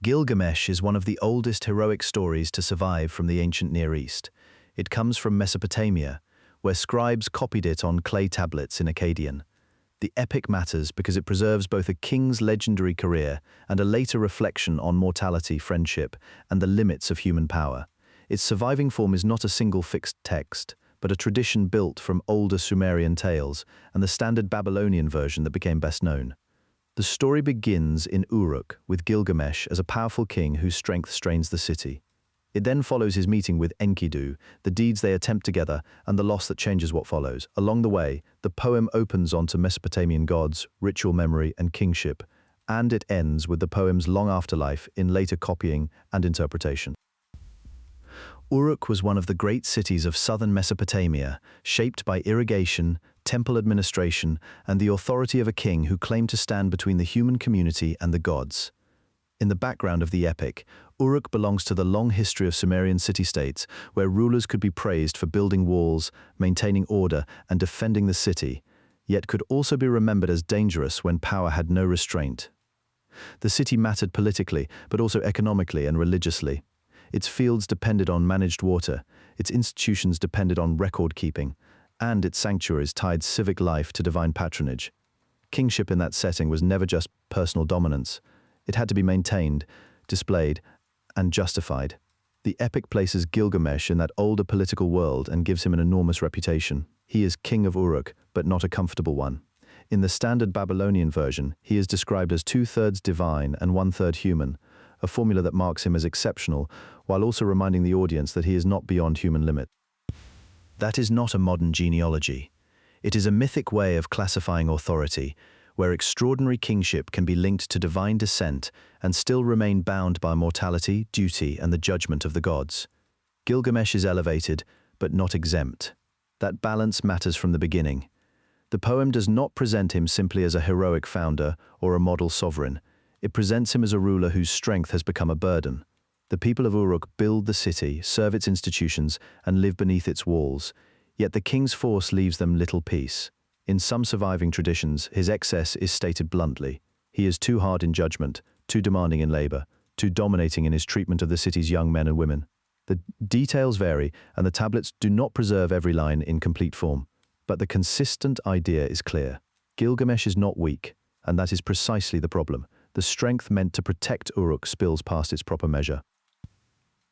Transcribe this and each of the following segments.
Gilgamesh is one of the oldest heroic stories to survive from the ancient Near East. It comes from Mesopotamia, where scribes copied it on clay tablets in Akkadian. The epic matters because it preserves both a king's legendary career and a later reflection on mortality, friendship, and the limits of human power. Its surviving form is not a single fixed text, but a tradition built from older Sumerian tales and the standard Babylonian version that became best known. The story begins in Uruk, with Gilgamesh as a powerful king whose strength strains the city. It then follows his meeting with Enkidu, the deeds they attempt together, and the loss that changes what follows. Along the way, the poem opens onto Mesopotamian gods, ritual memory, and kingship, and it ends with the poem's long afterlife in later copying and interpretation. Uruk was one of the great cities of southern Mesopotamia, shaped by irrigation, temple administration, and the authority of a king who claimed to stand between the human community and the gods. In the background of the epic, Uruk belongs to the long history of Sumerian city-states, where rulers could be praised for building walls, maintaining order, and defending the city, yet could also be remembered as dangerous when power had no restraint. The city mattered politically, but also economically and religiously. Its fields depended on managed water, its institutions depended on record-keeping, and its sanctuaries tied civic life to divine patronage. Kingship in that setting was never just personal dominance. It had to be maintained, displayed, and justified. The epic places Gilgamesh in that older political world and gives him an enormous reputation. He is king of Uruk, but not a comfortable one. In the standard Babylonian version, he is described as 2/3 divine and 1/3 human, a formula that marks him as exceptional, while also reminding the audience that he is not beyond human limit. That is not a modern genealogy. It is a mythic way of classifying authority, where extraordinary kingship can be linked to divine descent and still remain bound by mortality, duty, and the judgment of the gods. Gilgamesh is elevated, but not exempt. That balance matters from the beginning. The poem does not present him simply as a heroic founder or a model sovereign. It presents him as a ruler whose strength has become a burden. The people of Uruk build the city, serve its institutions, and live beneath its walls, yet the king's force leaves them little peace. In some surviving traditions, his excess is stated bluntly. He is too hard in judgment, too demanding in labor, too dominating in his treatment of the city's young men and women. The details vary, and the tablets do not preserve every line in complete form. But the consistent idea is clear. Gilgamesh is not weak, and that is precisely the problem. The strength meant to protect Uruk spills past its proper measure.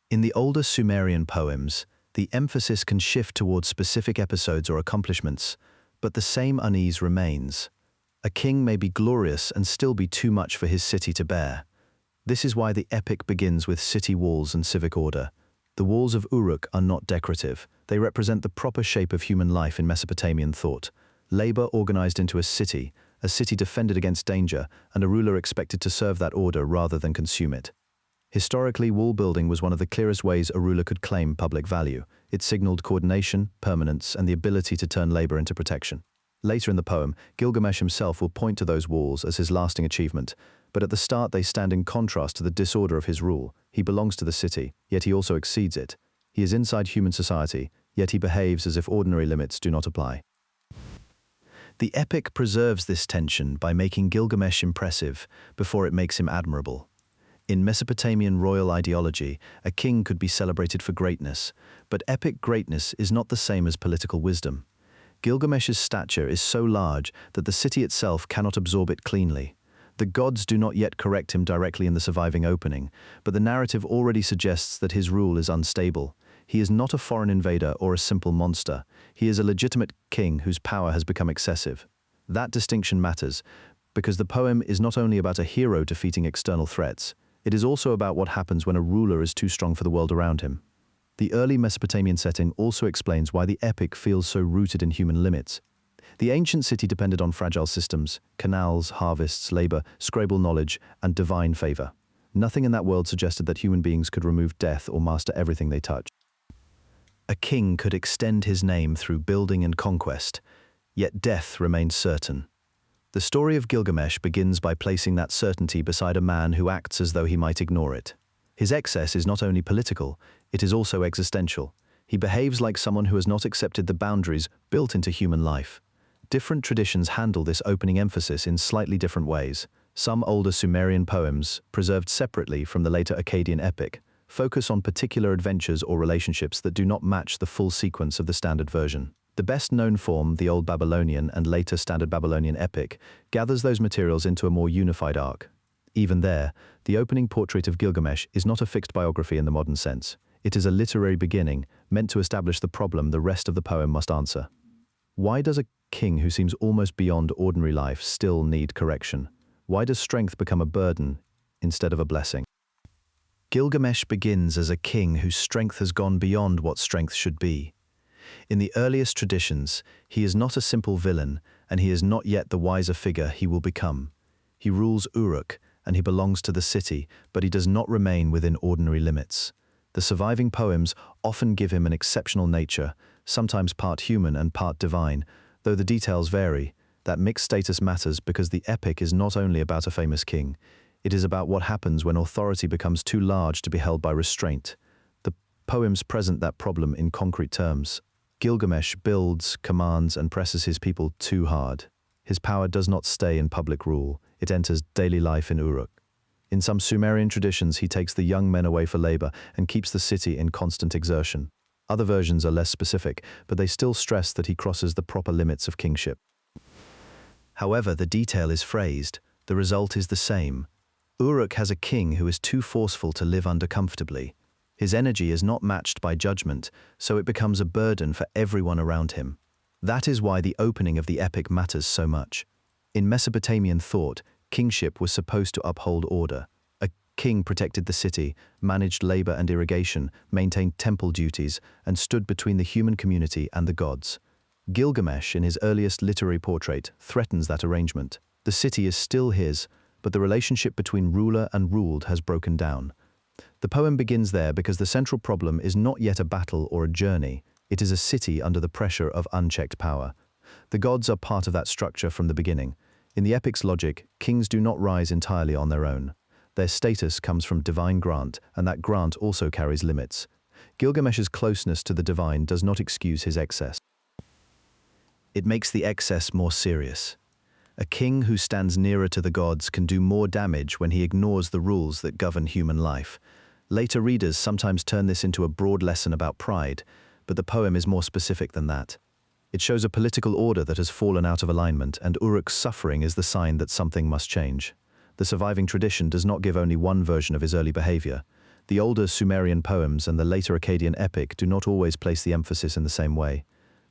In the older Sumerian poems, the emphasis can shift towards specific episodes or accomplishments, but the same unease remains. A king may be glorious and still be too much for his city to bear. This is why the epic begins with city walls and civic order. The walls of Uruk are not decorative. They represent the proper shape of human life in Mesopotamian thought. Labor organized into a city defended against danger, and a ruler expected to serve that order rather than consume it. Historically, wall building was one of the clearest ways a ruler could claim public value. It signaled coordination, permanence, and the ability to turn labor into protection. Later in the poem, Gilgamesh himself will point to those walls as his lasting achievement, but at the start they stand in contrast to the disorder of his rule. He belongs to the city, yet he also exceeds it. He is inside human society, yet he behaves as if ordinary limits do not apply. The epic preserves this tension by making Gilgamesh impressive before it makes him admirable. In Mesopotamian royal ideology, a king could be celebrated for greatness, but epic greatness is not the same as political wisdom. Gilgamesh's stature is so large that the city itself cannot absorb it cleanly. The gods do not yet correct him directly in the surviving opening, but the narrative already suggests that his rule is unstable. He is not a foreign invader or a simple monster. He is a legitimate king whose power has become excessive. That distinction matters, because the poem is not only about a hero defeating external threats, it is also about what happens when a ruler is too strong for the world around him. The early Mesopotamian setting also explains why the epic feels so rooted in human limits. The ancient city depended on fragile systems, canals, harvests, labor, scribal knowledge, and divine favor. Nothing in that world suggested that human beings could remove death or master everything they touched. A king could extend his name through building and conquest, yet death remained certain. The story of Gilgamesh begins by placing that certainty beside a man who acts as though he might ignore it. His excess is not only political, it is also existential. He behaves like someone who has not accepted the boundaries built into human life. Different traditions handle this opening emphasis in slightly different ways. Some older Sumerian poems, preserved separately from the later Akkadian epic, focus on particular adventures or relationships that do not match the full sequence of the standard version. The best-known form, the Old Babylonian and later Standard Babylonian epic, gathers those materials into a more unified arc. Even there, the opening portrait of Gilgamesh is not a fixed biography in the modern sense. It is a literary beginning, meant to establish the problem the rest of the poem must answer. Why does a king who seems almost beyond ordinary life still need correction? Why does strength become a burden instead of a blessing? Gilgamesh begins as a king whose strength has gone beyond what strength should be. In the earliest traditions, he is not a simple villain, and he is not yet the wiser figure he will become. He rules Uruk, and he belongs to the city, but he does not remain within ordinary limits. The surviving poems often give him an exceptional nature, sometimes part human and part divine, though the details vary. That mixed status matters because the epic is not only about a famous king. It is about what happens when authority becomes too large to be held by restraint. The poems present that problem in concrete terms. Gilgamesh builds, commands, and presses his people too hard. His power does not stay in public rule. It enters daily life in Uruk. In some Sumerian traditions, he takes the young men away for labor and keeps the city in constant exertion. Other versions are less specific, but they still stress that he crosses the proper limits of kingship. However the detail is phrased, the result is the same. Uruk has a king who is too forceful to live under comfortably. His energy is not matched by judgment, so it becomes a burden for everyone around him. That is why the opening of the epic matters so much. In Mesopotamian thought, kingship was supposed to uphold order. A king protected the city, managed labor and irrigation, maintained temple duties, and stood between the human community and the gods. Gilgamesh, in his earliest literary portrait, threatens that arrangement. The city is still his, but the relationship between ruler and ruled has broken down. The poem begins there because the central problem is not yet a battle or a journey. It is a city under the pressure of unchecked power. The gods are part of that structure from the beginning. In the epic's logic, kings do not rise entirely on their own. Their status comes from divine grant, and that grant also carries limits. Gilgamesh's closeness to the divine does not excuse his excess. It makes the excess more serious. A king who stands nearer to the gods can do more damage when he ignores the rules that govern human life. Later readers sometimes turn this into a broad lesson about pride, but the poem is more specific than that. It shows a political order that has fallen out of alignment, and Uruk's suffering is the sign that something must change. The surviving tradition does not give only one version of his early behavior. The older Sumerian poems and the later Akkadian epic do not always place the emphasis in the same way.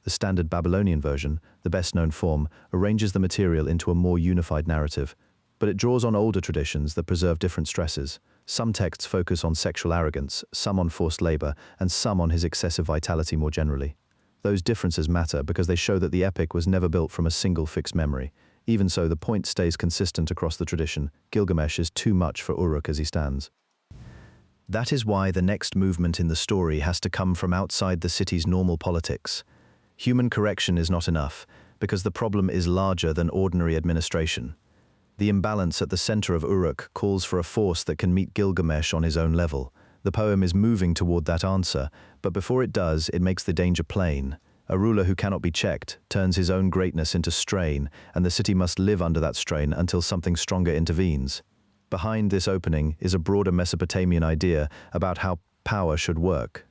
The Standard Babylonian version, the best-known form, arranges the material into a more unified narrative, but it draws on older traditions that preserve different stresses. Some texts focus on sexual arrogance, some on forced labor, and some on his excessive vitality more generally. Those differences matter because they show that the epic was never built from a single fixed memory. Even so, the point stays consistent across the tradition. Gilgamesh is too much for Uruk as he stands. That is why the next movement in the story has to come from outside the city's normal politics. Human correction is not enough, because the problem is larger than ordinary administration. The imbalance at the center of Uruk calls for a force that can meet Gilgamesh on his own level. The poem is moving toward that answer, but before it does, it makes the danger plain. A ruler who cannot be checked turns his own greatness into strain, and the city must live under that strain until something stronger intervenes. Behind this opening is a broader Mesopotamian idea about how power should work.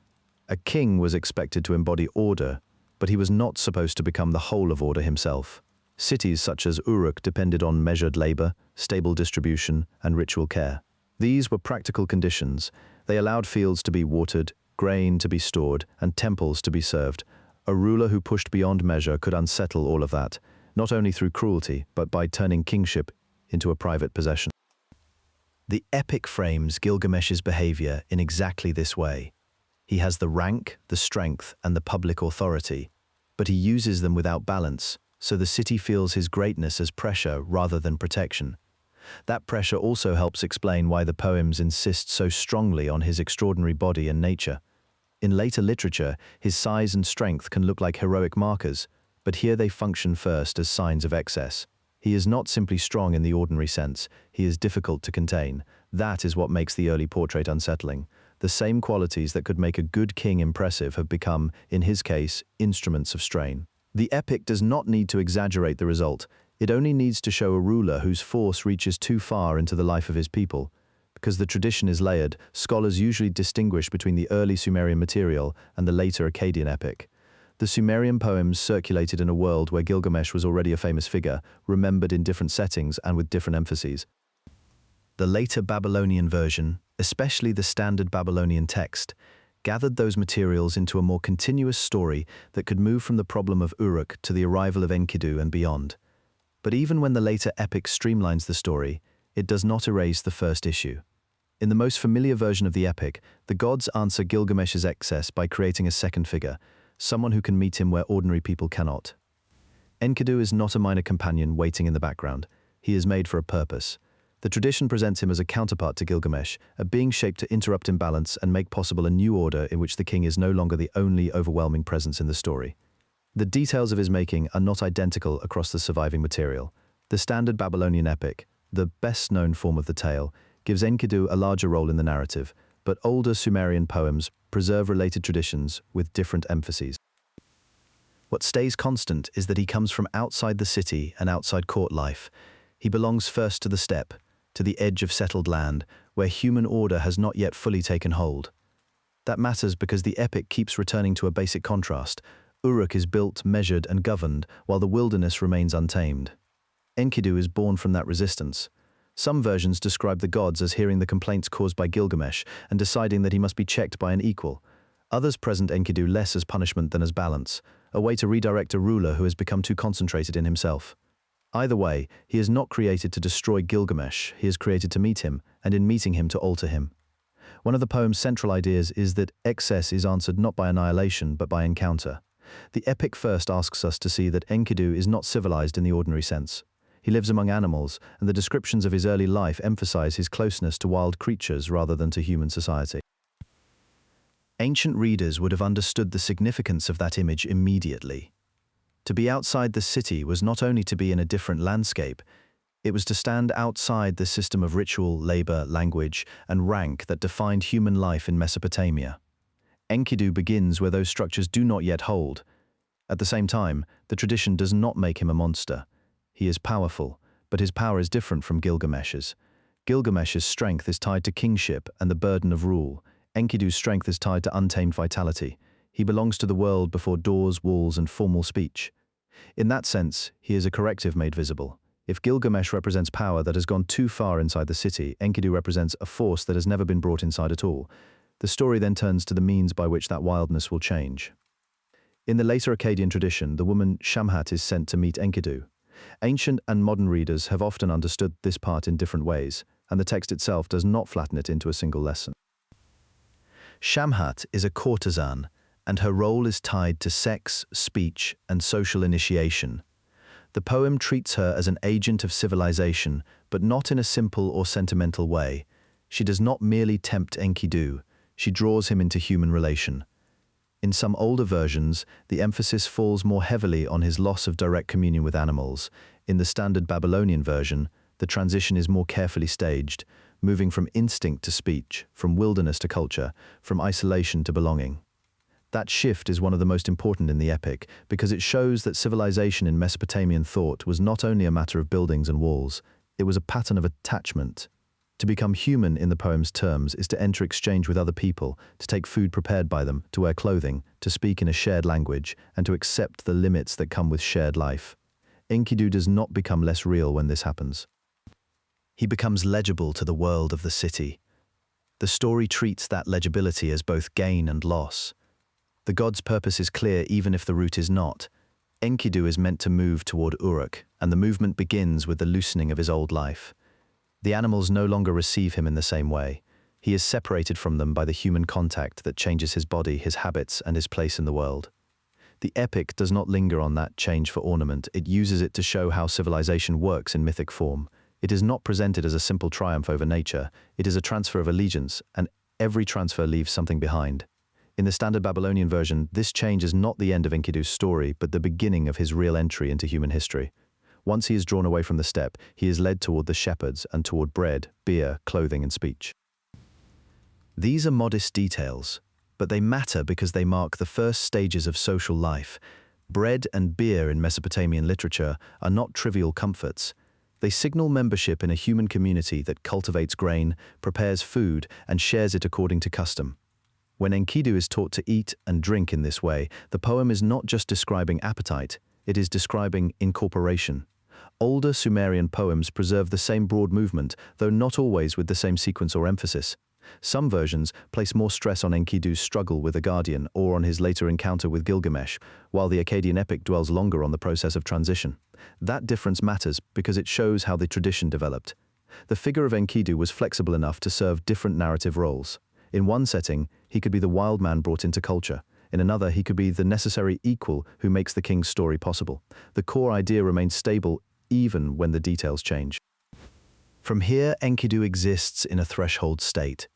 A king was expected to embody order, but he was not supposed to become the whole of order himself. Cities such as Uruk depended on measured labor, stable distribution, and ritual care. These were practical conditions. They allowed fields to be watered, grain to be stored, and temples to be served. A ruler who pushed beyond measure could unsettle all of that, not only through cruelty, but by turning kingship into a private possession. The epic frames Gilgamesh's behavior in exactly this way. He has the rank, the strength, and the public authority, but he uses them without balance, so the city feels his greatness as pressure rather than protection. That pressure also helps explain why the poems insist so strongly on his extraordinary body and nature. In later literature, his size and strength can look like heroic markers, but here they function first as signs of excess. He is not simply strong in the ordinary sense, he is difficult to contain. That is what makes the early portrait unsettling. The same qualities that could make a good king impressive have become, in his case, instruments of strain. The epic does not need to exaggerate the result. It only needs to show a ruler whose force reaches too far into the life of his people. Because the tradition is layered, scholars usually distinguish between the early Sumerian material and the later Akkadian epic. The Sumerian poems circulated in a world where Gilgamesh was already a famous figure, remembered in different settings and with different emphases. The later Babylonian version, especially the standard Babylonian text, gathered those materials into a more continuous story that could move from the problem of Uruk to the arrival of Enkidu and beyond. But even when the later epic streamlines the story, it does not erase the first issue. In the most familiar version of the epic, the gods answer Gilgamesh's excess by creating a second figure, someone who can meet him where ordinary people cannot. Enkidu is not a minor companion waiting in the background. He is made for a purpose. The tradition presents him as a counterpart to Gilgamesh, a being shaped to interrupt imbalance and make possible a new order in which the king is no longer the only overwhelming presence in the story. The details of his making are not identical across the surviving material. The standard Babylonian epic, the best-known form of the tale, gives Enkidu a larger role in the narrative, but older Sumerian poems preserve related traditions with different emphases. What stays constant is that he comes from outside the city and outside court life. He belongs first to the steppe, to the edge of settled land, where human order has not yet fully taken hold. That matters because the epic keeps returning to a basic contrast. Uruk is built, measured, and governed, while the wilderness remains untamed. Enkidu is born from that resistance. Some versions describe the gods as hearing the complaints caused by Gilgamesh and deciding that he must be checked by an equal. Others present Enkidu less as punishment than as balance, a way to redirect a ruler who has become too concentrated in himself. Either way, he is not created to destroy Gilgamesh, he is created to meet him, and in meeting him to alter him. One of the poem's central ideas is that excess is answered not by annihilation but by encounter. The epic first asks us to see that Enkidu is not civilized in the ordinary sense. He lives among animals, and the descriptions of his early life emphasize his closeness to wild creatures rather than to human society. Ancient readers would have understood the significance of that image immediately. To be outside the city was not only to be in a different landscape, it was to stand outside the system of ritual, labor, language, and rank that defined human life in Mesopotamia. Enkidu begins where those structures do not yet hold. At the same time, the tradition does not make him a monster. He is powerful, but his power is different from Gilgamesh's. Gilgamesh's strength is tied to kingship and the burden of rule. Enkidu's strength is tied to untamed vitality. He belongs to the world before doors, walls, and formal speech. In that sense, he is a corrective made visible. If Gilgamesh represents power that has gone too far inside the city, Enkidu represents a force that has never been brought inside at all. The story then turns to the means by which that wildness will change. In the later Akkadian tradition, the woman Shamhat is sent to meet Enkidu. Ancient and modern readers have often understood this part in different ways, and the text itself does not flatten it into a single lesson. Shamhat is a courtesan, and her role is tied to sex, speech, and social initiation. The poem treats her as an agent of civilization, but not in a simple or sentimental way. She does not merely tempt Enkidu, she draws him into human relation. In some older versions, the emphasis falls more heavily on his loss of direct communion with animals. In the standard Babylonian version, the transition is more carefully staged, moving from instinct to speech, from wilderness to culture, from isolation to belonging. That shift is one of the most important in the epic because it shows that civilization in Mesopotamian thought was not only a matter of buildings and walls, it was a pattern of attachment. To become human in the poem's terms is to enter exchange with other people, to take food prepared by them, to wear clothing, to speak in a shared language, and to accept the limits that come with shared life. Enkidu does not become less real when this happens. He becomes legible to the world of the city. The story treats that legibility as both gain and loss. The god's purpose is clear even if the route is not. Enkidu is meant to move toward Uruk, and the movement begins with the loosening of his old life. The animals no longer receive him in the same way. He is separated from them by the human contact that changes his body, his habits, and his place in the world. The epic does not linger on that change for ornament. It uses it to show how civilization works in mythic form. It is not presented as a simple triumph over nature. It is a transfer of allegiance, and every transfer leaves something behind. In the standard Babylonian version, this change is not the end of Enkidu's story, but the beginning of his real entry into human history. Once he is drawn away from the steppe, he is led toward the shepherds and toward bread, beer, clothing, and speech. These are modest details, but they matter because they mark the first stages of social life. Bread and beer in Mesopotamian literature are not trivial comforts. They signal membership in a human community that cultivates grain, prepares food, and shares it according to custom. When Enkidu is taught to eat and drink in this way, the poem is not just describing appetite, it is describing incorporation. Older Sumerian poems preserve the same broad movement, though not always with the same sequence or emphasis. Some versions place more stress on Enkidu's struggle with a guardian or on his later encounter with Gilgamesh, while the Akkadian epic dwells longer on the process of transition. That difference matters because it shows how the tradition developed. The figure of Enkidu was flexible enough to serve different narrative roles. In one setting, he could be the wild man brought into culture. In another, he could be the necessary equal who makes the king's story possible. The core idea remains stable even when the details change. From here, Enkidu exists in a threshold state.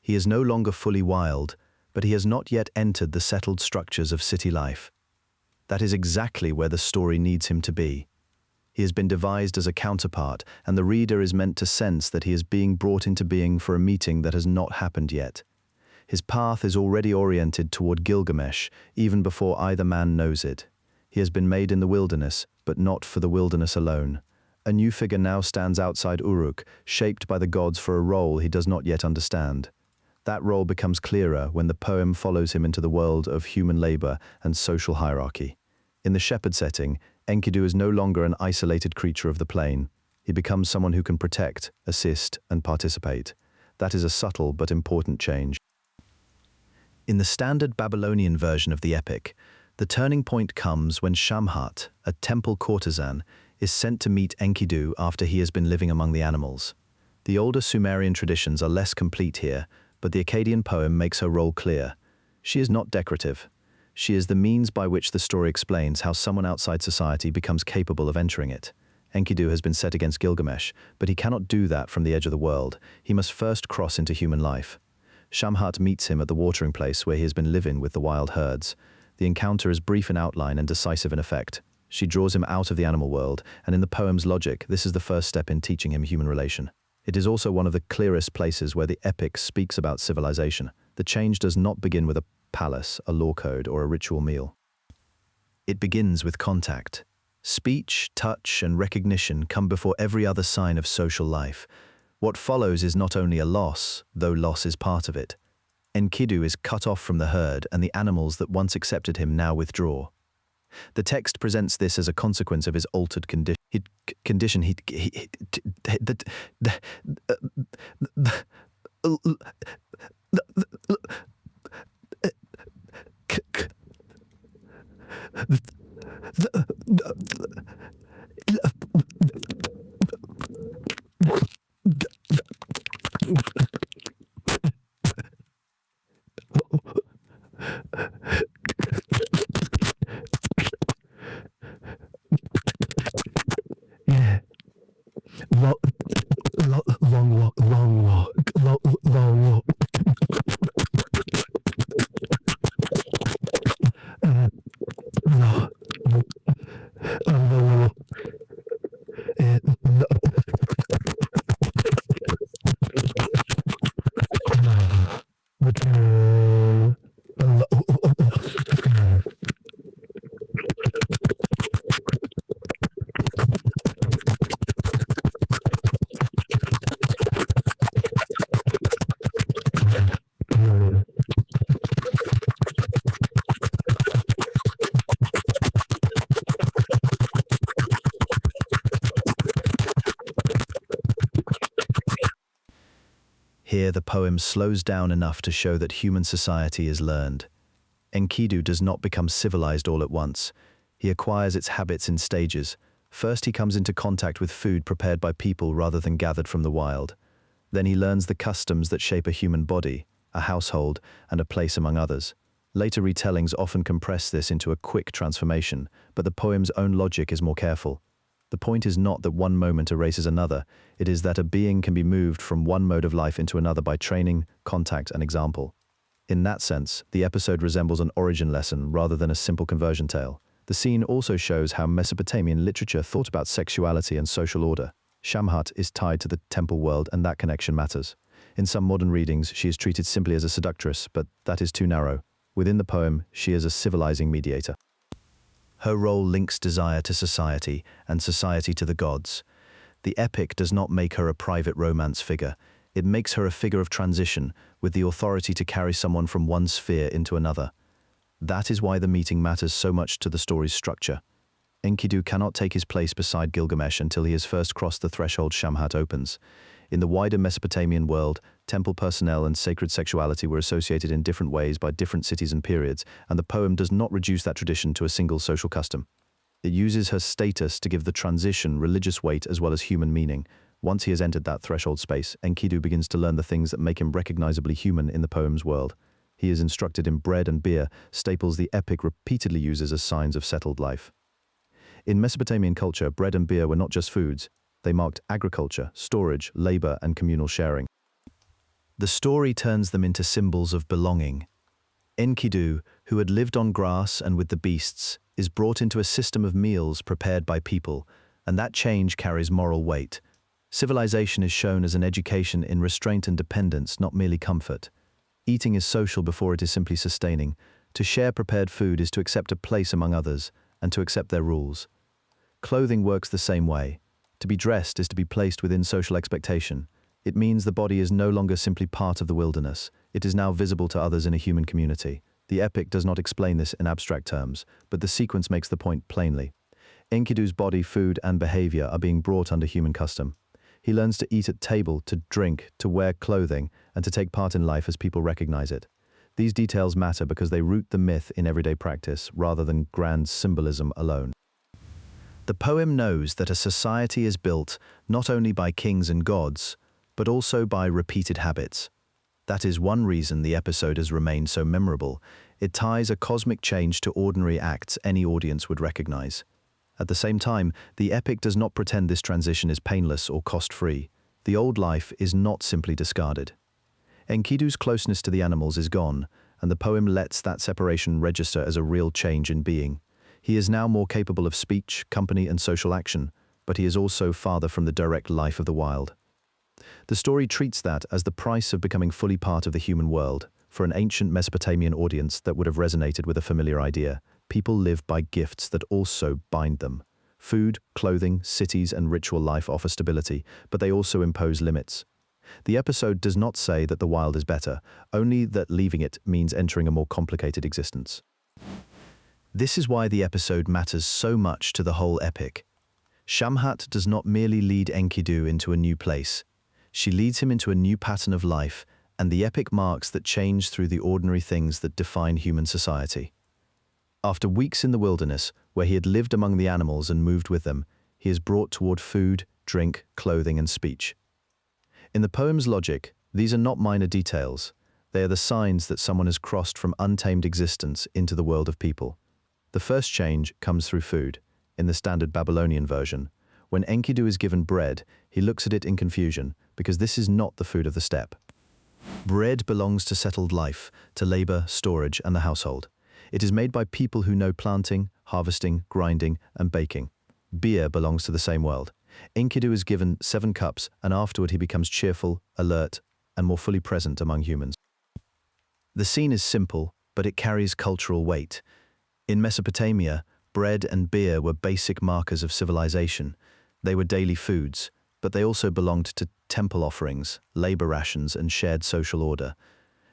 He is no longer fully wild, but he has not yet entered the settled structures of city life. That is exactly where the story needs him to be. He has been devised as a counterpart, and the reader is meant to sense that he is being brought into being for a meeting that has not happened yet. His path is already oriented toward Gilgamesh, even before either man knows it. He has been made in the wilderness, but not for the wilderness alone. A new figure now stands outside Uruk, shaped by the gods for a role he does not yet understand. That role becomes clearer when the poem follows him into the world of human labor and social hierarchy. In the shepherd setting, Enkidu is no longer an isolated creature of the plain. He becomes someone who can protect, assist, and participate. That is a subtle but important change. In the standard Babylonian version of the epic, the turning point comes when Shamhat, a temple courtesan, is sent to meet Enkidu after he has been living among the animals. The older Sumerian traditions are less complete here, but the Akkadian poem makes her role clear. She is not decorative. She is the means by which the story explains how someone outside society becomes capable of entering it. Enkidu has been set against Gilgamesh, but he cannot do that from the edge of the world. He must first cross into human life. Shamhat meets him at the watering place where he has been living with the wild herds. The encounter is brief in outline and decisive in effect. She draws him out of the animal world, and in the poem's logic, this is the first step in teaching him human relation. It is also one of the clearest places where the epic speaks about civilization. The change does not begin with a palace, a law code, or a ritual meal. It begins with contact. Speech, touch, and recognition come before every other sign of social life. What follows is not only a loss, though loss is part of it. Enkidu is cut off from the herd, and the animals that once accepted him now withdraw. The text presents this as a consequence of his altered condition. Here the poem slows down enough to show that human society is learned. Enkidu does not become civilized all at once. He acquires its habits in stages. First he comes into contact with food prepared by people rather than gathered from the wild. Then he learns the customs that shape a human body, a household, and a place among others. Later retellings often compress this into a quick transformation, but the poem's own logic is more careful. The point is not that one moment erases another, it is that a being can be moved from one mode of life into another by training, contact, and example. In that sense, the episode resembles an origin lesson rather than a simple conversion tale. The scene also shows how Mesopotamian literature thought about sexuality and social order. Shamhat is tied to the temple world, and that connection matters. In some modern readings, she is treated simply as a seductress, but that is too narrow. Within the poem, she is a civilizing mediator. Her role links desire to society and society to the gods. The epic does not make her a private romance figure. It makes her a figure of transition, with the authority to carry someone from one sphere into another. That is why the meeting matters so much to the story's structure. Enkidu cannot take his place beside Gilgamesh until he has first crossed the threshold Shamhat opens. In the wider Mesopotamian world, temple personnel and sacred sexuality were associated in different ways by different cities and periods, and the poem does not reduce that tradition to a single social custom. It uses her status to give the transition religious weight as well as human meaning. Once he has entered that threshold space, Enkidu begins to learn the things that make him recognizably human in the poem's world. He is instructed in bread and beer, staples the epic repeatedly uses as signs of settled life. In Mesopotamian culture, bread and beer were not just foods. They marked agriculture, storage, labor, and communal sharing. The story turns them into symbols of belonging. Enkidu, who had lived on grass and with the beasts, is brought into a system of meals prepared by people, and that change carries moral weight. Civilization is shown as an education in restraint and dependence, not merely comfort. Eating is social before it is simply sustaining. To share prepared food is to accept a place among others, and to accept their rules. Clothing works the same way. To be dressed is to be placed within social expectation. It means the body is no longer simply part of the wilderness. It is now visible to others in a human community. The epic does not explain this in abstract terms, but the sequence makes the point plainly. Enkidu's body, food, and behavior are being brought under human custom. He learns to eat at table, to drink, to wear clothing, and to take part in life as people recognize it. These details matter because they root the myth in everyday practice rather than grand symbolism alone. The poem knows that a society is built not only by kings and gods, but also by repeated habits. That is one reason the episode has remained so memorable. It ties a cosmic change to ordinary acts any audience would recognize. At the same time, the epic does not pretend this transition is painless or cost-free. The old life is not simply discarded. Enkidu's closeness to the animals is gone, and the poem lets that separation register as a real change in being. He is now more capable of speech, company, and social action, but he is also farther from the direct life of the wild. The story treats that as the price of becoming fully part of the human world. For an ancient Mesopotamian audience, that would have resonated with a familiar idea. People live by gifts that also bind them. Food, clothing, cities, and ritual life offer stability, but they also impose limits. The episode does not say that the wild is better, only that leaving it means entering a more complicated existence. This is why the episode matters so much to the whole epic. Shamhat does not merely lead Enkidu into a new place. She leads him into a new pattern of life, and the epic marks that change through the ordinary things that define human society. After weeks in the wilderness, where he had lived among the animals and moved with them, he is brought toward food, drink, clothing, and speech. In the poem's logic, these are not minor details. They are the signs that someone has crossed from untamed existence into the world of people. The first change comes through food. In the standard Babylonian version, when Enkidu is given bread, he looks at it in confusion, because this is not the food of the steppe. Bread belongs to settled life, to labor, storage, and the household. It is made by people who know planting, harvesting, grinding, and baking. Beer belongs to the same world. Enkidu is given 7 cups, and afterward he becomes cheerful, alert, and more fully present among humans. The scene is simple, but it carries cultural weight. In Mesopotamia, bread and beer were basic markers of civilization. They were daily foods, but they also belonged to temple offerings, labor rations, and shared social order.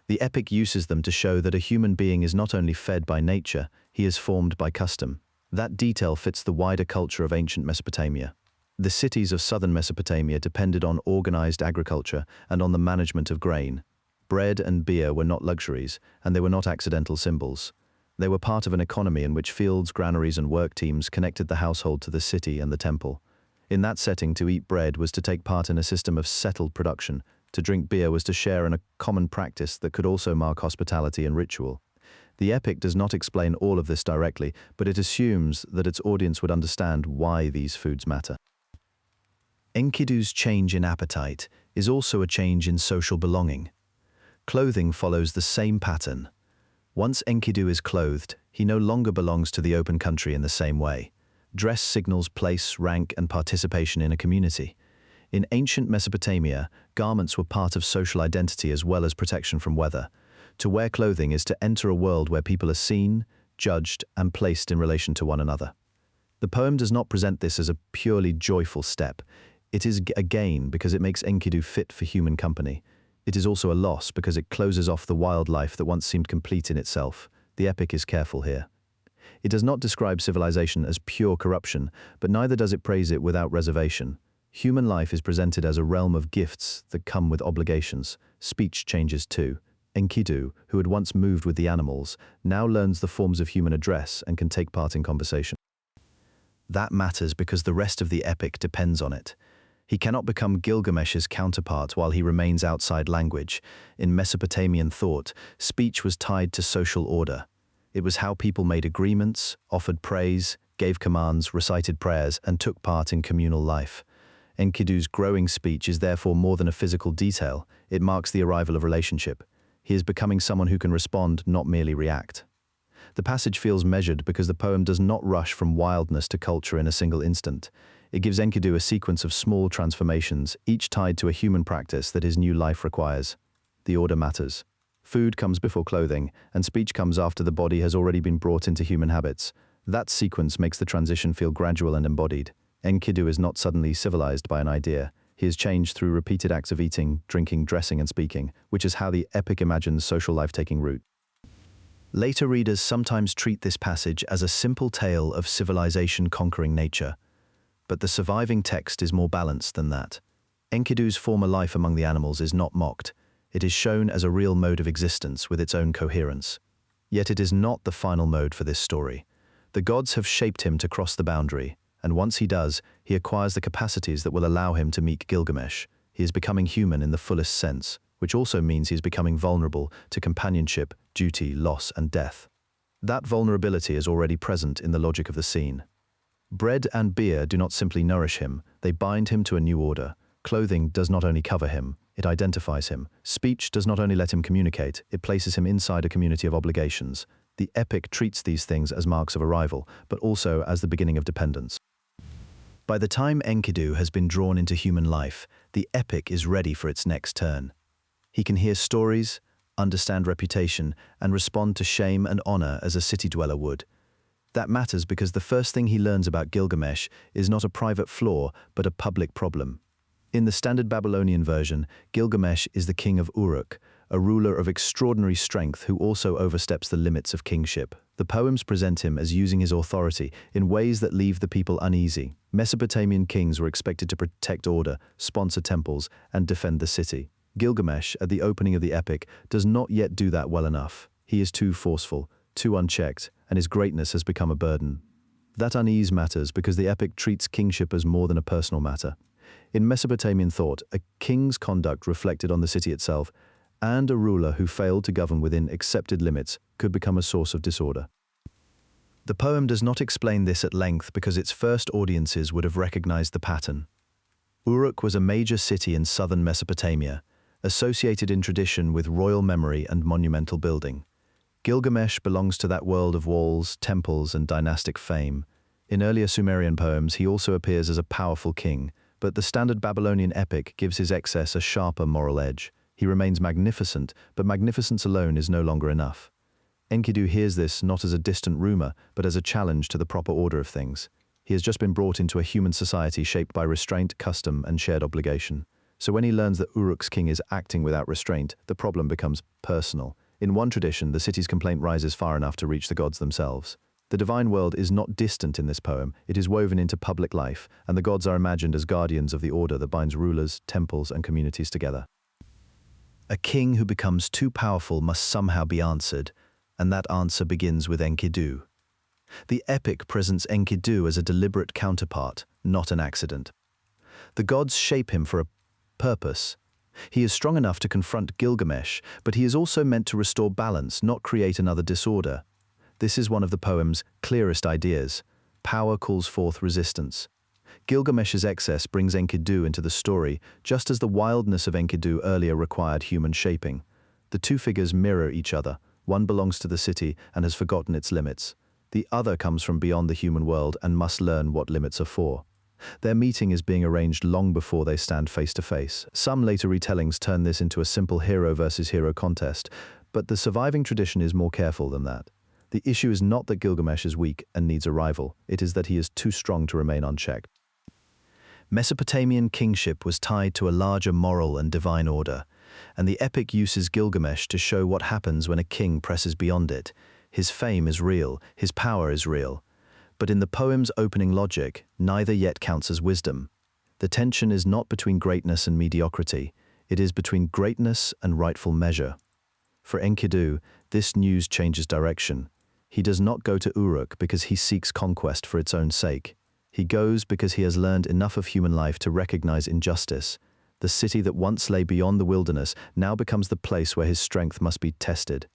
The epic uses them to show that a human being is not only fed by nature, he is formed by custom. That detail fits the wider culture of ancient Mesopotamia. The cities of southern Mesopotamia depended on organized agriculture and on the management of grain. Bread and beer were not luxuries, and they were not accidental symbols. They were part of an economy in which fields, granaries, and work teams connected the household to the city and the temple. In that setting, to eat bread was to take part in a system of settled production. To drink beer was to share in a common practice that could also mark hospitality and ritual. The epic does not explain all of this directly, but it assumes that its audience would understand why these foods matter. Enkidu's change in appetite is also a change in social belonging. Clothing follows the same pattern. Once Enkidu is clothed, he no longer belongs to the open country in the same way. Dress signals place, rank, and participation in a community. In ancient Mesopotamia, garments were part of social identity as well as protection from weather. To wear clothing is to enter a world where people are seen, judged, and placed in relation to one another. The poem does not present this as a purely joyful step. It is a gain because it makes Enkidu fit for human company. It is also a loss because it closes off the wildlife that once seemed complete in itself. The epic is careful here. It does not describe civilization as pure corruption, but neither does it praise it without reservation. Human life is presented as a realm of gifts that come with obligations. Speech changes too. Enkidu, who had once moved with the animals, now learns the forms of human address and can take part in conversation. That matters because the rest of the epic depends on it. He cannot become Gilgamesh's counterpart while he remains outside language. In Mesopotamian thought, speech was tied to social order. It was how people made agreements, offered praise, gave commands, recited prayers, and took part in communal life. Enkidu's growing speech is therefore more than a physical detail. It marks the arrival of relationship. He is becoming someone who can respond, not merely react. The passage feels measured because the poem does not rush from wildness to culture in a single instant. It gives Enkidu a sequence of small transformations, each tied to a human practice that his new life requires. The order matters. Food comes before clothing, and speech comes after the body has already been brought into human habits. That sequence makes the transition feel gradual and embodied. Enkidu is not suddenly civilized by an idea. He is changed through repeated acts of eating, drinking, dressing, and speaking, which is how the epic imagines social life taking root. Later readers sometimes treat this passage as a simple tale of civilization conquering nature. But the surviving text is more balanced than that. Enkidu's former life among the animals is not mocked. It is shown as a real mode of existence with its own coherence. Yet it is not the final mode for this story. The gods have shaped him to cross the boundary, and once he does, he acquires the capacities that will allow him to meet Gilgamesh. He is becoming human in the fullest sense, which also means he is becoming vulnerable to companionship, duty, loss, and death. That vulnerability is already present in the logic of the scene. Bread and beer do not simply nourish him, they bind him to a new order. Clothing does not only cover him, it identifies him. Speech does not only let him communicate, it places him inside a community of obligations. The epic treats these things as marks of arrival, but also as the beginning of dependence. By the time Enkidu has been drawn into human life, the epic is ready for its next turn. He can hear stories, understand reputation, and respond to shame and honor as a city dweller would. That matters because the first thing he learns about Gilgamesh is not a private flaw, but a public problem. In the standard Babylonian version, Gilgamesh is the king of Uruk, a ruler of extraordinary strength who also oversteps the limits of kingship. The poems present him as using his authority in ways that leave the people uneasy. Mesopotamian kings were expected to protect order, sponsor temples, and defend the city. Gilgamesh, at the opening of the epic, does not yet do that well enough. He is too forceful, too unchecked, and his greatness has become a burden. That unease matters because the epic treats kingship as more than a personal matter. In Mesopotamian thought, a king's conduct reflected on the city itself, and a ruler who failed to govern within accepted limits could become a source of disorder. The poem does not explain this at length because its first audiences would have recognized the pattern. Uruk was a major city in southern Mesopotamia, associated in tradition with royal memory and monumental building. Gilgamesh belongs to that world of walls, temples, and dynastic fame. In earlier Sumerian poems, he also appears as a powerful king, but the standard Babylonian epic gives his excess a sharper moral edge. He remains magnificent, but magnificence alone is no longer enough. Enkidu hears this not as a distant rumor, but as a challenge to the proper order of things. He has just been brought into a human society shaped by restraint, custom, and shared obligation. So when he learns that Uruk's king is acting without restraint, the problem becomes personal. In one tradition, the city's complaint rises far enough to reach the gods themselves. The divine world is not distant in this poem, it is woven into public life, and the gods are imagined as guardians of the order that binds rulers, temples, and communities together. A king who becomes too powerful must somehow be answered, and that answer begins with Enkidu. The epic presents Enkidu as a deliberate counterpart, not an accident. The gods shape him for a purpose. He is strong enough to confront Gilgamesh, but he is also meant to restore balance, not create another disorder. This is one of the poem's clearest ideas. Power calls forth resistance. Gilgamesh's excess brings Enkidu into the story, just as the wildness of Enkidu earlier required human shaping. The two figures mirror each other. One belongs to the city and has forgotten its limits. The other comes from beyond the human world and must learn what limits are for. Their meeting is being arranged long before they stand face to face. Some later retellings turn this into a simple hero versus hero contest, but the surviving tradition is more careful than that. The issue is not that Gilgamesh is weak and needs a rival, it is that he is too strong to remain unchecked. Mesopotamian kingship was tied to a larger moral and divine order, and the epic uses Gilgamesh to show what happens when a king presses beyond it. His fame is real, his power is real. But in the poem's opening logic, neither yet counts as wisdom. The tension is not between greatness and mediocrity, it is between greatness and rightful measure. For Enkidu, this news changes direction. He does not go to Uruk because he seeks conquest for its own sake. He goes because he has learned enough of human life to recognize injustice. The city that once lay beyond the wilderness now becomes the place where his strength must be tested.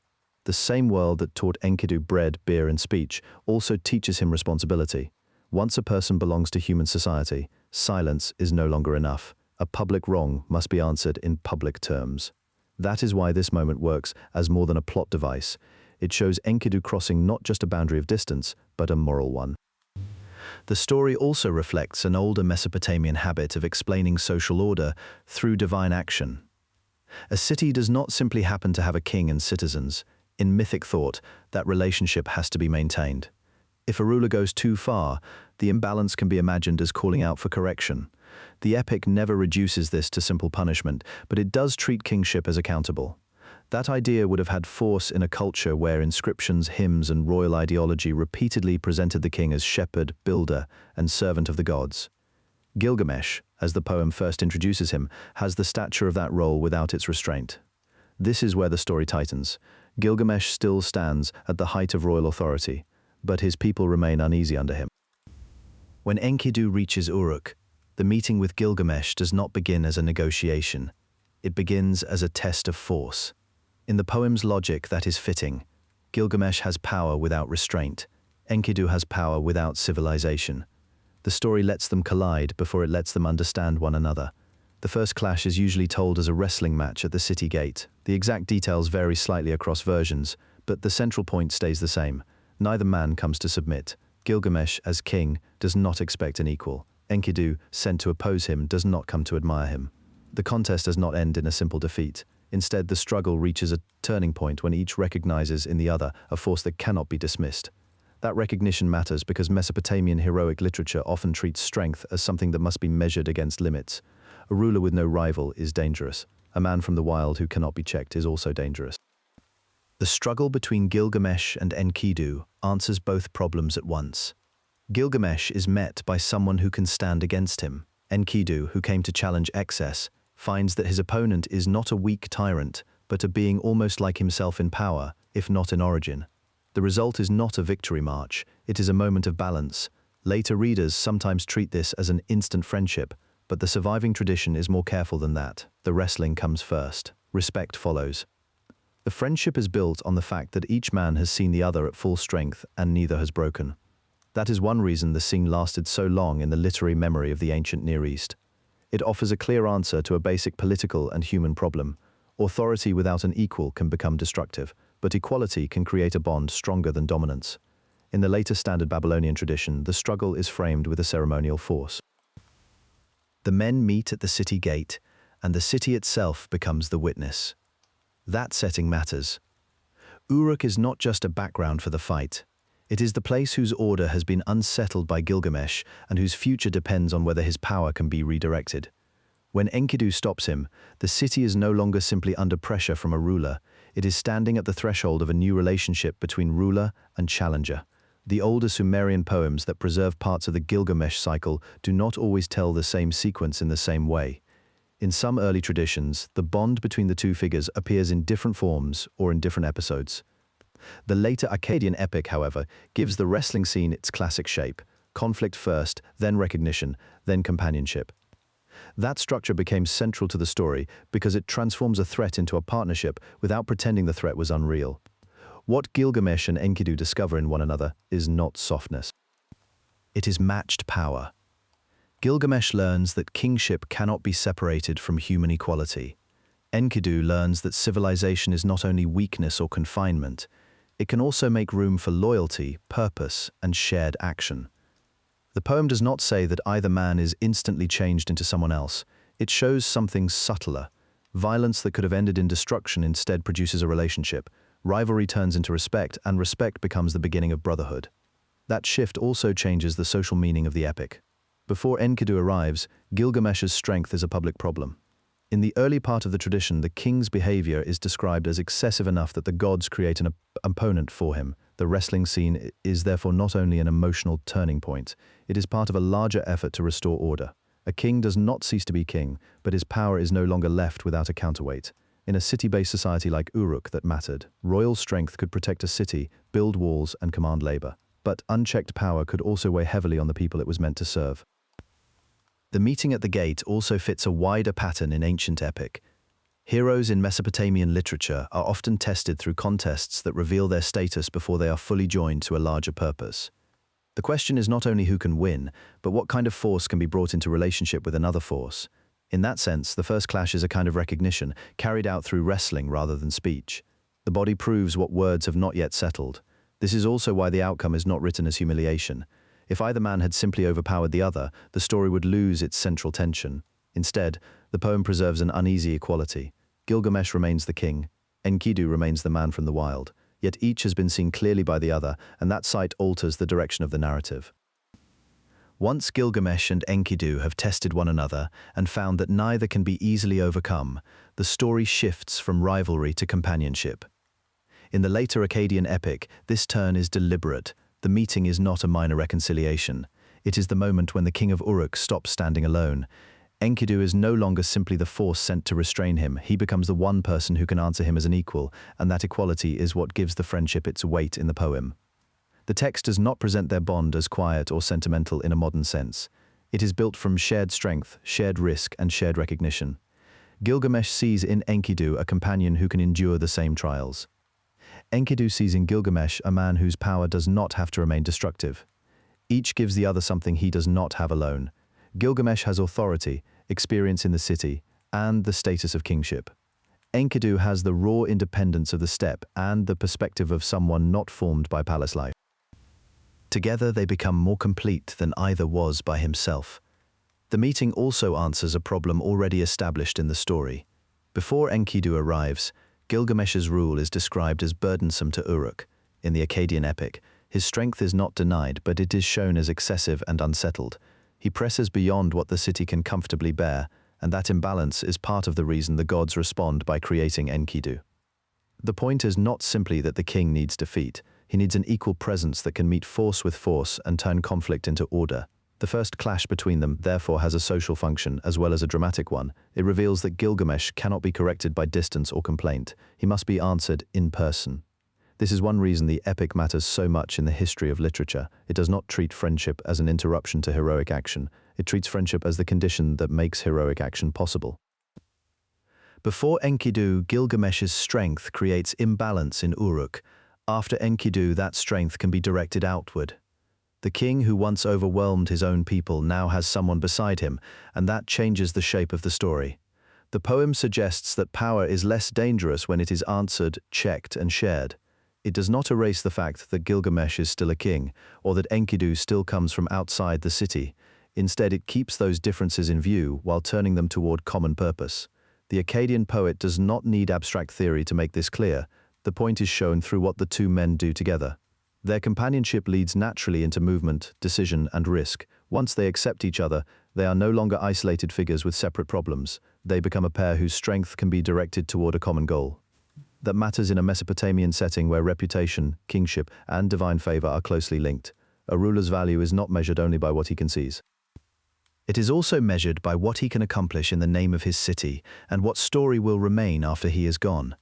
The same world that taught Enkidu bread, beer, and speech also teaches him responsibility. Once a person belongs to human society, silence is no longer enough. A public wrong must be answered in public terms. That is why this moment works as more than a plot device. It shows Enkidu crossing not just a boundary of distance, but a moral one. The story also reflects an older Mesopotamian habit of explaining social order through divine action. A city does not simply happen to have a king and citizens. In mythic thought, that relationship has to be maintained. If a ruler goes too far, the imbalance can be imagined as calling out for correction. The epic never reduces this to simple punishment, but it does treat kingship as accountable. That idea would have had force in a culture where inscriptions, hymns, and royal ideology repeatedly presented the king as shepherd, builder, and servant of the gods. Gilgamesh, as the poem first introduces him, has the stature of that role without its restraint. This is where the story tightens. Gilgamesh still stands at the height of royal authority, but his people remain uneasy under him. When Enkidu reaches Uruk, the meeting with Gilgamesh does not begin as a negotiation. It begins as a test of force. In the poem's logic, that is fitting. Gilgamesh has power without restraint. Enkidu has power without civilization. The story lets them collide before it lets them understand one another. The first clash is usually told as a wrestling match at the city gate. The exact details vary slightly across versions, but the central point stays the same. Neither man comes to submit. Gilgamesh, as king, does not expect an equal. Enkidu, sent to oppose him, does not come to admire him. The contest does not end in a simple defeat. Instead, the struggle reaches a turning point when each recognizes in the other a force that cannot be dismissed. That recognition matters because Mesopotamian heroic literature often treats strength as something that must be measured against limits. A ruler with no rival is dangerous. A man from the wild who cannot be checked is also dangerous. The struggle between Gilgamesh and Enkidu answers both problems at once. Gilgamesh is met by someone who can stand against him. Enkidu, who came to challenge excess, finds that his opponent is not a weak tyrant, but a being almost like himself in power, if not in origin. The result is not a victory march, it is a moment of balance. Later readers sometimes treat this as an instant friendship, but the surviving tradition is more careful than that. The wrestling comes first. Respect follows. The friendship is built on the fact that each man has seen the other at full strength and neither has broken. That is one reason the scene lasted so long in the literary memory of the ancient Near East. It offers a clear answer to a basic political and human problem. Authority without an equal can become destructive, but equality can create a bond stronger than dominance. In the later standard Babylonian tradition, the struggle is framed with a ceremonial force. The men meet at the city gate, and the city itself becomes the witness. That setting matters. Uruk is not just a background for the fight. It is the place whose order has been unsettled by Gilgamesh and whose future depends on whether his power can be redirected. When Enkidu stops him, the city is no longer simply under pressure from a ruler. It is standing at the threshold of a new relationship between ruler and challenger. The older Sumerian poems that preserve parts of the Gilgamesh cycle do not always tell the same sequence in the same way. In some early traditions, the bond between the two figures appears in different forms or in different episodes. The later Akkadian epic, however, gives the wrestling scene its classic shape: conflict first, then recognition, then companionship. That structure became central to the story because it transforms a threat into a partnership without pretending the threat was unreal. What Gilgamesh and Enkidu discover in one another is not softness. It is matched power. Gilgamesh learns that kingship cannot be separated from human equality. Enkidu learns that civilization is not only weakness or confinement, it can also make room for loyalty, purpose, and shared action. The poem does not say that either man is instantly changed into someone else. It shows something subtler. Violence that could have ended in destruction instead produces a relationship, Rivalry turns into respect, and respect becomes the beginning of brotherhood. That shift also changes the social meaning of the epic. Before Enkidu arrives, Gilgamesh's strength is a public problem. In the early part of the tradition, the king's behavior is described as excessive enough that the gods create an opponent for him. The wrestling scene is therefore not only an emotional turning point, it is part of a larger effort to restore order. A king does not cease to be king, but his power is no longer left without a counterweight. In a city-based society like Uruk that mattered, royal strength could protect a city, build walls, and command labor. But unchecked power could also weigh heavily on the people it was meant to serve. The meeting at the gate also fits a wider pattern in ancient epic. Heroes in Mesopotamian literature are often tested through contests that reveal their status before they are fully joined to a larger purpose. The question is not only who can win, but what kind of force can be brought into relationship with another force. In that sense, the first clash is a kind of recognition, carried out through wrestling rather than speech. The body proves what words have not yet settled. This is also why the outcome is not written as humiliation. If either man had simply overpowered the other, the story would lose its central tension. Instead, the poem preserves an uneasy equality. Gilgamesh remains the king, Enkidu remains the man from the wild, yet each has been seen clearly by the other, and that sight alters the direction of the narrative. Once Gilgamesh and Enkidu have tested one another and found that neither can be easily overcome, the story shifts from rivalry to companionship. In the later Akkadian epic, this turn is deliberate. The meeting is not a minor reconciliation. It is the moment when the king of Uruk stops standing alone. Enkidu is no longer simply the force sent to restrain him. He becomes the one person who can answer him as an equal, and that equality is what gives the friendship its weight in the poem. The text does not present their bond as quiet or sentimental in a modern sense. It is built from shared strength, shared risk, and shared recognition. Gilgamesh sees in Enkidu a companion who can endure the same trials. Enkidu sees in Gilgamesh a man whose power does not have to remain destructive. Each gives the other something he does not have alone. Gilgamesh has authority, experience in the city, and the status of kingship. Enkidu has the raw independence of the steppe and the perspective of someone not formed by palace life. Together they become more complete than either was by himself. The meeting also answers a problem already established in the story. Before Enkidu arrives, Gilgamesh's rule is described as burdensome to Uruk. In the Akkadian epic, his strength is not denied, but it is shown as excessive and unsettled. He presses beyond what the city can comfortably bear, and that imbalance is part of the reason the gods respond by creating Enkidu. The point is not simply that the king needs defeat. He needs an equal presence that can meet force with force and turn conflict into order. The first clash between them, therefore, has a social function as well as a dramatic one. It reveals that Gilgamesh cannot be corrected by distance or complaint. He must be answered in person. This is one reason the epic matters so much in the history of literature. It does not treat friendship as an interruption to heroic action. It treats friendship as the condition that makes heroic action possible. Before Enkidu, Gilgamesh's strength creates imbalance in Uruk. After Enkidu, that strength can be directed outward. The king who once overwhelmed his own people now has someone beside him, and that changes the shape of the story. The poem suggests that power is less dangerous when it is answered, checked, and shared. It does not erase the fact that Gilgamesh is still a king, or that Enkidu still comes from outside the city. Instead, it keeps those differences in view while turning them toward common purpose. The Akkadian poet does not need abstract theory to make this clear. The point is shown through what the two men do together. Their companionship leads naturally into movement, decision, and risk. Once they accept each other, they are no longer isolated figures with separate problems. They become a pair whose strength can be directed toward a common goal. That matters in a Mesopotamian setting where reputation, kingship, and divine favor are closely linked. A ruler's value is not measured only by what he can seize. It is also measured by what he can accomplish in the name of his city and what story will remain after he is gone.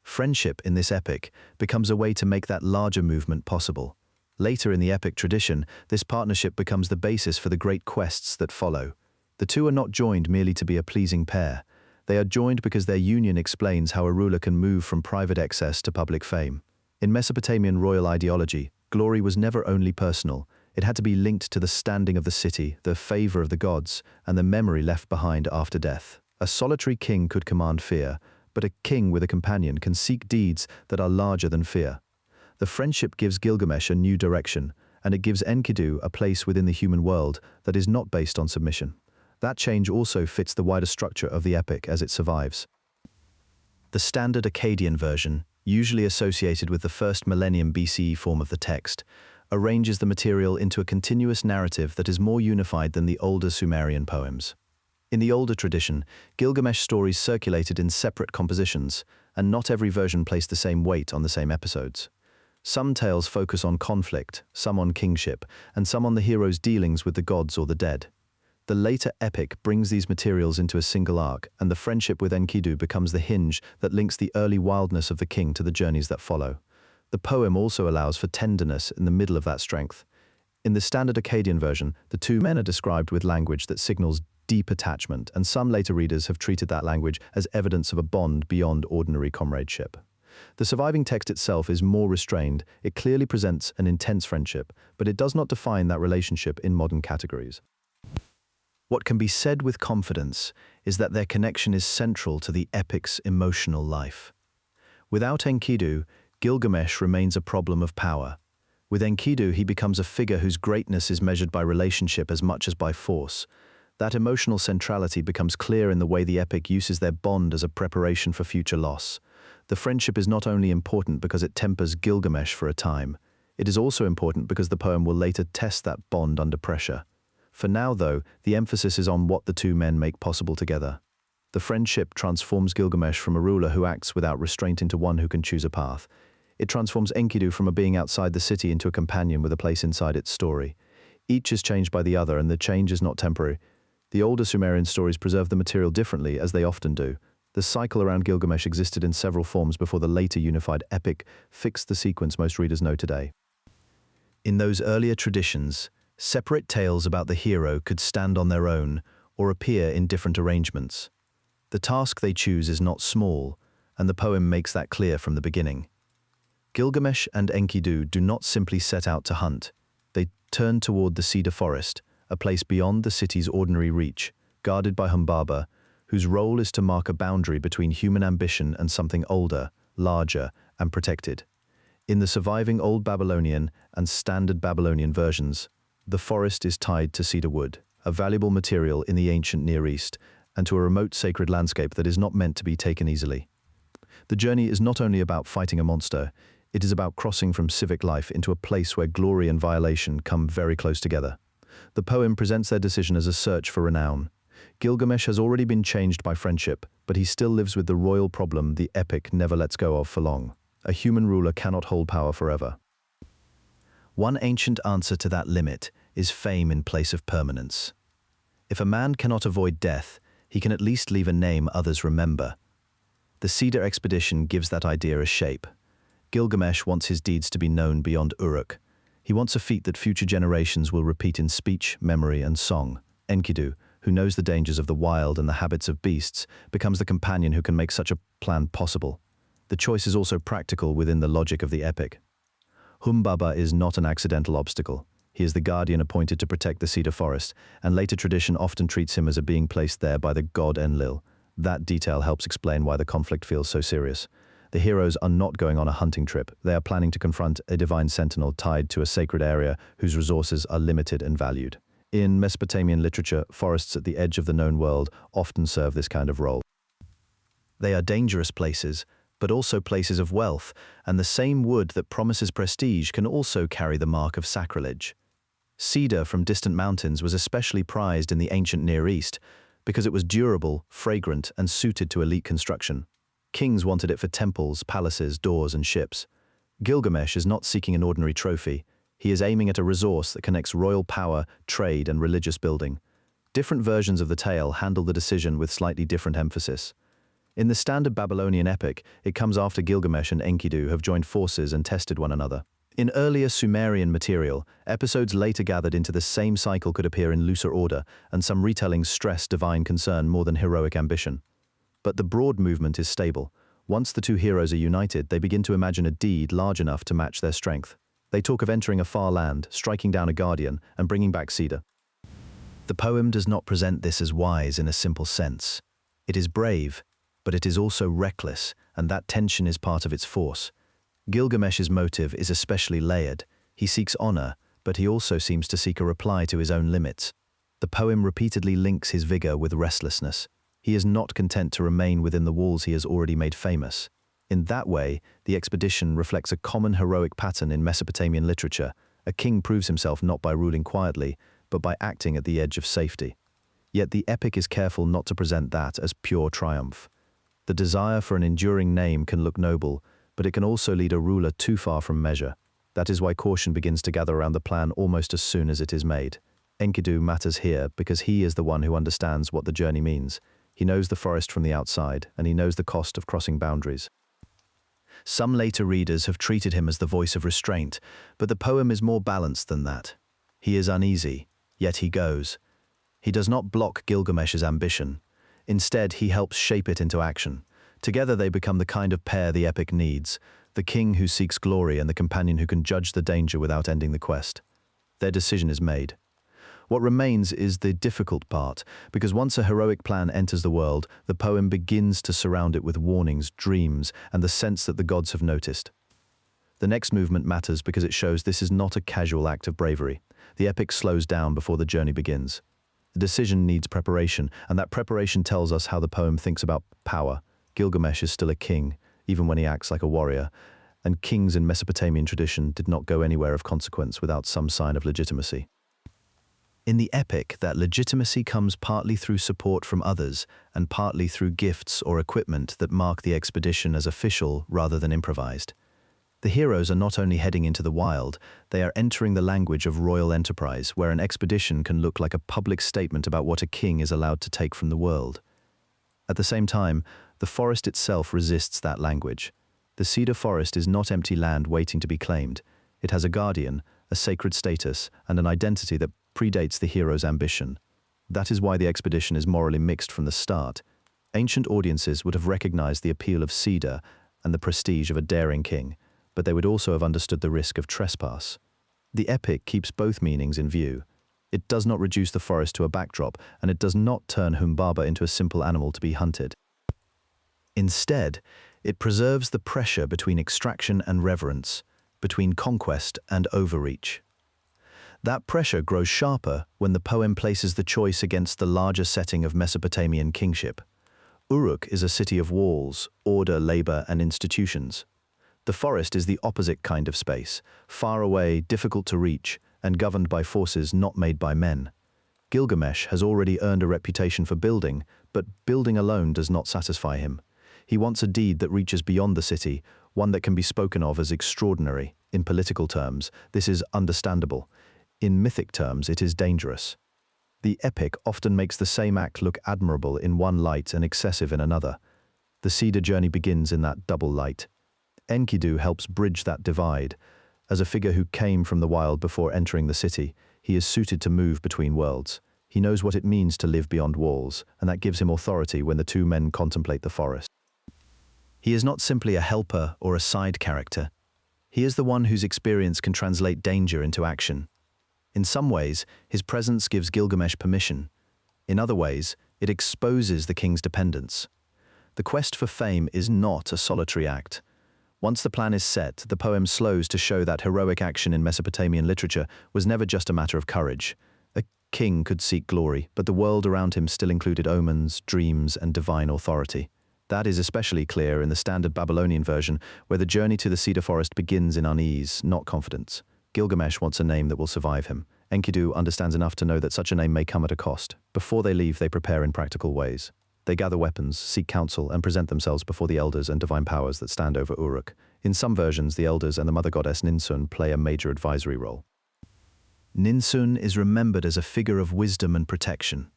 Friendship in this epic becomes a way to make that larger movement possible. Later in the epic tradition, this partnership becomes the basis for the great quests that follow. The two are not joined merely to be a pleasing pair. They are joined because their union explains how a ruler can move from private excess to public fame. In Mesopotamian royal ideology, glory was never only personal. It had to be linked to the standing of the city, the favor of the gods, and the memory left behind after death. A solitary king could command fear, but a king with a companion can seek deeds that are larger than fear. The friendship gives Gilgamesh a new direction, and it gives Enkidu a place within the human world that is not based on submission. That change also fits the wider structure of the epic as it survives. The standard Akkadian version, usually associated with the first millennium BCE form of the text, arranges the material into a continuous narrative that is more unified than the older Sumerian poems. In the older tradition, Gilgamesh stories circulated in separate compositions, and not every version placed the same weight on the same episodes. Some tales focus on conflict, some on kingship, and some on the hero's dealings with the gods or the dead. The later epic brings these materials into a single arc, and the friendship with Enkidu becomes the hinge that links the early wildness of the king to the journeys that follow. The poem also allows for tenderness in the middle of that strength. In the standard Akkadian version, the two men are described with language that signals deep attachment, and some later readers have treated that language as evidence of a bond beyond ordinary comradeship. The surviving text itself is more restrained. It clearly presents an intense friendship, but it does not define that relationship in modern categories. What can be said with confidence is that their connection is central to the epic's emotional life. Without Enkidu, Gilgamesh remains a problem of power. With Enkidu, he becomes a figure whose greatness is measured by relationship as much as by force. That emotional centrality becomes clear in the way the epic uses their bond as a preparation for future loss. The friendship is not only important because it tempers Gilgamesh for a time, it is also important because the poem will later test that bond under pressure. For now, though, the emphasis is on what the two men make possible together. The friendship transforms Gilgamesh from a ruler who acts without restraint into one who can choose a path. It transforms Enkidu from a being outside the city into a companion with a place inside its story. Each is changed by the other, and the change is not temporary. The older Sumerian stories preserve the material differently, as they often do. The cycle around Gilgamesh existed in several forms before the later unified epic fixed the sequence most readers know today. In those earlier traditions, separate tales about the hero could stand on their own or appear in different arrangements. The task they choose is not small, and the poem makes that clear from the beginning. Gilgamesh and Enkidu do not simply set out to hunt. They turn toward the Cedar Forest, a place beyond the city's ordinary reach, guarded by Humbaba, whose role is to mark a boundary between human ambition and something older, larger, and protected. In the surviving Old Babylonian and Standard Babylonian versions, the forest is tied to cedar wood, a valuable material in the ancient Near East, and to a remote sacred landscape that is not meant to be taken easily. The journey is not only about fighting a monster, it is about crossing from civic life into a place where glory and violation come very close together. The poem presents their decision as a search for renown. Gilgamesh has already been changed by friendship, but he still lives with the royal problem the epic never lets go of for long. A human ruler cannot hold power forever. One ancient answer to that limit is fame in place of permanence. If a man cannot avoid death, he can at least leave a name others remember. The Cedar expedition gives that idea a shape. Gilgamesh wants his deeds to be known beyond Uruk. He wants a feat that future generations will repeat in speech, memory, and song. Enkidu, who knows the dangers of the wild and the habits of beasts, becomes the companion who can make such a plan possible. The choice is also practical within the logic of the epic. Humbaba is not an accidental obstacle. He is the guardian appointed to protect the Cedar Forest, and later tradition often treats him as a being placed there by the god Enlil. That detail helps explain why the conflict feels so serious. The heroes are not going on a hunting trip. They are planning to confront a divine sentinel tied to a sacred area whose resources are limited and valued. In Mesopotamian literature, forests at the edge of the known world often serve this kind of role. They are dangerous places, but also places of wealth, and the same wood that promises prestige can also carry the mark of sacrilege. Cedar from distant mountains was especially prized in the ancient Near East because it was durable, fragrant, and suited to elite construction. Kings wanted it for temples, palaces, doors, and ships. Gilgamesh is not seeking an ordinary trophy. He is aiming at a resource that connects royal power, trade, and religious building. Different versions of the tale handle the decision with slightly different emphasis. In the standard Babylonian epic, it comes after Gilgamesh and Enkidu have joined forces and tested one another. In earlier Sumerian material, episodes later gathered into the same cycle could appear in looser order, and some retellings stress divine concern more than heroic ambition. But the broad movement is stable. Once the two heroes are united, they begin to imagine a deed large enough to match their strength. They talk of entering a far land, striking down a guardian, and bringing back Cedar. The poem does not present this as wise in a simple sense. It is brave, but it is also reckless, and that tension is part of its force. Gilgamesh's motive is especially layered. He seeks honor, but he also seems to seek a reply to his own limits. The poem repeatedly links his vigor with restlessness. He is not content to remain within the walls he has already made famous. In that way, the expedition reflects a common heroic pattern in Mesopotamian literature. A king proves himself not by ruling quietly, but by acting at the edge of safety. Yet the epic is careful not to present that as pure triumph. The desire for an enduring name can look noble, but it can also lead a ruler too far from measure. That is why caution begins to gather around the plan almost as soon as it is made. Enkidu matters here because he is the one who understands what the journey means. He knows the forest from the outside, and he knows the cost of crossing boundaries. Some later readers have treated him as the voice of restraint, but the poem is more balanced than that. He is uneasy, yet he goes. He does not block Gilgamesh's ambition. Instead, he helps shape it into action. Together they become the kind of pair the epic needs, the king who seeks glory and the companion who can judge the danger without ending the quest. Their decision is made. What remains is the difficult part, because once a heroic plan enters the world, the poem begins to surround it with warnings, dreams, and the sense that the gods have noticed. The next movement matters because it shows this is not a casual act of bravery. The epic slows down before the journey begins. The decision needs preparation, and that preparation tells us how the poem thinks about power. Gilgamesh is still a king, even when he acts like a warrior, and kings in Mesopotamian tradition did not go anywhere of consequence without some sign of legitimacy. In the epic, that legitimacy comes partly through support from others and partly through gifts or equipment that mark the expedition as official rather than improvised. The heroes are not only heading into the wild, they are entering the language of royal enterprise, where an expedition can look like a public statement about what a king is allowed to take from the world. At the same time, the forest itself resists that language. The Cedar Forest is not empty land waiting to be claimed. It has a guardian, a sacred status, and an identity that predates the hero's ambition. That is why the expedition is morally mixed from the start. Ancient audiences would have recognized the appeal of cedar and the prestige of a daring king, but they would also have understood the risk of trespass. The epic keeps both meanings in view. It does not reduce the forest to a backdrop, and it does not turn Humbaba into a simple animal to be hunted. Instead, it preserves the pressure between extraction and reverence, between conquest and overreach. That pressure grows sharper when the poem places the choice against the larger setting of Mesopotamian kingship. Uruk is a city of walls, order, labor, and institutions. The forest is the opposite kind of space, far away, difficult to reach, and governed by forces not made by men. Gilgamesh has already earned a reputation for building, but building alone does not satisfy him. He wants a deed that reaches beyond the city, one that can be spoken of as extraordinary. In political terms, this is understandable. In mythic terms, it is dangerous. The epic often makes the same act look admirable in one light and excessive in another. The cedar journey begins in that double light. Enkidu helps bridge that divide. As a figure who came from the wild before entering the city, he is suited to move between worlds. He knows what it means to live beyond walls, and that gives him authority when the two men contemplate the forest. He is not simply a helper or a side character. He is the one whose experience can translate danger into action. In some ways, his presence gives Gilgamesh permission. In other ways, it exposes the king's dependence. The quest for fame is not a solitary act. Once the plan is set, the poem slows to show that heroic action in Mesopotamian literature was never just a matter of courage. A king could seek glory, but the world around him still included omens, dreams, and divine authority. That is especially clear in the standard Babylonian version, where the journey to the cedar forest begins in unease, not confidence. Gilgamesh wants a name that will survive him. Enkidu understands enough to know that such a name may come at a cost. Before they leave, they prepare in practical ways. They gather weapons, seek counsel, and present themselves before the elders and divine powers that stand over Uruk. In some versions, the elders and the mother goddess Ninsun play a major advisory role. Ninsun is remembered as a figure of wisdom and protection.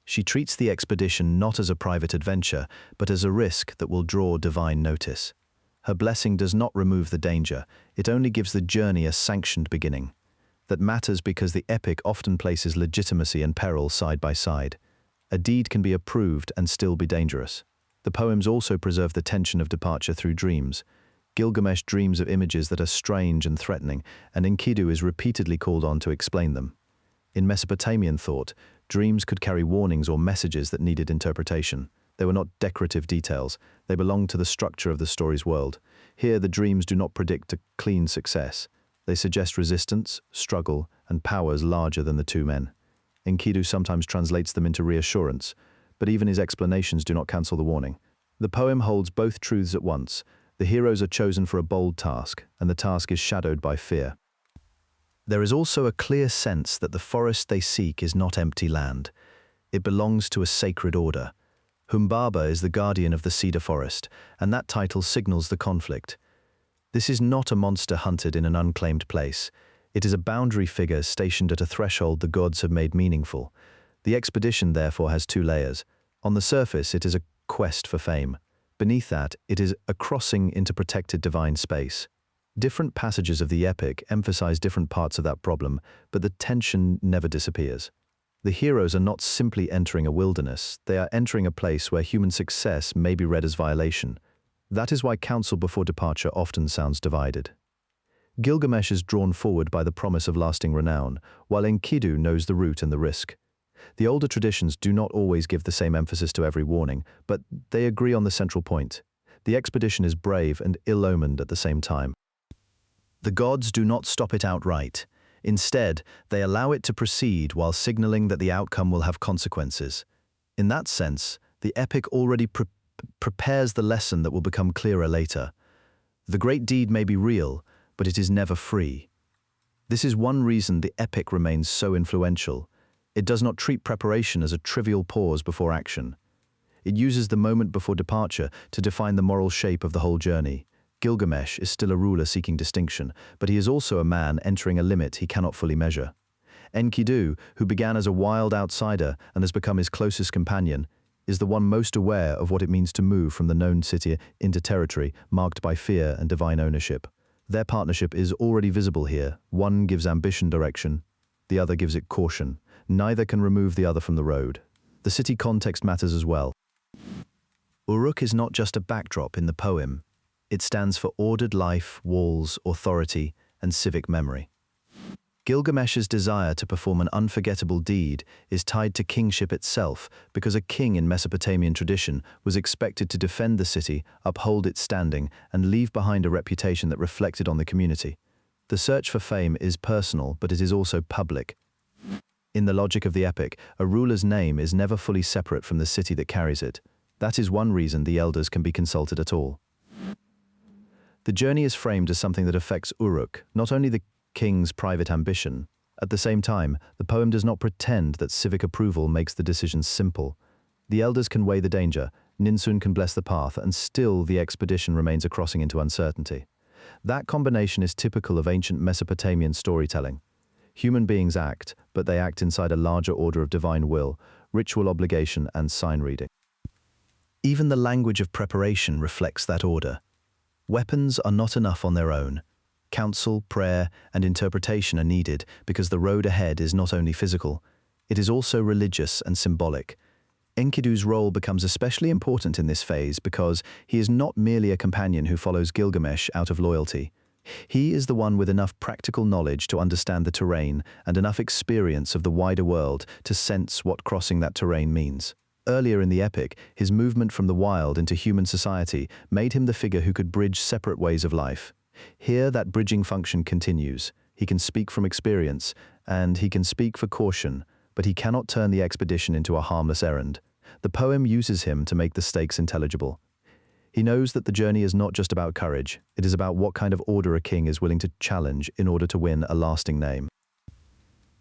She treats the expedition not as a private adventure, but as a risk that will draw divine notice. Her blessing does not remove the danger, it only gives the journey a sanctioned beginning. That matters because the epic often places legitimacy and peril side by side. A deed can be approved and still be dangerous. The poems also preserve the tension of departure through dreams. Gilgamesh dreams of images that are strange and threatening, and Enkidu is repeatedly called on to explain them. In Mesopotamian thought, dreams could carry warnings or messages that needed interpretation. They were not decorative details, they belonged to the structure of the story's world. Here, the dreams do not predict a clean success. They suggest resistance, struggle, and powers larger than the two men. Enkidu sometimes translates them into reassurance, but even his explanations do not cancel the warning. The poem holds both truths at once. The heroes are chosen for a bold task, and the task is shadowed by fear. There is also a clear sense that the forest they seek is not empty land. It belongs to a sacred order. Humbaba is the guardian of the Cedar Forest, and that title signals the conflict. This is not a monster hunted in an unclaimed place. It is a boundary figure stationed at a threshold the gods have made meaningful. The expedition, therefore, has two layers. On the surface, it is a quest for fame. Beneath that, it is a crossing into protected divine space. Different passages of the epic emphasize different parts of that problem, but the tension never disappears. The heroes are not simply entering a wilderness, they are entering a place where human success may be read as violation. That is why counsel before departure often sounds divided. Gilgamesh is drawn forward by the promise of lasting renown, while Enkidu knows the route and the risk. The older traditions do not always give the same emphasis to every warning, but they agree on the central point. The expedition is brave and ill-omened at the same time. The gods do not stop it outright. Instead, they allow it to proceed while signaling that the outcome will have consequences. In that sense, the epic already prepares the lesson that will become clearer later. The great deed may be real, but it is never free. This is one reason the epic remains so influential. It does not treat preparation as a trivial pause before action. It uses the moment before departure to define the moral shape of the whole journey. Gilgamesh is still a ruler seeking distinction, but he is also a man entering a limit he cannot fully measure. Enkidu, who began as a wild outsider and has become his closest companion, is the one most aware of what it means to move from the known city into territory marked by fear and divine ownership. Their partnership is already visible here. One gives ambition direction, the other gives it caution. Neither can remove the other from the road. The city context matters as well. Uruk is not just a backdrop in the poem. It stands for ordered life, walls, authority, and civic memory. Gilgamesh's desire to perform an unforgettable deed is tied to kingship itself, because a king in Mesopotamian tradition was expected to defend the city, uphold its standing, and leave behind a reputation that reflected on the community. The search for fame is personal, but it is also public. In the logic of the epic, a ruler's name is never fully separate from the city that carries it. That is one reason the elders can be consulted at all. The journey is framed as something that affects Uruk, not only the king's private ambition. At the same time, the poem does not pretend that civic approval makes the decision simple. The elders can weigh the danger, Ninsun can bless the path, and still the expedition remains a crossing into uncertainty. That combination is typical of ancient Mesopotamian storytelling. Human beings act, but they act inside a larger order of divine will, ritual obligation, and sign reading. Even the language of preparation reflects that order. Weapons are not enough on their own. Counsel, prayer, and interpretation are needed because the road ahead is not only physical, it is also religious and symbolic. Enkidu's role becomes especially important in this phase because he is not merely a companion who follows Gilgamesh out of loyalty. He is the one with enough practical knowledge to understand the terrain and enough experience of the wider world to sense what crossing that terrain means. Earlier in the epic, his movement from the wild into human society made him the figure who could bridge separate ways of life. Here, that bridging function continues. He can speak from experience, and he can speak for caution, but he cannot turn the expedition into a harmless errand. The poem uses him to make the stakes intelligible. He knows that the journey is not just about courage, it is about what kind of order a king is willing to challenge in order to win a lasting name.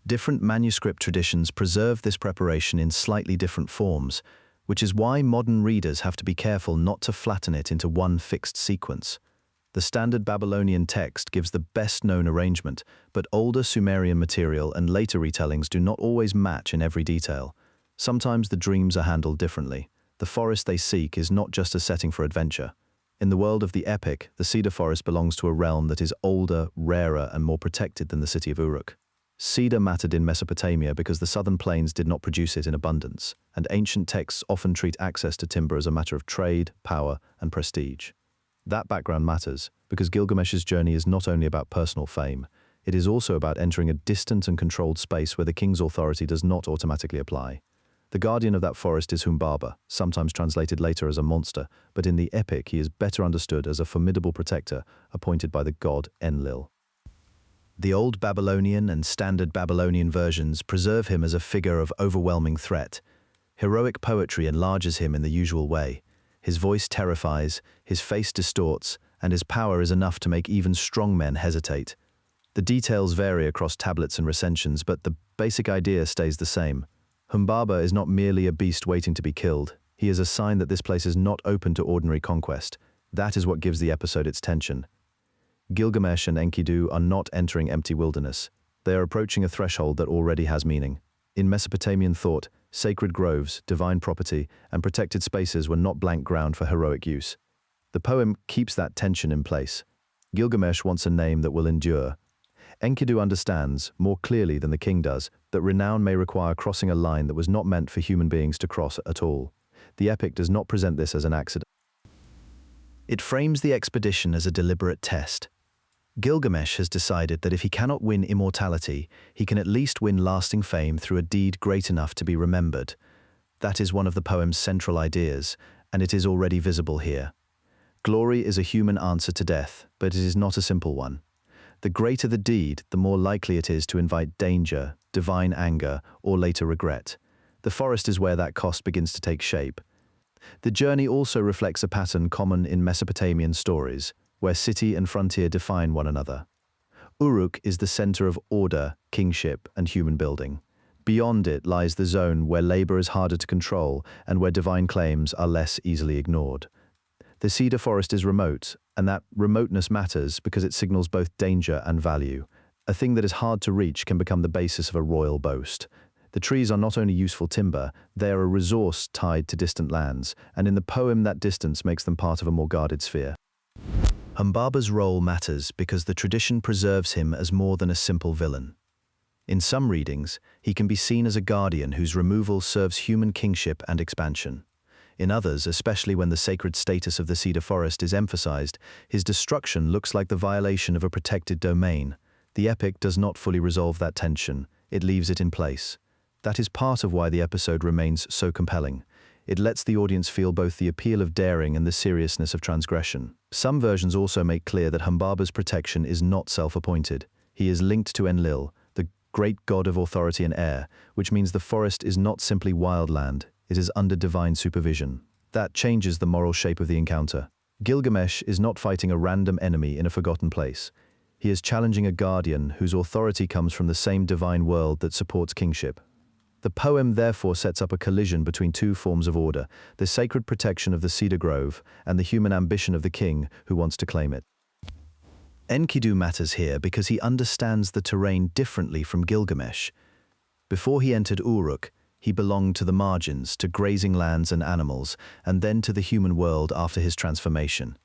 Different manuscript traditions preserve this preparation in slightly different forms, which is why modern readers have to be careful not to flatten it into one fixed sequence. The standard Babylonian text gives the best-known arrangement, but older Sumerian material and later retellings do not always match in every detail. Sometimes the dreams are handled differently. The forest they seek is not just a setting for adventure. In the world of the epic, the Cedar Forest belongs to a realm that is older, rarer, and more protected than the city of Uruk. Cedar mattered in Mesopotamia because the southern plains did not produce it in abundance, and ancient texts often treat access to timber as a matter of trade, power, and prestige. That background matters because Gilgamesh's journey is not only about personal fame, it is also about entering a distant and controlled space where the king's authority does not automatically apply. The guardian of that forest is Humbaba, sometimes translated later as a monster, but in the epic he is better understood as a formidable protector appointed by the god Enlil. The Old Babylonian and Standard Babylonian versions preserve him as a figure of overwhelming threat. Heroic poetry enlarges him in the usual way. His voice terrifies, his face distorts, and his power is enough to make even strong men hesitate. The details vary across tablets and recensions, but the basic idea stays the same. Humbaba is not merely a beast waiting to be killed. He is a sign that this place is not open to ordinary conquest. That is what gives the episode its tension. Gilgamesh and Enkidu are not entering empty wilderness. They are approaching a threshold that already has meaning. In Mesopotamian thought, sacred groves, divine property, and protected spaces were not blank ground for heroic use. The poem keeps that tension in place. Gilgamesh wants a name that will endure. Enkidu understands, more clearly than the king does, that renown may require crossing a line that was not meant for human beings to cross at all. The epic does not present this as an accident. It frames the expedition as a deliberate test. Gilgamesh has decided that if he cannot win immortality, he can at least win lasting fame through a deed great enough to be remembered. That is one of the poem's central ideas, and it is already visible here. Glory is a human answer to death, but it is not a simple one. The greater the deed, the more likely it is to invite danger, divine anger, or later regret. The forest is where that cost begins to take shape. The journey also reflects a pattern common in Mesopotamian stories, where city and frontier define one another. Uruk is the center of order, kingship, and human building. Beyond it lies the zone where labor is harder to control and where divine claims are less easily ignored. The Cedar Forest is remote, and that remoteness matters because it signals both danger and value. A thing that is hard to reach can become the basis of a royal boast. The trees are not only useful timber, they are a resource tied to distant lands, and in the poem that distance makes them part of a more guarded sphere. Humbaba's role matters because the tradition preserves him as more than a simple villain. In some readings, he can be seen as a guardian whose removal serves human kingship and expansion. In others, especially when the sacred status of the Cedar Forest is emphasized, his destruction looks like the violation of a protected domain. The epic does not fully resolve that tension, it leaves it in place. That is part of why the episode remains so compelling. It lets the audience feel both the appeal of daring and the seriousness of transgression. Some versions also make clear that Humbaba's protection is not self-appointed. He is linked to Enlil, the great god of authority and air, which means the forest is not simply wildland, it is under divine supervision. That changes the moral shape of the encounter. Gilgamesh is not fighting a random enemy in a forgotten place. He is challenging a guardian whose authority comes from the same divine world that supports kingship. The poem therefore sets up a collision between two forms of order, the sacred protection of the cedar grove and the human ambition of the king who wants to claim it. Enkidu matters here because he understands the terrain differently from Gilgamesh. Before he entered Uruk, he belonged to the margins, to grazing lands and animals, and then to the human world after his transformation.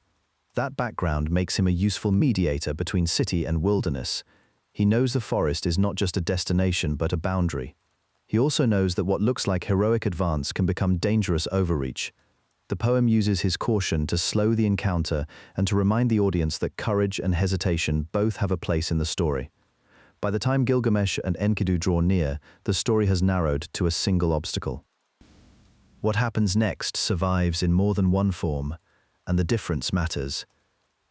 That background makes him a useful mediator between city and wilderness. He knows the forest is not just a destination but a boundary. He also knows that what looks like heroic advance can become dangerous overreach. The poem uses his caution to slow the encounter and to remind the audience that courage and hesitation both have a place in the story. By the time Gilgamesh and Enkidu draw near, the story has narrowed to a single obstacle. What happens next survives in more than one form, and the difference matters.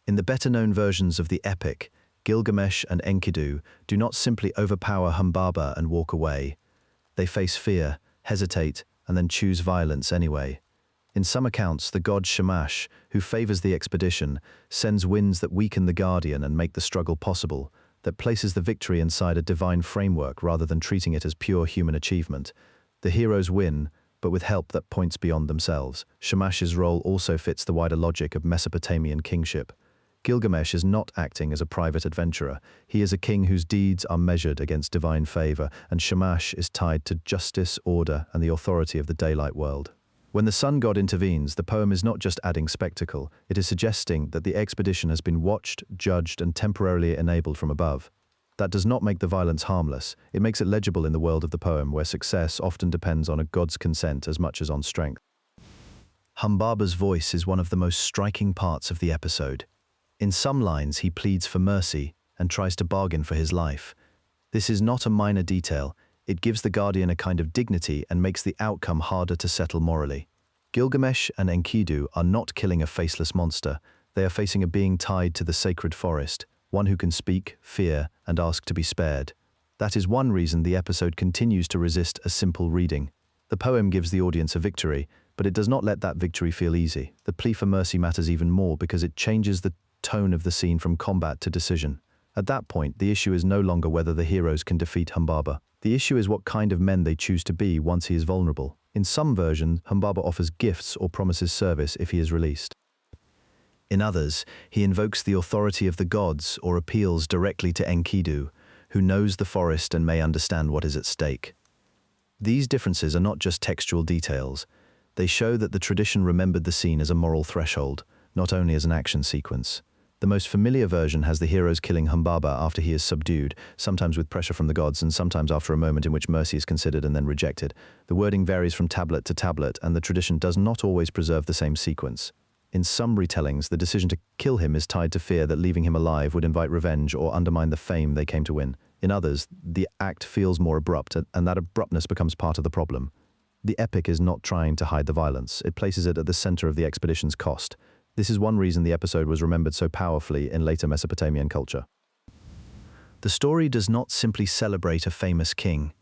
In the better-known versions of the epic, Gilgamesh and Enkidu do not simply overpower Humbaba and walk away. They face fear, hesitate, and then choose violence anyway. In some accounts, the god Shamash, who favors the expedition, sends winds that weaken the guardian and make the struggle possible, that places the victory inside a divine framework rather than treating it as pure human achievement. The heroes win, but with help that points beyond themselves. Shamash's role also fits the wider logic of Mesopotamian kingship. Gilgamesh is not acting as a private adventurer. He is a king whose deeds are measured against divine favor, and Shamash is tied to justice, order, and the authority of the daylight world. When the sun god intervenes, the poem is not just adding spectacle, it is suggesting that the expedition has been watched, judged, and temporarily enabled from above. That does not make the violence harmless. It makes it legible in the world of the poem, where success often depends on a god's consent as much as on strength. Humbaba's voice is one of the most striking parts of the episode. In some lines, he pleads for mercy and tries to bargain for his life. This is not a minor detail. It gives the guardian a kind of dignity and makes the outcome harder to settle morally. Gilgamesh and Enkidu are not killing a faceless monster. They are facing a being tied to the sacred forest, one who can speak, fear, and ask to be spared. That is one reason the episode continues to resist a simple reading. The poem gives the audience a victory, but it does not let that victory feel easy. The plea for mercy matters even more because it changes the tone of the scene from combat to decision. At that point, the issue is no longer whether the heroes can defeat Humbaba. The issue is what kind of men they choose to be once he is vulnerable. In some versions, Humbaba offers gifts or promises service if he is released. In others, he invokes the authority of the gods or appeals directly to Enkidu, who knows the forest and may understand what is at stake. These differences are not just textual details. They show that the tradition remembered the scene as a moral threshold, not only as an action sequence. The most familiar version has the heroes killing Humbaba after he is subdued, sometimes with pressure from the gods and sometimes after a moment in which mercy is considered and then rejected. The wording varies from tablet to tablet, and the tradition does not always preserve the same sequence. In some retellings, the decision to kill him is tied to fear that leaving him alive would invite revenge or undermine the fame they came to win. In others, the act feels more abrupt, and that abruptness becomes part of the problem. The epic is not trying to hide the violence. It places it at the center of the expedition's cost. This is one reason the episode was remembered so powerfully in later Mesopotamian culture. The story does not simply celebrate a famous king.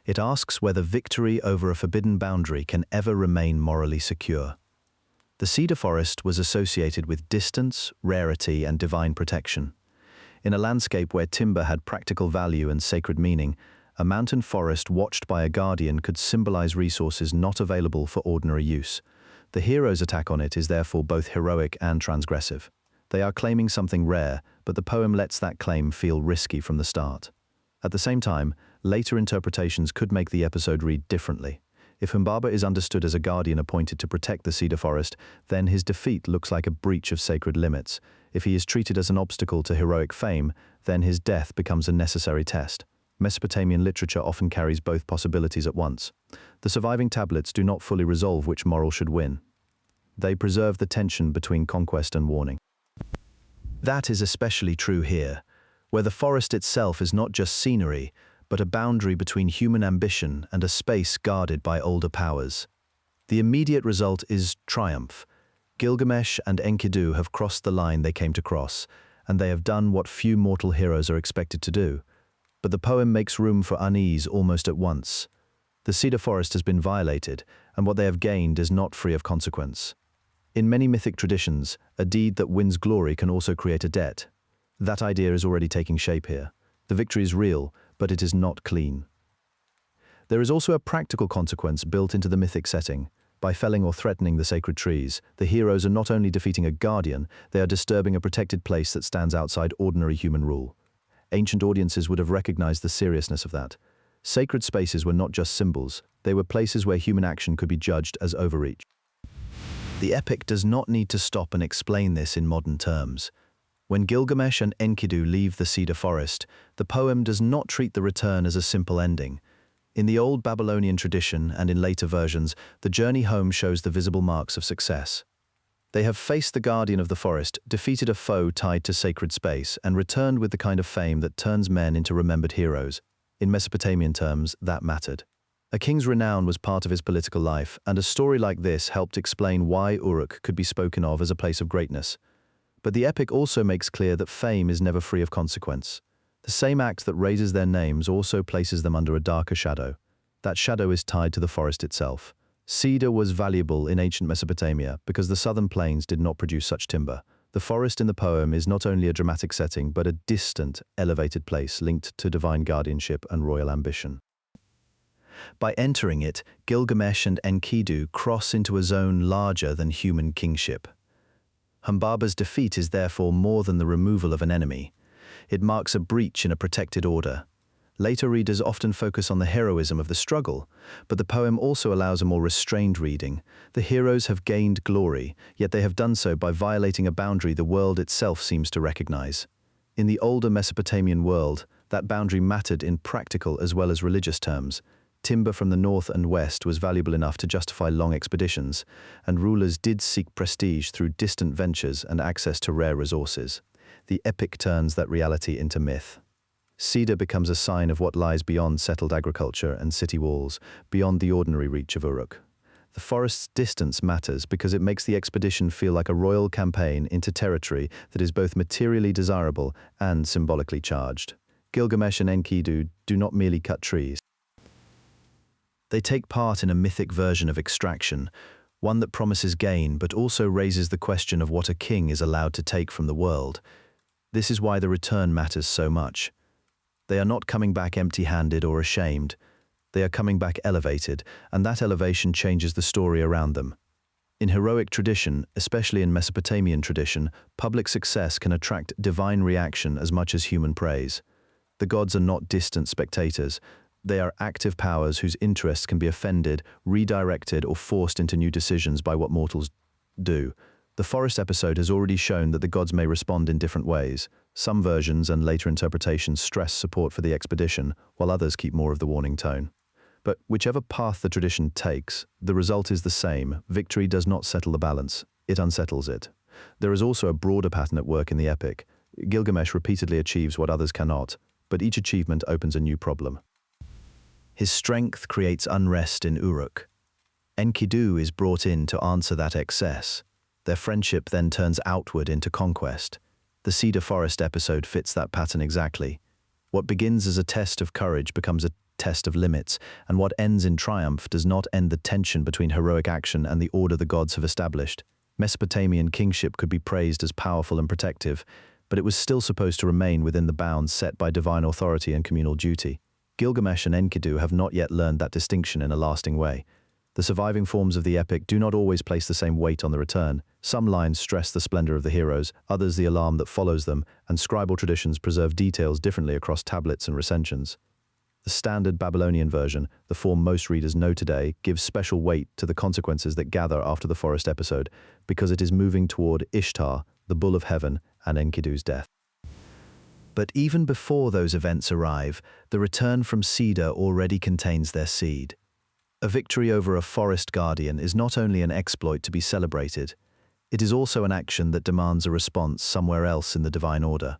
It asks whether victory over a forbidden boundary can ever remain morally secure. The Cedar Forest was associated with distance, rarity, and divine protection. In a landscape where timber had practical value and sacred meaning, a mountain forest watched by a guardian could symbolize resources not available for ordinary use. The hero's attack on it is therefore both heroic and transgressive. They are claiming something rare, but the poem lets that claim feel risky from the start. At the same time, later interpretations could make the episode read differently. If Humbaba is understood as a guardian appointed to protect the Cedar Forest, then his defeat looks like a breach of sacred limits. If he is treated as an obstacle to heroic fame, then his death becomes a necessary test. Mesopotamian literature often carries both possibilities at once. The surviving tablets do not fully resolve which moral should win. They preserve the tension between conquest and warning. That is especially true here, where the forest itself is not just scenery, but a boundary between human ambition and a space guarded by older powers. The immediate result is triumph. Gilgamesh and Enkidu have crossed the line they came to cross, and they have done what few mortal heroes are expected to do. But the poem makes room for unease almost at once. The Cedar Forest has been violated, and what they have gained is not free of consequence. In many mythic traditions, a deed that wins glory can also create a debt. That idea is already taking shape here. The victory is real, but it is not clean. There is also a practical consequence built into the mythic setting. By felling or threatening the sacred trees, the heroes are not only defeating a guardian, they are disturbing a protected place that stands outside ordinary human rule. Ancient audiences would have recognized the seriousness of that. Sacred spaces were not just symbols, they were places where human action could be judged as overreach. The epic does not need to stop and explain this in modern terms. When Gilgamesh and Enkidu leave the Cedar Forest, the poem does not treat the return as a simple ending. In the old Babylonian tradition and in later versions, the journey home shows the visible marks of success. They have faced the guardian of the forest, defeated a foe tied to sacred space, and returned with the kind of fame that turns men into remembered heroes. In Mesopotamian terms, that mattered. A king's renown was part of his political life, and a story like this helped explain why Uruk could be spoken of as a place of greatness. But the epic also makes clear that fame is never free of consequence. The same act that raises their names also places them under a darker shadow. That shadow is tied to the forest itself. Cedar was valuable in ancient Mesopotamia because the southern plains did not produce such timber. The forest in the poem is not only a dramatic setting, but a distant, elevated place linked to divine guardianship and royal ambition. By entering it, Gilgamesh and Enkidu cross into a zone larger than human kingship. Humbaba's defeat is therefore more than the removal of an enemy. It marks a breach in a protected order. Later readers often focus on the heroism of the struggle, but the poem also allows a more restrained reading. The heroes have gained glory, yet they have done so by violating a boundary the world itself seems to recognize. In the older Mesopotamian world, that boundary mattered in practical as well as religious terms. Timber from the north and west was valuable enough to justify long expeditions, and rulers did seek prestige through distant ventures and access to rare resources. The epic turns that reality into myth. Cedar becomes a sign of what lies beyond settled agriculture and city walls, beyond the ordinary reach of Uruk. The forest's distance matters because it makes the expedition feel like a royal campaign into territory that is both materially desirable and symbolically charged. Gilgamesh and Enkidu do not merely cut trees. They take part in a mythic version of extraction, one that promises gain but also raises the question of what a king is allowed to take from the world. This is why the return matters so much. They are not coming back empty-handed or ashamed. They are coming back elevated, and that elevation changes the story around them. In heroic tradition, especially in Mesopotamian tradition, public success can attract divine reaction as much as human praise. The gods are not distant spectators. They are active powers whose interests can be offended, redirected, or forced into new decisions by what mortals do. The forest episode has already shown that the gods may respond in different ways. Some versions and later interpretations stress support for the expedition, while others keep more of the warning tone. But whichever path the tradition takes, the result is the same. Victory does not settle the balance, it unsettles it. There is also a broader pattern at work in the epic. Gilgamesh repeatedly achieves what others cannot, but each achievement opens a new problem. His strength creates unrest in Uruk. Enkidu is brought in to answer that excess. Their friendship then turns outward into conquest. The Cedar Forest episode fits that pattern exactly. What begins as a test of courage becomes a test of limits, and what ends in triumph does not end the tension between heroic action and the order the gods have established. Mesopotamian kingship could be praised as powerful and protective, but it was still supposed to remain within the bounds set by divine authority and communal duty. Gilgamesh and Enkidu have not yet learned that distinction in a lasting way. The surviving forms of the epic do not always place the same weight on the return. Some lines stress the splendor of the heroes, others the alarm that follows them, and scribal traditions preserve details differently across tablets and recensions. The standard Babylonian version, the form most readers know today, gives special weight to the consequences that gather after the forest episode, because it is moving toward Ishtar, the bull of heaven, and Enkidu's death. But even before those events arrive, the return from Cedar already contains their seed. A victory over a forest guardian is not only an exploit to be celebrated, it is also an action that demands a response somewhere else in the divine order.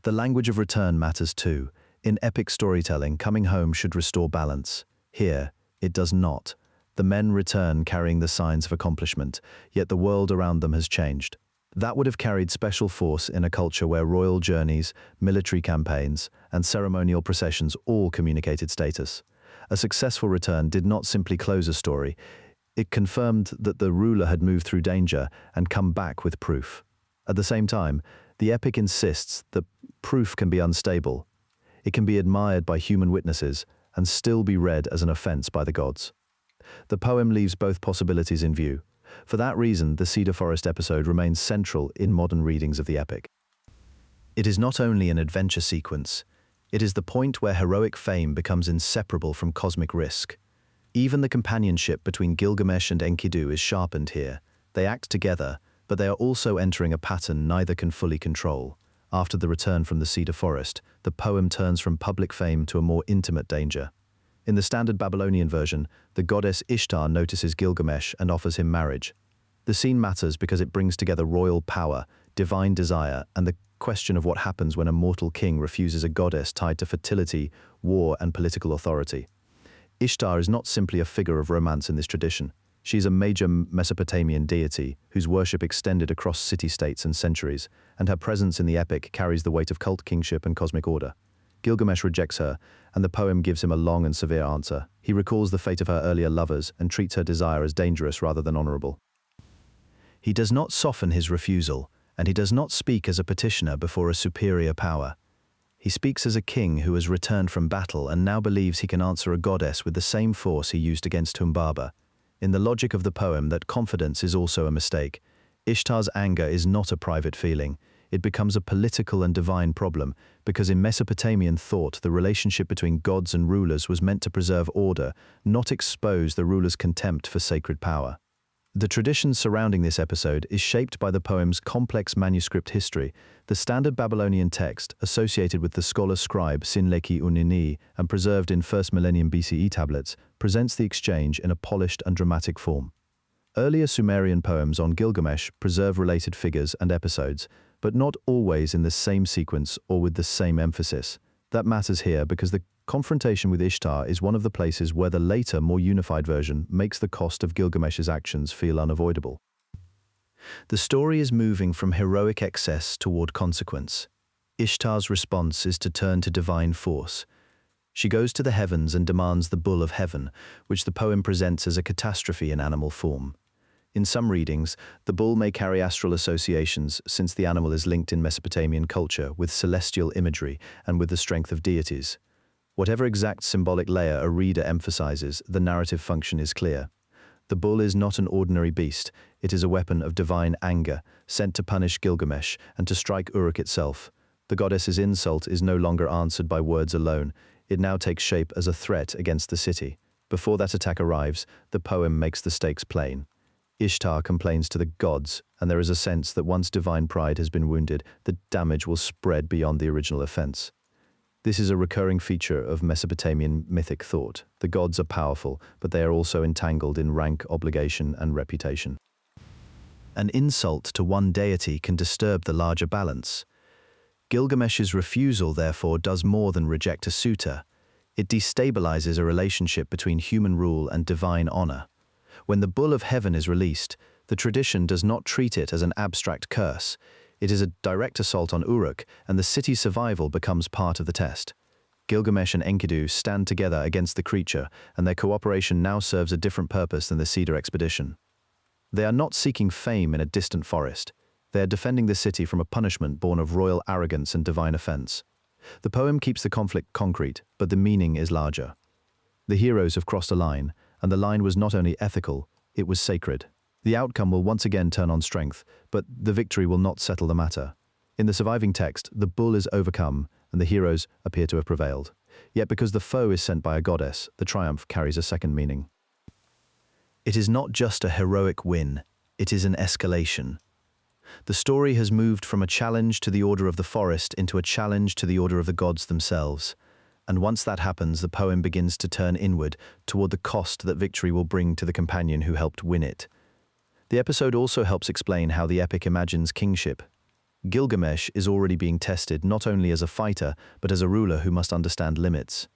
The language of return matters too. In epic storytelling, coming home should restore balance. Here, it does not. The men return carrying the signs of accomplishment, yet the world around them has changed. That would have carried special force in a culture where royal journeys, military campaigns, and ceremonial processions all communicated status. A successful return did not simply close a story, it confirmed that the ruler had moved through danger and come back with proof. At the same time, the epic insists that proof can be unstable. It can be admired by human witnesses and still be read as an offense by the gods. The poem leaves both possibilities in view. For that reason, the Cedar Forest episode remains central in modern readings of the epic. It is not only an adventure sequence, it is the point where heroic fame becomes inseparable from cosmic risk. Even the companionship between Gilgamesh and Enkidu is sharpened here. They act together, but they are also entering a pattern neither can fully control. After the return from the Cedar Forest, the poem turns from public fame to a more intimate danger. In the standard Babylonian version, the goddess Ishtar notices Gilgamesh and offers him marriage. The scene matters because it brings together royal power, divine desire, and the question of what happens when a mortal king refuses a goddess tied to fertility, war, and political authority. Ishtar is not simply a figure of romance in this tradition. She is a major Mesopotamian deity whose worship extended across city-states and centuries, and her presence in the epic carries the weight of cult kingship and cosmic order. Gilgamesh rejects her, and the poem gives him a long and severe answer. He recalls the fate of her earlier lovers and treats her desire as dangerous rather than honorable. He does not soften his refusal, and he does not speak as a petitioner before a superior power. He speaks as a king who has returned from battle and now believes he can answer a goddess with the same force he used against Humbaba. In the logic of the poem, that confidence is also a mistake. Ishtar's anger is not a private feeling. It becomes a political and divine problem, because in Mesopotamian thought, the relationship between gods and rulers was meant to preserve order, not expose the ruler's contempt for sacred power. The tradition surrounding this episode is shaped by the poem's complex manuscript history. The standard Babylonian text, associated with the scholar-scribe Sinleki Unini and preserved in 1st millennium BCE tablets, presents the exchange in a polished and dramatic form. Earlier Sumerian poems on Gilgamesh preserve related figures and episodes, but not always in the same sequence or with the same emphasis. That matters here because the confrontation with Ishtar is one of the places where the later, more unified version makes the cost of Gilgamesh's actions feel unavoidable. The story is moving from heroic excess toward consequence. Ishtar's response is to turn to divine force. She goes to the heavens and demands the bull of heaven, which the poem presents as a catastrophe in animal form. In some readings, the bull may carry astral associations since the animal is linked in Mesopotamian culture with celestial imagery and with the strength of deities. Whatever exact symbolic layer a reader emphasizes, the narrative function is clear. The bull is not an ordinary beast, it is a weapon of divine anger, sent to punish Gilgamesh and to strike Uruk itself. The goddess's insult is no longer answered by words alone, it now takes shape as a threat against the city. Before that attack arrives, the poem makes the stakes plain. Ishtar complains to the gods, and there is a sense that once divine pride has been wounded, the damage will spread beyond the original offense. This is a recurring feature of Mesopotamian mythic thought. The gods are powerful, but they are also entangled in rank, obligation, and reputation. An insult to one deity can disturb the larger balance. Gilgamesh's refusal, therefore, does more than reject a suitor. It destabilizes a relationship between human rule and divine honor. When the bull of heaven is released, the tradition does not treat it as an abstract curse. It is a direct assault on Uruk, and the city's survival becomes part of the test. Gilgamesh and Enkidu stand together against the creature, and their cooperation now serves a different purpose than the Cedar expedition. They are not seeking fame in a distant forest. They are defending the city from a punishment born of royal arrogance and divine offense. The poem keeps the conflict concrete, but the meaning is larger. The heroes have crossed a line, and the line was not only ethical, it was sacred. The outcome will once again turn on strength, but the victory will not settle the matter. In the surviving text, the bull is overcome, and the heroes appear to have prevailed. Yet because the foe is sent by a goddess, the triumph carries a second meaning. It is not just a heroic win, it is an escalation. The story has moved from a challenge to the order of the forest into a challenge to the order of the gods themselves. And once that happens, the poem begins to turn inward, toward the cost that victory will bring to the companion who helped win it. The episode also helps explain how the epic imagines kingship. Gilgamesh is already being tested not only as a fighter, but as a ruler who must understand limits.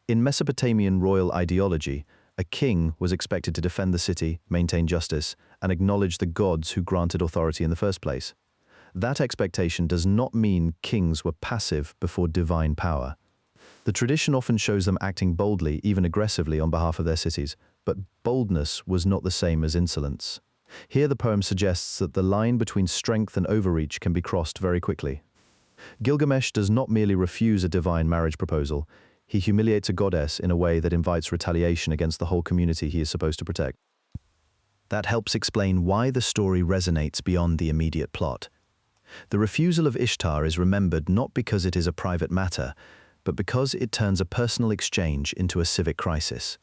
In Mesopotamian royal ideology, a king was expected to defend the city, maintain justice, and acknowledge the gods who granted authority in the first place. That expectation does not mean kings were passive before divine power. The tradition often shows them acting boldly, even aggressively, on behalf of their cities, but boldness was not the same as insolence. Here the poem suggests that the line between strength and overreach can be crossed very quickly. Gilgamesh does not merely refuse a divine marriage proposal, he humiliates a goddess in a way that invites retaliation against the whole community he is supposed to protect. That helps explain why the story resonates beyond the immediate plot. The refusal of Ishtar is remembered not because it is a private matter, but because it turns a personal exchange into a civic crisis.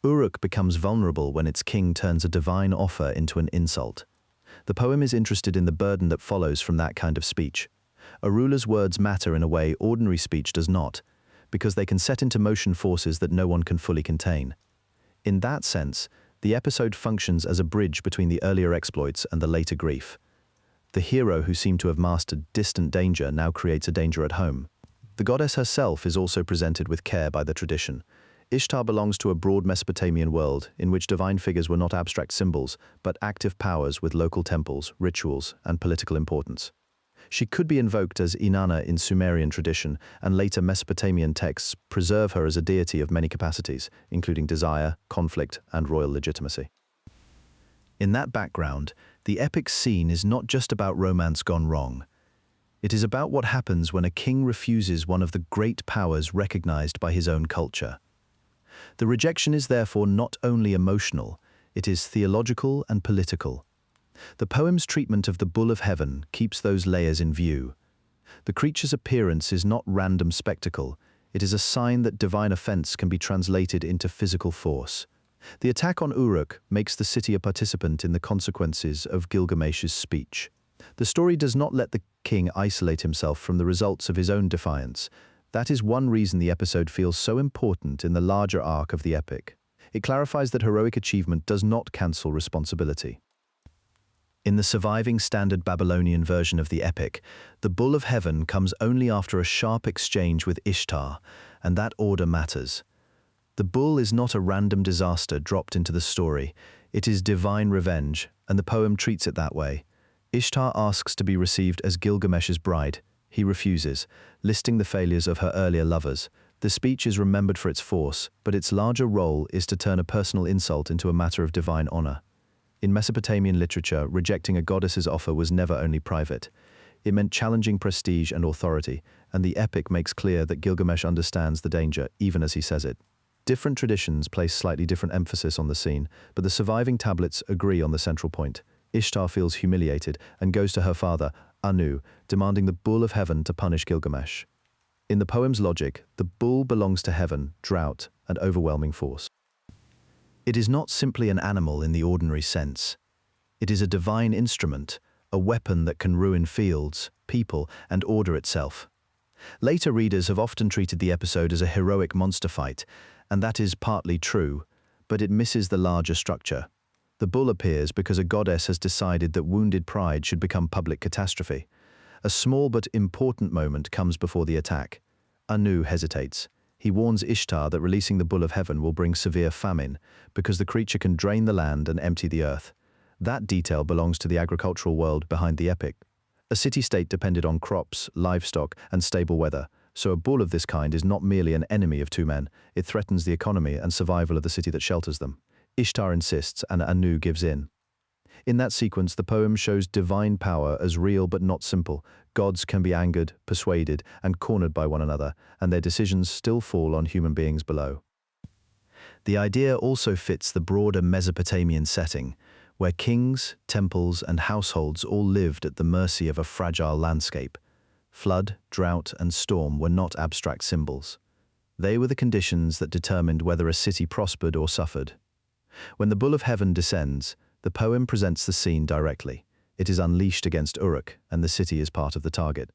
Uruk becomes vulnerable when its king turns a divine offer into an insult. The poem is interested in the burden that follows from that kind of speech. A ruler's words matter in a way ordinary speech does not, because they can set into motion forces that no one can fully contain. In that sense, the episode functions as a bridge between the earlier exploits and the later grief. The hero who seemed to have mastered distant danger now creates a danger at home. The goddess herself is also presented with care by the tradition. Ishtar belongs to a broad Mesopotamian world in which divine figures were not abstract symbols, but active powers with local temples, rituals, and political importance. She could be invoked as Inanna in Sumerian tradition, and later Mesopotamian texts preserve her as a deity of many capacities, including desire, conflict, and royal legitimacy. In that background, the epic scene is not just about romance gone wrong. It is about what happens when a king refuses one of the great powers recognized by his own culture. The rejection is therefore not only emotional, it is theological and political. The poem's treatment of the bull of heaven keeps those layers in view. The creature's appearance is not random spectacle, it is a sign that divine offense can be translated into physical force. The attack on Uruk makes the city a participant in the consequences of Gilgamesh's speech. The story does not let the king isolate himself from the results of his own defiance. That is one reason the episode feels so important in the larger arc of the epic. It clarifies that heroic achievement does not cancel responsibility. In the surviving standard Babylonian version of the epic, the bull of heaven comes only after a sharp exchange with Ishtar, and that order matters. The bull is not a random disaster dropped into the story. It is divine revenge, and the poem treats it that way. Ishtar asks to be received as Gilgamesh's bride. He refuses, listing the failures of her earlier lovers. The speech is remembered for its force, but its larger role is to turn a personal insult into a matter of divine honor. In Mesopotamian literature, rejecting a goddess's offer was never only private. It meant challenging prestige and authority, and the epic makes clear that Gilgamesh understands the danger, even as he says it. Different traditions place slightly different emphasis on the scene, but the surviving tablets agree on the central point. Ishtar feels humiliated and goes to her father, Anu, demanding the bull of heaven to punish Gilgamesh. In the poem's logic, the bull belongs to heaven, drought, and overwhelming force. It is not simply an animal in the ordinary sense. It is a divine instrument, a weapon that can ruin fields, people, and order itself. Later readers have often treated the episode as a heroic monster fight, and that is partly true, but it misses the larger structure. The bull appears because a goddess has decided that wounded pride should become public catastrophe. A small but important moment comes before the attack. Anu hesitates. He warns Ishtar that releasing the bull of heaven will bring severe famine, because the creature can drain the land and empty the earth. That detail belongs to the agricultural world behind the epic. A city-state depended on crops, livestock, and stable weather, so a bull of this kind is not merely an enemy of two men, it threatens the economy and survival of the city that shelters them. Ishtar insists, and Anu gives in. In that sequence, the poem shows divine power as real but not simple. Gods can be angered, persuaded, and cornered by one another, and their decisions still fall on human beings below. The idea also fits the broader Mesopotamian setting, where kings, temples, and households all lived at the mercy of a fragile landscape. Flood, drought, and storm were not abstract symbols. They were the conditions that determined whether a city prospered or suffered. When the bull of heaven descends, the poem presents the scene directly. It is unleashed against Uruk, and the city is part of the target.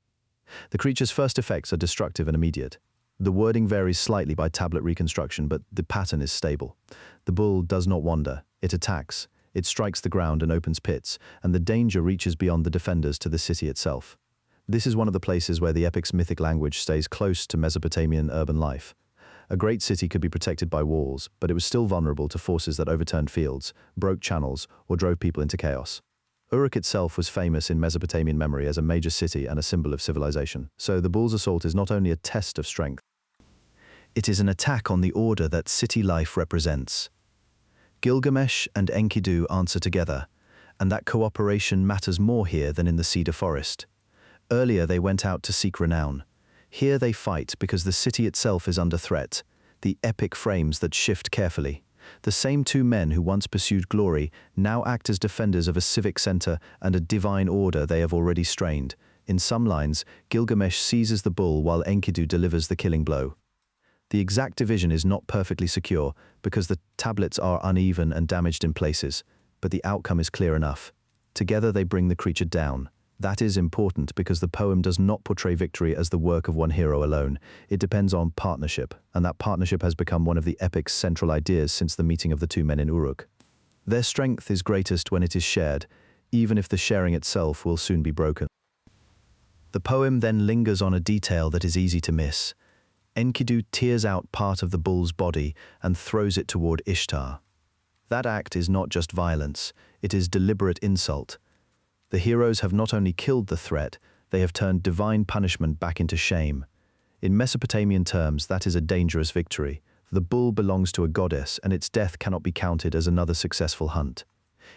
The creature's first effects are destructive and immediate. The wording varies slightly by tablet reconstruction, but the pattern is stable. The bull does not wander, it attacks. It strikes the ground and opens pits, and the danger reaches beyond the defenders to the city itself. This is one of the places where the epic's mythic language stays close to Mesopotamian urban life. A great city could be protected by walls, but it was still vulnerable to forces that overturned fields, broke channels, or drove people into chaos. Uruk itself was famous in Mesopotamian memory as a major city and a symbol of civilization, so the bull's assault is not only a test of strength, it is an attack on the order that city life represents. Gilgamesh and Enkidu answer together, and that cooperation matters more here than in the Cedar Forest. Earlier they went out to seek renown. Here they fight because the city itself is under threat, the epic frames that shift carefully. The same two men who once pursued glory now act as defenders of a civic center and a divine order they have already strained. In some lines, Gilgamesh seizes the bull while Enkidu delivers the killing blow. The exact division is not perfectly secure because the tablets are uneven and damaged in places, but the outcome is clear enough. Together they bring the creature down. That is important because the poem does not portray victory as the work of one hero alone. It depends on partnership, and that partnership has become one of the epic's central ideas since the meeting of the two men in Uruk. Their strength is greatest when it is shared, even if the sharing itself will soon be broken. The poem then lingers on a detail that is easy to miss. Enkidu tears out part of the bull's body and throws it toward Ishtar. That act is not just violence, it is deliberate insult. The heroes have not only killed the threat, they have turned divine punishment back into shame. In Mesopotamian terms, that is a dangerous victory. The bull belongs to a goddess, and its death cannot be counted as another successful hunt.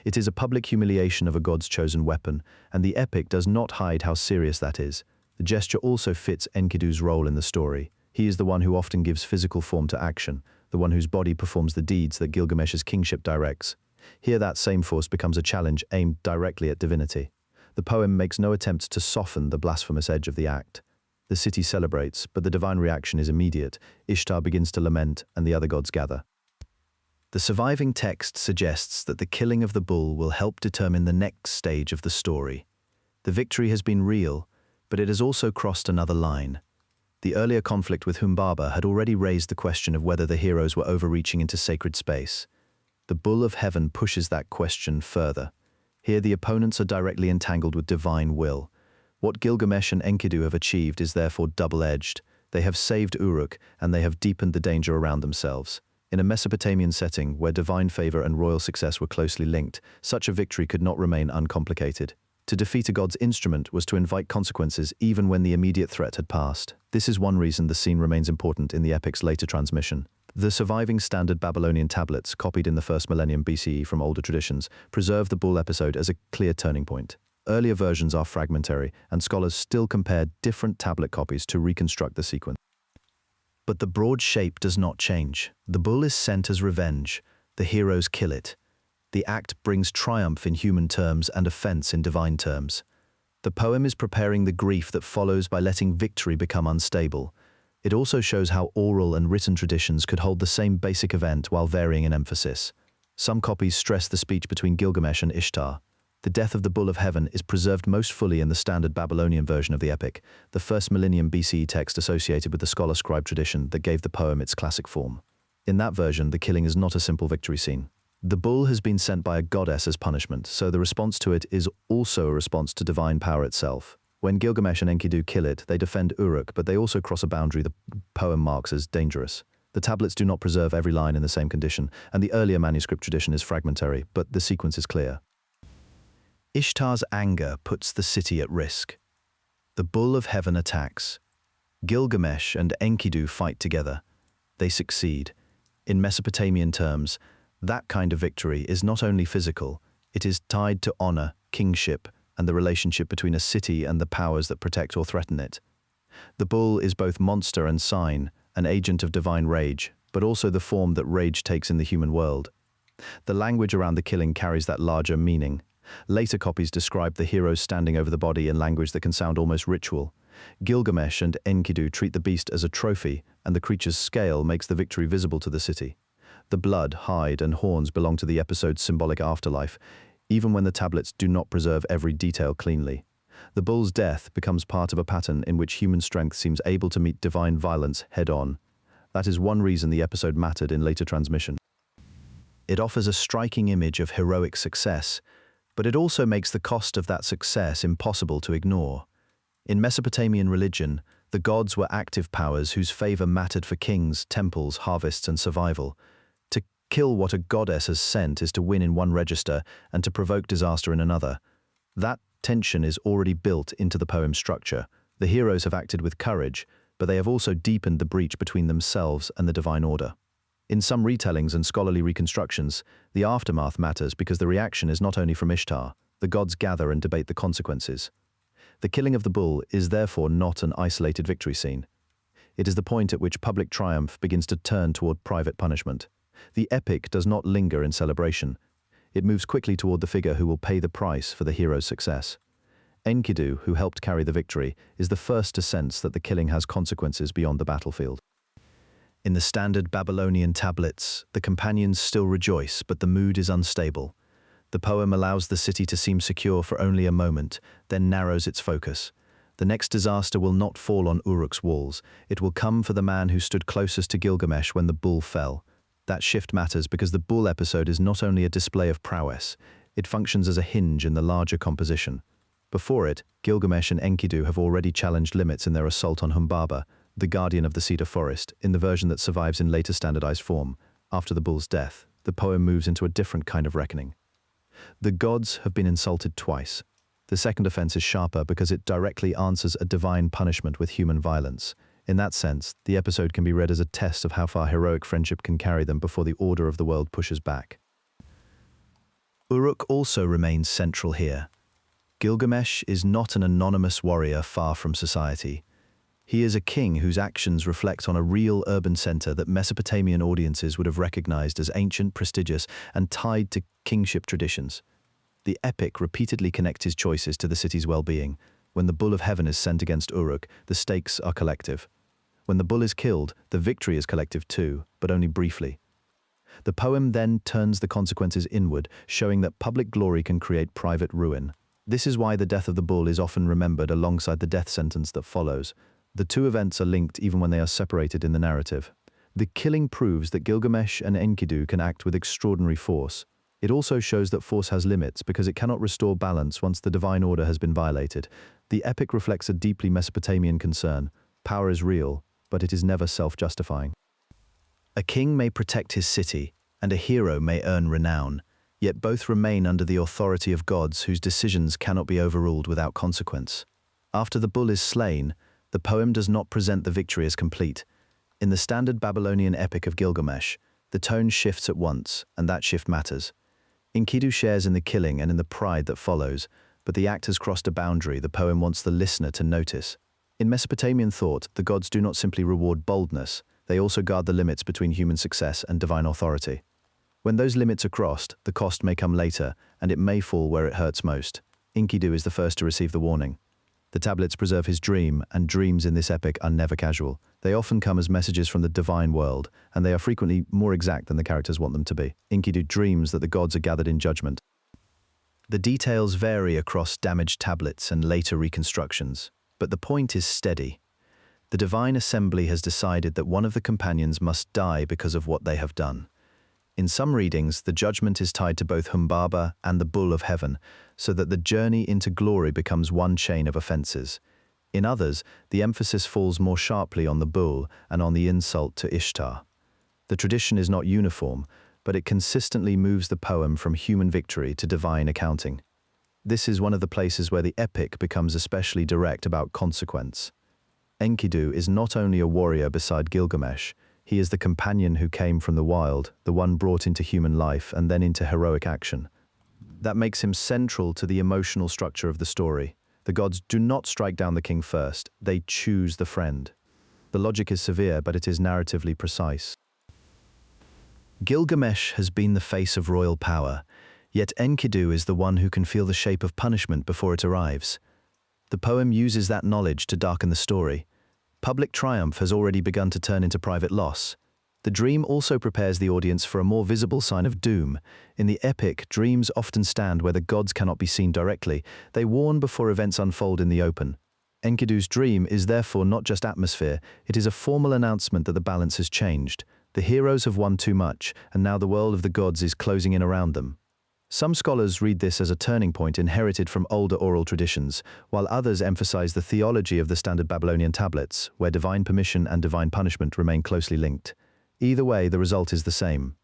It is a public humiliation of a god's chosen weapon, and the epic does not hide how serious that is. The gesture also fits Enkidu's role in the story. He is the one who often gives physical form to action, the one whose body performs the deeds that Gilgamesh's kingship directs. Here that same force becomes a challenge aimed directly at divinity. The poem makes no attempt to soften the blasphemous edge of the act. The city celebrates, but the divine reaction is immediate. Ishtar begins to lament, and the other gods gather. The surviving text suggests that the killing of the bull will help determine the next stage of the story. The victory has been real, but it has also crossed another line. The earlier conflict with Humbaba had already raised the question of whether the heroes were overreaching into sacred space. The bull of heaven pushes that question further. Here the opponents are directly entangled with divine will. What Gilgamesh and Enkidu have achieved is therefore double-edged. They have saved Uruk, and they have deepened the danger around themselves. In a Mesopotamian setting where divine favor and royal success were closely linked, such a victory could not remain uncomplicated. To defeat a god's instrument was to invite consequences even when the immediate threat had passed. This is one reason the scene remains important in the epic's later transmission. The surviving standard Babylonian tablets, copied in the 1st millennium BCE from older traditions, preserve the bull episode as a clear turning point. Earlier versions are fragmentary, and scholars still compare different tablet copies to reconstruct the sequence. But the broad shape does not change. The bull is sent as revenge. The heroes kill it. The act brings triumph in human terms and offense in divine terms. The poem is preparing the grief that follows by letting victory become unstable. It also shows how oral and written traditions could hold the same basic event while varying in emphasis. Some copies stress the speech between Gilgamesh and Ishtar. The death of the Bull of Heaven is preserved most fully in the standard Babylonian version of the epic, the 1st millennium BCE text associated with the scholar-scribe tradition that gave the poem its classic form. In that version, the killing is not a simple victory scene. The bull has been sent by a goddess as punishment, so the response to it is also a response to divine power itself. When Gilgamesh and Enkidu kill it, they defend Uruk, but they also cross a boundary the poem marks as dangerous. The tablets do not preserve every line in the same condition, and the earlier manuscript tradition is fragmentary, but the sequence is clear. Ishtar's anger puts the city at risk. The Bull of Heaven attacks. Gilgamesh and Enkidu fight together. They succeed. In Mesopotamian terms, that kind of victory is not only physical, it is tied to honor, kingship, and the relationship between a city and the powers that protect or threaten it. The bull is both monster and sign, an agent of divine rage, but also the form that rage takes in the human world. The language around the killing carries that larger meaning. Later copies describe the heroes standing over the body in language that can sound almost ritual. Gilgamesh and Enkidu treat the beast as a trophy, and the creature's scale makes the victory visible to the city. The blood, hide, and horns belong to the episode's symbolic afterlife, even when the tablets do not preserve every detail cleanly. The bull's death becomes part of a pattern in which human strength seems able to meet divine violence head-on. That is one reason the episode mattered in later transmission. It offers a striking image of heroic success, but it also makes the cost of that success impossible to ignore. In Mesopotamian religion, the gods were active powers whose favor mattered for kings, temples, harvests, and survival. To kill what a goddess has sent is to win in one register and to provoke disaster in another. That tension is already built into the poem's structure. The heroes have acted with courage, but they have also deepened the breach between themselves and the divine order. In some retellings and scholarly reconstructions, the aftermath matters because the reaction is not only from Ishtar. The gods gather and debate the consequences. The killing of the bull is therefore not an isolated victory scene. It is the point at which public triumph begins to turn toward private punishment. The epic does not linger in celebration. It moves quickly toward the figure who will pay the price for the hero's success. Enkidu, who helped carry the victory, is the first to sense that the killing has consequences beyond the battlefield. In the standard Babylonian tablets, the companions still rejoice, but the mood is unstable. The poem allows the city to seem secure for only a moment, then narrows its focus. The next disaster will not fall on Uruk's walls. It will come for the man who stood closest to Gilgamesh when the bull fell. That shift matters because the bull episode is not only a display of prowess, it functions as a hinge in the larger composition. Before it, Gilgamesh and Enkidu have already challenged limits in their assault on Humbaba, the guardian of the Cedar Forest, in the version that survives in later standardized form. After the bull's death, the poem moves into a different kind of reckoning. The gods have been insulted twice. The second offense is sharper because it directly answers a divine punishment with human violence. In that sense, the episode can be read as a test of how far heroic friendship can carry them before the order of the world pushes back. Uruk also remains central here. Gilgamesh is not an anonymous warrior far from society. He is a king whose actions reflect on a real urban center that Mesopotamian audiences would have recognized as ancient, prestigious, and tied to kingship traditions. The epic repeatedly connects his choices to the city's well-being. When the Bull of Heaven is sent against Uruk, the stakes are collective. When the bull is killed, the victory is collective too, but only briefly. The poem then turns the consequences inward, showing that public glory can create private ruin. This is why the death of the bull is often remembered alongside the death sentence that follows. The two events are linked even when they are separated in the narrative. The killing proves that Gilgamesh and Enkidu can act with extraordinary force. It also shows that force has limits because it cannot restore balance once the divine order has been violated. The epic reflects a deeply Mesopotamian concern. Power is real, but it is never self-justifying. A king may protect his city, and a hero may earn renown, yet both remain under the authority of gods whose decisions cannot be overruled without consequence. After the bull is slain, the poem does not present the victory as complete. In the standard Babylonian Epic of Gilgamesh, the tone shifts at once, and that shift matters. Enkidu shares in the killing and in the pride that follows, but the act has crossed a boundary the poem wants the listener to notice. In Mesopotamian thought, the gods do not simply reward boldness, they also guard the limits between human success and divine authority. When those limits are crossed, the cost may come later, and it may fall where it hurts most. Enkidu is the first to receive the warning. The tablets preserve his dream, and dreams in this epic are never casual. They often come as messages from the divine world, and they are frequently more exact than the characters want them to be. Enkidu dreams that the gods are gathered in judgment. The details vary across damaged tablets and later reconstructions, but the point is steady. The divine assembly has decided that one of the companions must die because of what they have done. In some readings, the judgment is tied to both Humbaba and the bull of heaven, so that the journey into glory becomes one chain of offenses. In others, the emphasis falls more sharply on the bull and on the insult to Ishtar. The tradition is not uniform, but it consistently moves the poem from human victory to divine accounting. This is one of the places where the epic becomes especially direct about consequence. Enkidu is not only a warrior beside Gilgamesh, he is the companion who came from the wild, the one brought into human life and then into heroic action. That makes him central to the emotional structure of the story. The gods do not strike down the king first, they choose the friend. The logic is severe, but it is narratively precise. Gilgamesh has been the face of royal power, yet Enkidu is the one who can feel the shape of punishment before it arrives. The poem uses that knowledge to darken the story. Public triumph has already begun to turn into private loss. The dream also prepares the audience for a more visible sign of doom. In the epic, dreams often stand where the gods cannot be seen directly. They warn before events unfold in the open. Enkidu's dream is therefore not just atmosphere, it is a formal announcement that the balance has changed. The heroes have won too much, and now the world of the gods is closing in around them. Some scholars read this as a turning point inherited from older oral traditions, while others emphasize the theology of the standard Babylonian tablets, where divine permission and divine punishment remain closely linked. Either way, the result is the same.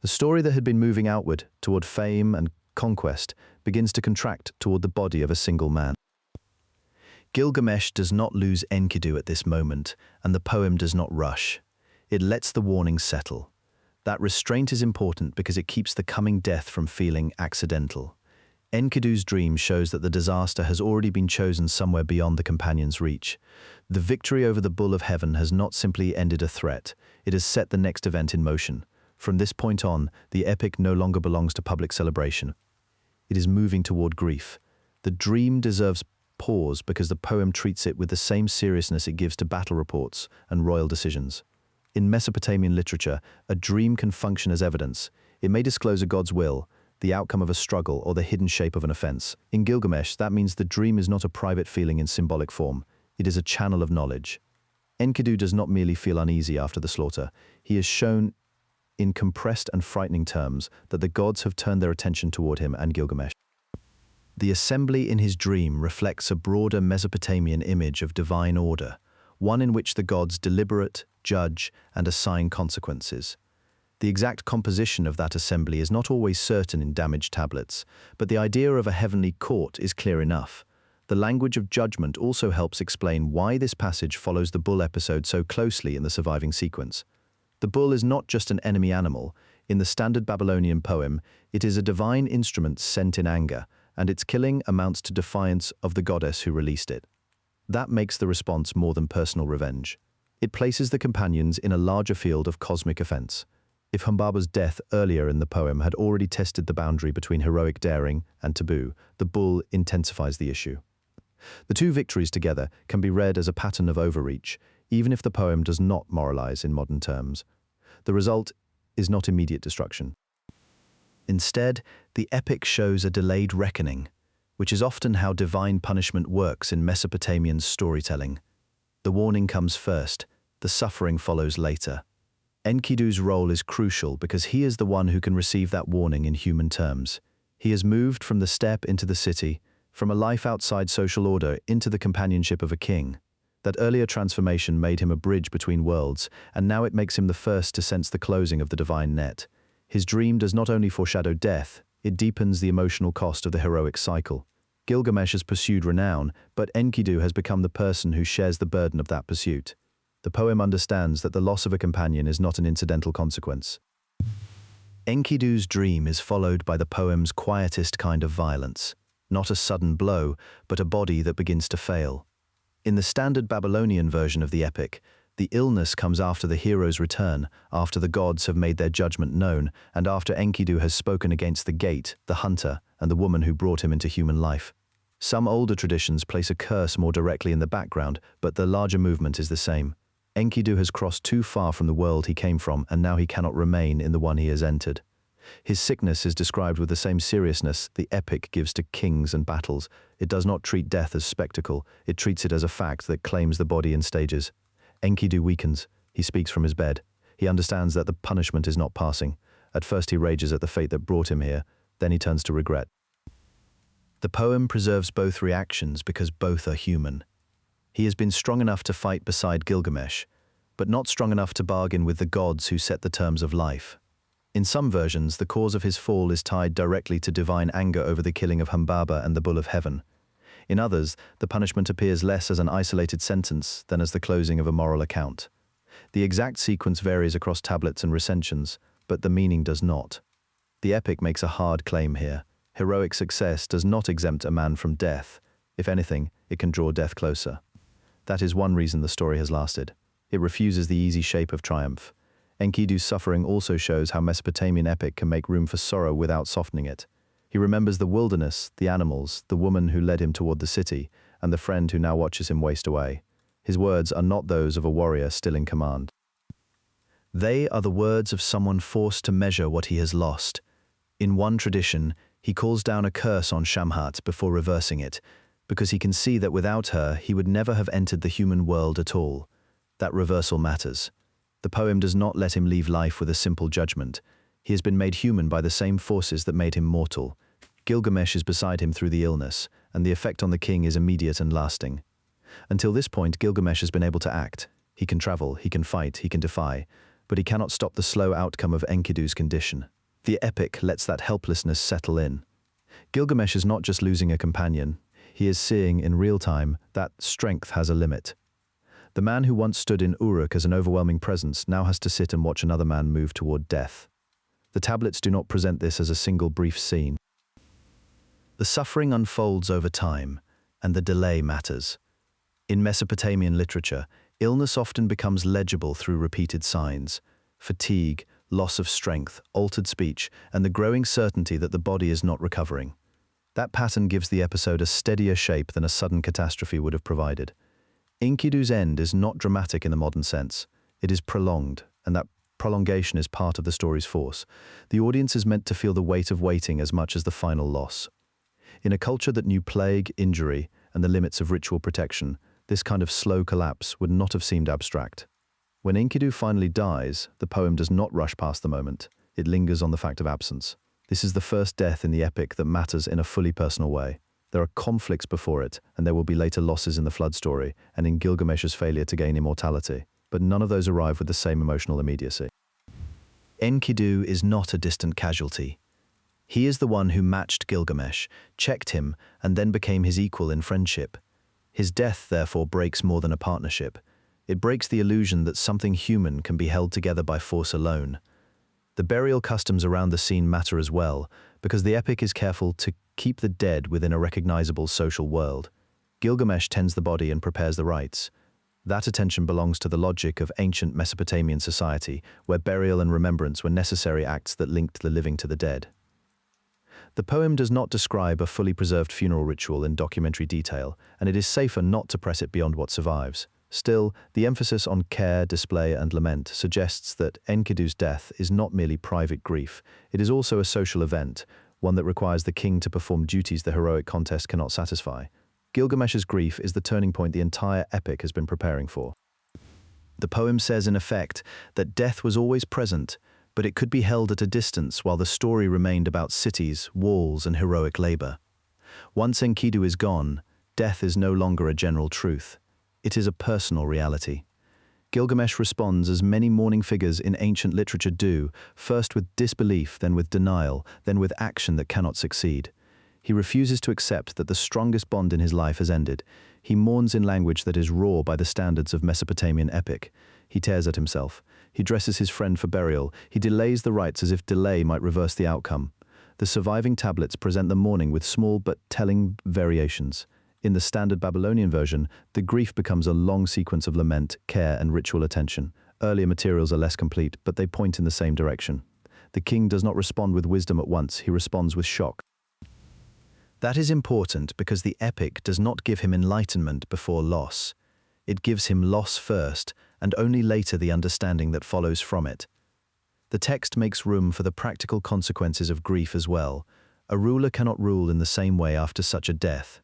The story that had been moving outward, toward fame and conquest, begins to contract toward the body of a single man. Gilgamesh does not lose Enkidu at this moment, and the poem does not rush. It lets the warning settle. That restraint is important because it keeps the coming death from feeling accidental. Enkidu's dream shows that the disaster has already been chosen somewhere beyond the companion's reach. The victory over the bull of heaven has not simply ended a threat, it has set the next event in motion. From this point on, the epic no longer belongs to public celebration. It is moving toward grief. The dream deserves pause because the poem treats it with the same seriousness it gives to battle reports and royal decisions. In Mesopotamian literature, a dream can function as evidence. It may disclose a god's will, the outcome of a struggle, or the hidden shape of an offense. In Gilgamesh, that means the dream is not a private feeling in symbolic form. It is a channel of knowledge. Enkidu does not merely feel uneasy after the slaughter. He is shown in compressed and frightening terms that the gods have turned their attention toward him and Gilgamesh. The assembly in his dream reflects a broader Mesopotamian image of divine order, one in which the gods deliberate, judge, and assign consequences. The exact composition of that assembly is not always certain in damaged tablets, but the idea of a heavenly court is clear enough. The language of judgment also helps explain why this passage follows the bull episode so closely in the surviving sequence. The bull is not just an enemy animal. In the standard Babylonian poem, it is a divine instrument sent in anger, and its killing amounts to defiance of the goddess who released it. That makes the response more than personal revenge. It places the companions in a larger field of cosmic offense. If Humbaba's death earlier in the poem had already tested the boundary between heroic daring and taboo, the bull intensifies the issue. The two victories together can be read as a pattern of overreach, even if the poem does not moralize in modern terms. The result is not immediate destruction. Instead, the epic shows a delayed reckoning, which is often how divine punishment works in Mesopotamian storytelling. The warning comes first, the suffering follows later. Enkidu's role is crucial because he is the one who can receive that warning in human terms. He has moved from the steppe into the city, from a life outside social order into the companionship of a king. That earlier transformation made him a bridge between worlds, and now it makes him the first to sense the closing of the divine net. His dream does not only foreshadow death, it deepens the emotional cost of the heroic cycle. Gilgamesh has pursued renown, but Enkidu has become the person who shares the burden of that pursuit. The poem understands that the loss of a companion is not an incidental consequence. Enkidu's dream is followed by the poem's quietest kind of violence, not a sudden blow, but a body that begins to fail. In the standard Babylonian version of the epic, the illness comes after the hero's return, after the gods have made their judgment known, and after Enkidu has spoken against the gate, the hunter, and the woman who brought him into human life. Some older traditions place a curse more directly in the background, but the larger movement is the same. Enkidu has crossed too far from the world he came from, and now he cannot remain in the one he has entered. His sickness is described with the same seriousness the epic gives to kings and battles. It does not treat death as spectacle, it treats it as a fact that claims the body in stages. Enkidu weakens. He speaks from his bed. He understands that the punishment is not passing. At first he rages at the fate that brought him here, then he turns to regret. The poem preserves both reactions because both are human. He has been strong enough to fight beside Gilgamesh, but not strong enough to bargain with the gods who set the terms of life. In some versions, the cause of his fall is tied directly to divine anger over the killing of Humbaba and the Bull of Heaven. In others, the punishment appears less as an isolated sentence than as the closing of a moral account. The exact sequence varies across tablets and recensions, but the meaning does not. The epic makes a hard claim here. Heroic success does not exempt a man from death. If anything, it can draw death closer. That is one reason the story has lasted. It refuses the easy shape of triumph. Enkidu's suffering also shows how Mesopotamian epic can make room for sorrow without softening it. He remembers the wilderness, the animals, the woman who led him toward the city, and the friend who now watches him waste away. His words are not those of a warrior still in command. They are the words of someone forced to measure what he has lost. In one tradition, he calls down a curse on Shamhat before reversing it, because he can see that without her, he would never have entered the human world at all. That reversal matters. The poem does not let him leave life with a simple judgment. He has been made human by the same forces that made him mortal. Gilgamesh is beside him through the illness, and the effect on the king is immediate and lasting. Until this point, Gilgamesh has been able to act. He can travel, he can fight, he can defy, but he cannot stop the slow outcome of Enkidu's condition. The epic lets that helplessness settle in. Gilgamesh is not just losing a companion, he is seeing in real time that strength has a limit. The man who once stood in Uruk as an overwhelming presence now has to sit and watch another man move toward death. The tablets do not present this as a single brief scene. The suffering unfolds over time, and the delay matters. In Mesopotamian literature, illness often becomes legible through repeated signs: fatigue, loss of strength, altered speech, and the growing certainty that the body is not recovering. That pattern gives the episode a steadier shape than a sudden catastrophe would have provided. Enkidu's end is not dramatic in the modern sense. It is prolonged, and that prolongation is part of the story's force. The audience is meant to feel the weight of waiting as much as the final loss. In a culture that knew plague, injury, and the limits of ritual protection, this kind of slow collapse would not have seemed abstract. When Enkidu finally dies, the poem does not rush past the moment. It lingers on the fact of absence. This is the first death in the epic that matters in a fully personal way. There are conflicts before it, and there will be later losses in the flood story and in Gilgamesh's failure to gain immortality, but none of those arrive with the same emotional immediacy. Enkidu is not a distant casualty. He is the one who matched Gilgamesh, checked him, and then became his equal in friendship. His death, therefore, breaks more than a partnership. It breaks the illusion that something human can be held together by force alone. The burial customs around the scene matter as well, because the epic is careful to keep the dead within a recognizable social world. Gilgamesh tends the body and prepares the rites. That attention belongs to the logic of ancient Mesopotamian society, where burial and remembrance were necessary acts that linked the living to the dead. The poem does not describe a fully preserved funeral ritual in documentary detail, and it is safer not to press it beyond what survives. Still, the emphasis on care, display, and lament suggests that Enkidu's death is not merely private grief, it is also a social event, one that requires the king to perform duties the heroic contest cannot satisfy. Gilgamesh's grief is the turning point the entire epic has been preparing for. The poem says, in effect, that death was always present, but it could be held at a distance while the story remained about cities, walls, and heroic labor. Once Enkidu is gone, death is no longer a general truth. It is a personal reality. Gilgamesh responds as many mourning figures in ancient literature do, first with disbelief, then with denial, then with action that cannot succeed. He refuses to accept that the strongest bond in his life has ended. He mourns in language that is raw by the standards of Mesopotamian epic. He tears at himself. He dresses his friend for burial. He delays the rites as if delay might reverse the outcome. The surviving tablets present the mourning with small but telling variations. In the standard Babylonian version, the grief becomes a long sequence of lament, care, and ritual attention. Earlier materials are less complete, but they point in the same direction. The king does not respond with wisdom at once, he responds with shock. That is important because the epic does not give him enlightenment before loss. It gives him loss first, and only later the understanding that follows from it. The text makes room for the practical consequences of grief as well. A ruler cannot rule in the same way after such a death.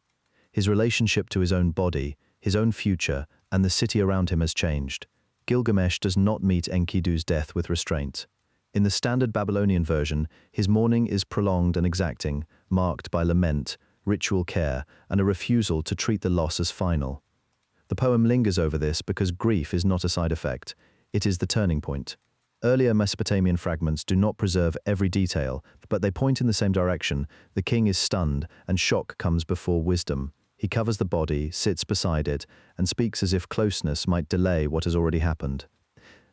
His relationship to his own body, his own future, and the city around him has changed. Gilgamesh does not meet Enkidu's death with restraint. In the standard Babylonian version, his mourning is prolonged and exacting, marked by lament, ritual care, and a refusal to treat the loss as final. The poem lingers over this because grief is not a side effect, it is the turning point. Earlier Mesopotamian fragments do not preserve every detail, but they point in the same direction. The king is stunned, and shock comes before wisdom. He covers the body, sits beside it, and speaks as if closeness might delay what has already happened.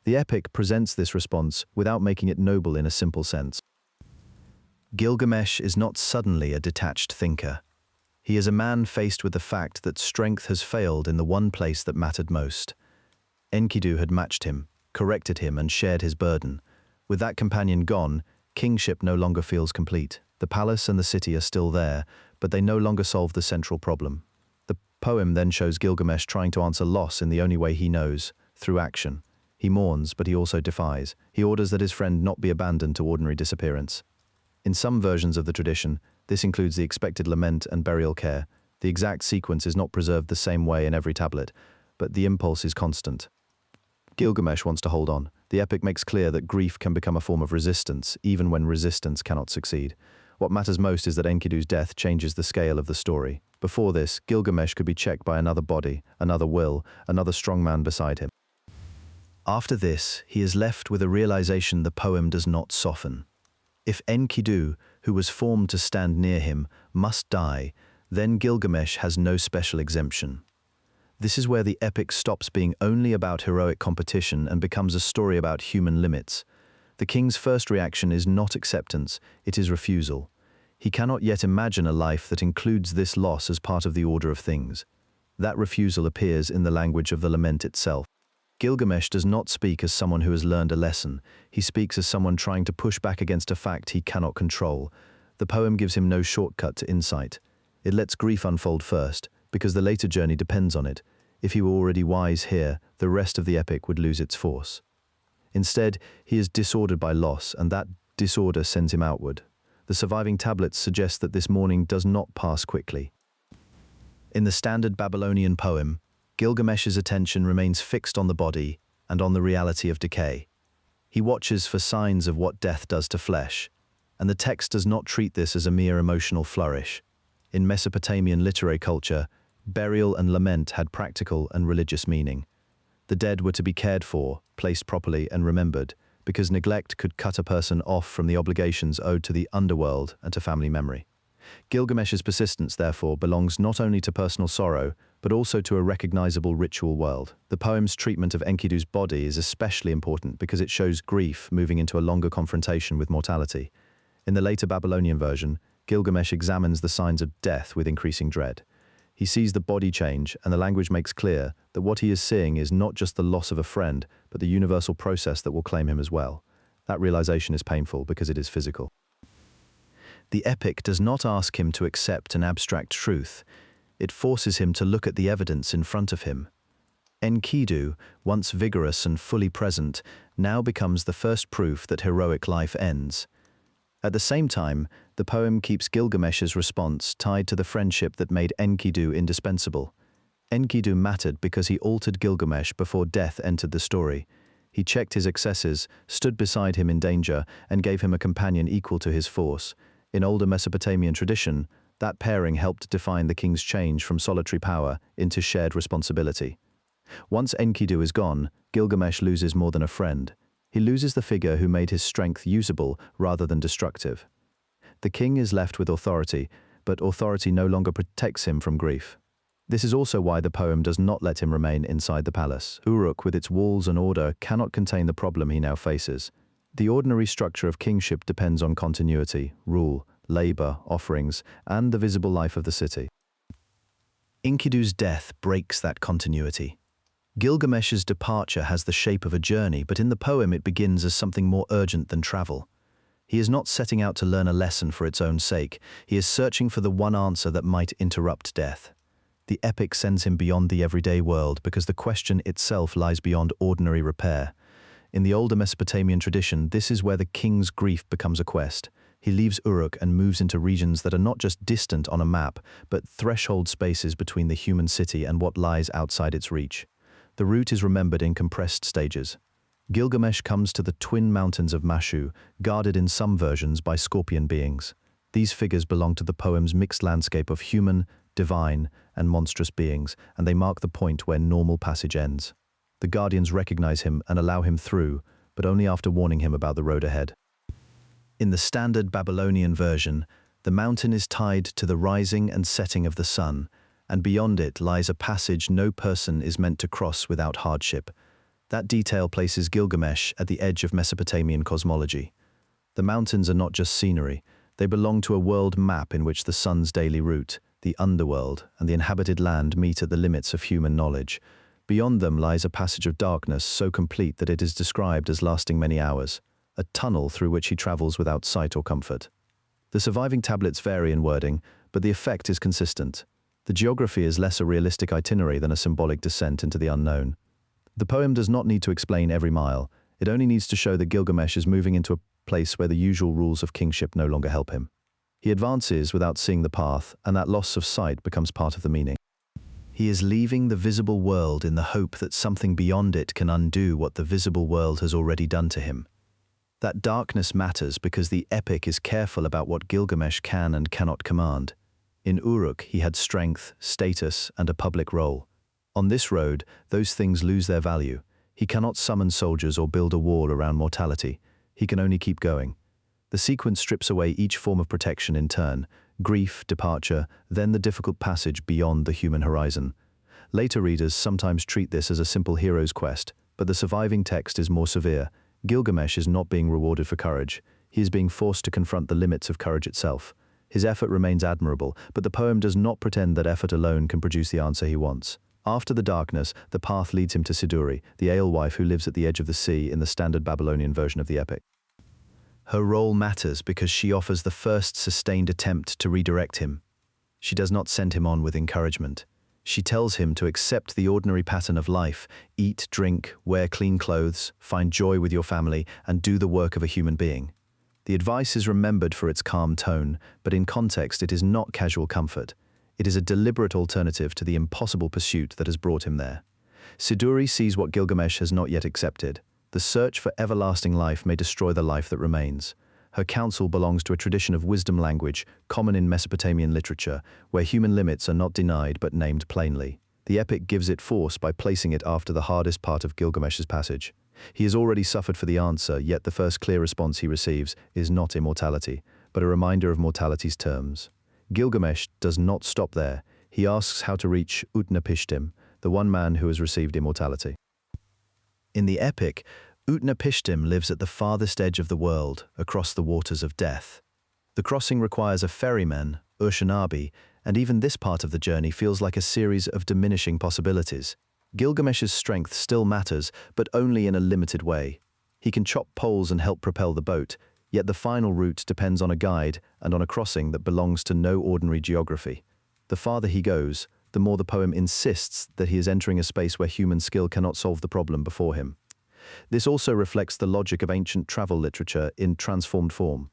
The epic presents this response without making it noble in a simple sense. Gilgamesh is not suddenly a detached thinker. He is a man faced with the fact that strength has failed in the one place that mattered most. Enkidu had matched him, corrected him, and shared his burden. With that companion gone, kingship no longer feels complete. The palace and the city are still there, but they no longer solve the central problem. The poem then shows Gilgamesh trying to answer loss in the only way he knows, through action. He mourns, but he also defies. He orders that his friend not be abandoned to ordinary disappearance. In some versions of the tradition, this includes the expected lament and burial care. The exact sequence is not preserved the same way in every tablet, but the impulse is constant. Gilgamesh wants to hold on. The epic makes clear that grief can become a form of resistance, even when resistance cannot succeed. What matters most is that Enkidu's death changes the scale of the story. Before this, Gilgamesh could be checked by another body, another will, another strong man beside him. After this, he is left with a realization the poem does not soften. If Enkidu, who was formed to stand near him, must die, then Gilgamesh has no special exemption. This is where the epic stops being only about heroic competition and becomes a story about human limits. The king's first reaction is not acceptance, it is refusal. He cannot yet imagine a life that includes this loss as part of the order of things. That refusal appears in the language of the lament itself. Gilgamesh does not speak as someone who has learned a lesson. He speaks as someone trying to push back against a fact he cannot control. The poem gives him no shortcut to insight. It lets grief unfold first, because the later journey depends on it. If he were already wise here, the rest of the epic would lose its force. Instead, he is disordered by loss, and that disorder sends him outward. The surviving tablets suggest that this mourning does not pass quickly. In the standard Babylonian poem, Gilgamesh's attention remains fixed on the body and on the reality of decay. He watches for signs of what death does to flesh, and the text does not treat this as a mere emotional flourish. In Mesopotamian literary culture, burial and lament had practical and religious meaning. The dead were to be cared for, placed properly, and remembered, because neglect could cut a person off from the obligations owed to the underworld and to family memory. Gilgamesh's persistence, therefore, belongs not only to personal sorrow, but also to a recognizable ritual world. The poem's treatment of Enkidu's body is especially important because it shows grief moving into a longer confrontation with mortality. In the later Babylonian version, Gilgamesh examines the signs of death with increasing dread. He sees the body change, and the language makes clear that what he is seeing is not just the loss of a friend, but the universal process that will claim him as well. That realization is painful because it is physical. The epic does not ask him to accept an abstract truth. It forces him to look at the evidence in front of him. Enkidu, once vigorous and fully present, now becomes the first proof that heroic life ends. At the same time, the poem keeps Gilgamesh's response tied to the friendship that made Enkidu indispensable. Enkidu mattered because he altered Gilgamesh before death entered the story. He checked his excesses, stood beside him in danger, and gave him a companion equal to his force. In older Mesopotamian tradition, that pairing helped define the king's change from solitary power into shared responsibility. Once Enkidu is gone, Gilgamesh loses more than a friend. He loses the figure who made his strength usable rather than destructive. The king is left with authority, but authority no longer protects him from grief. This is also why the poem does not let him remain inside the palace. Uruk, with its walls and order, cannot contain the problem he now faces. The ordinary structure of kingship depends on continuity, rule, labor, offerings, and the visible life of the city. Enkidu's death breaks that continuity. Gilgamesh's departure has the shape of a journey, but in the poem it begins as something more urgent than travel. He is not setting out to learn a lesson for its own sake. He is searching for the one answer that might interrupt death. The epic sends him beyond the everyday world because the question itself lies beyond ordinary repair. In the older Mesopotamian tradition, this is where the king's grief becomes a quest. He leaves Uruk and moves into regions that are not just distant on a map, but threshold spaces between the human city and what lies outside its reach. The route is remembered in compressed stages. Gilgamesh comes to the twin mountains of Mashu, guarded in some versions by scorpion beings. These figures belong to the poem's mixed landscape of human, divine, and monstrous beings, and they mark the point where normal passage ends. The guardians recognize him and allow him through, but only after warning him about the road ahead. In the standard Babylonian version, the mountain is tied to the rising and setting of the sun, and beyond it lies a passage no person is meant to cross without hardship. That detail places Gilgamesh at the edge of Mesopotamian cosmology. The mountains are not just scenery, they belong to a world map in which the sun's daily route, the underworld, and the inhabited land meet at the limits of human knowledge. Beyond them lies a passage of darkness so complete that it is described as lasting many hours, a tunnel through which he travels without sight or comfort. The surviving tablets vary in wording, but the effect is consistent. The geography is less a realistic itinerary than a symbolic descent into the unknown. The poem does not need to explain every mile. It only needs to show that Gilgamesh is moving into a place where the usual rules of kingship no longer help him. He advances without seeing the path, and that loss of sight becomes part of the meaning. He is leaving the visible world in the hope that something beyond it can undo what the visible world has already done to him. That darkness matters because the epic is careful about what Gilgamesh can and cannot command. In Uruk, he had strength, status, and a public role. On this road, those things lose their value. He cannot summon soldiers or build a wall around mortality. He can only keep going. The sequence strips away each form of protection in turn: grief, departure, then the difficult passage beyond the human horizon. Later readers sometimes treat this as a simple hero's quest, but the surviving text is more severe. Gilgamesh is not being rewarded for courage. He is being forced to confront the limits of courage itself. His effort remains admirable, but the poem does not pretend that effort alone can produce the answer he wants. After the darkness, the path leads him to Siduri, the alewife who lives at the edge of the sea in the standard Babylonian version of the epic. Her role matters because she offers the first sustained attempt to redirect him. She does not send him on with encouragement. She tells him to accept the ordinary pattern of life: eat, drink, wear clean clothes, find joy with your family, and do the work of a human being. The advice is remembered for its calm tone, but in context it is not casual comfort. It is a deliberate alternative to the impossible pursuit that has brought him there. Siduri sees what Gilgamesh has not yet accepted. The search for everlasting life may destroy the life that remains. Her counsel belongs to a tradition of wisdom language common in Mesopotamian literature, where human limits are not denied but named plainly. The epic gives it force by placing it after the hardest part of Gilgamesh's passage. He has already suffered for the answer, yet the first clear response he receives is not immortality, but a reminder of mortality's terms. Gilgamesh does not stop there. He asks how to reach Utnapishtim, the one man who has received immortality. In the epic, Utnapishtim lives at the farthest edge of the world, across the waters of death. The crossing requires a ferryman, Urshanabi, and even this part of the journey feels like a series of diminishing possibilities. Gilgamesh's strength still matters, but only in a limited way. He can chop poles and help propel the boat, yet the final route depends on a guide and on a crossing that belongs to no ordinary geography. The farther he goes, the more the poem insists that he is entering a space where human skill cannot solve the problem before him. This also reflects the logic of ancient travel literature in transformed form.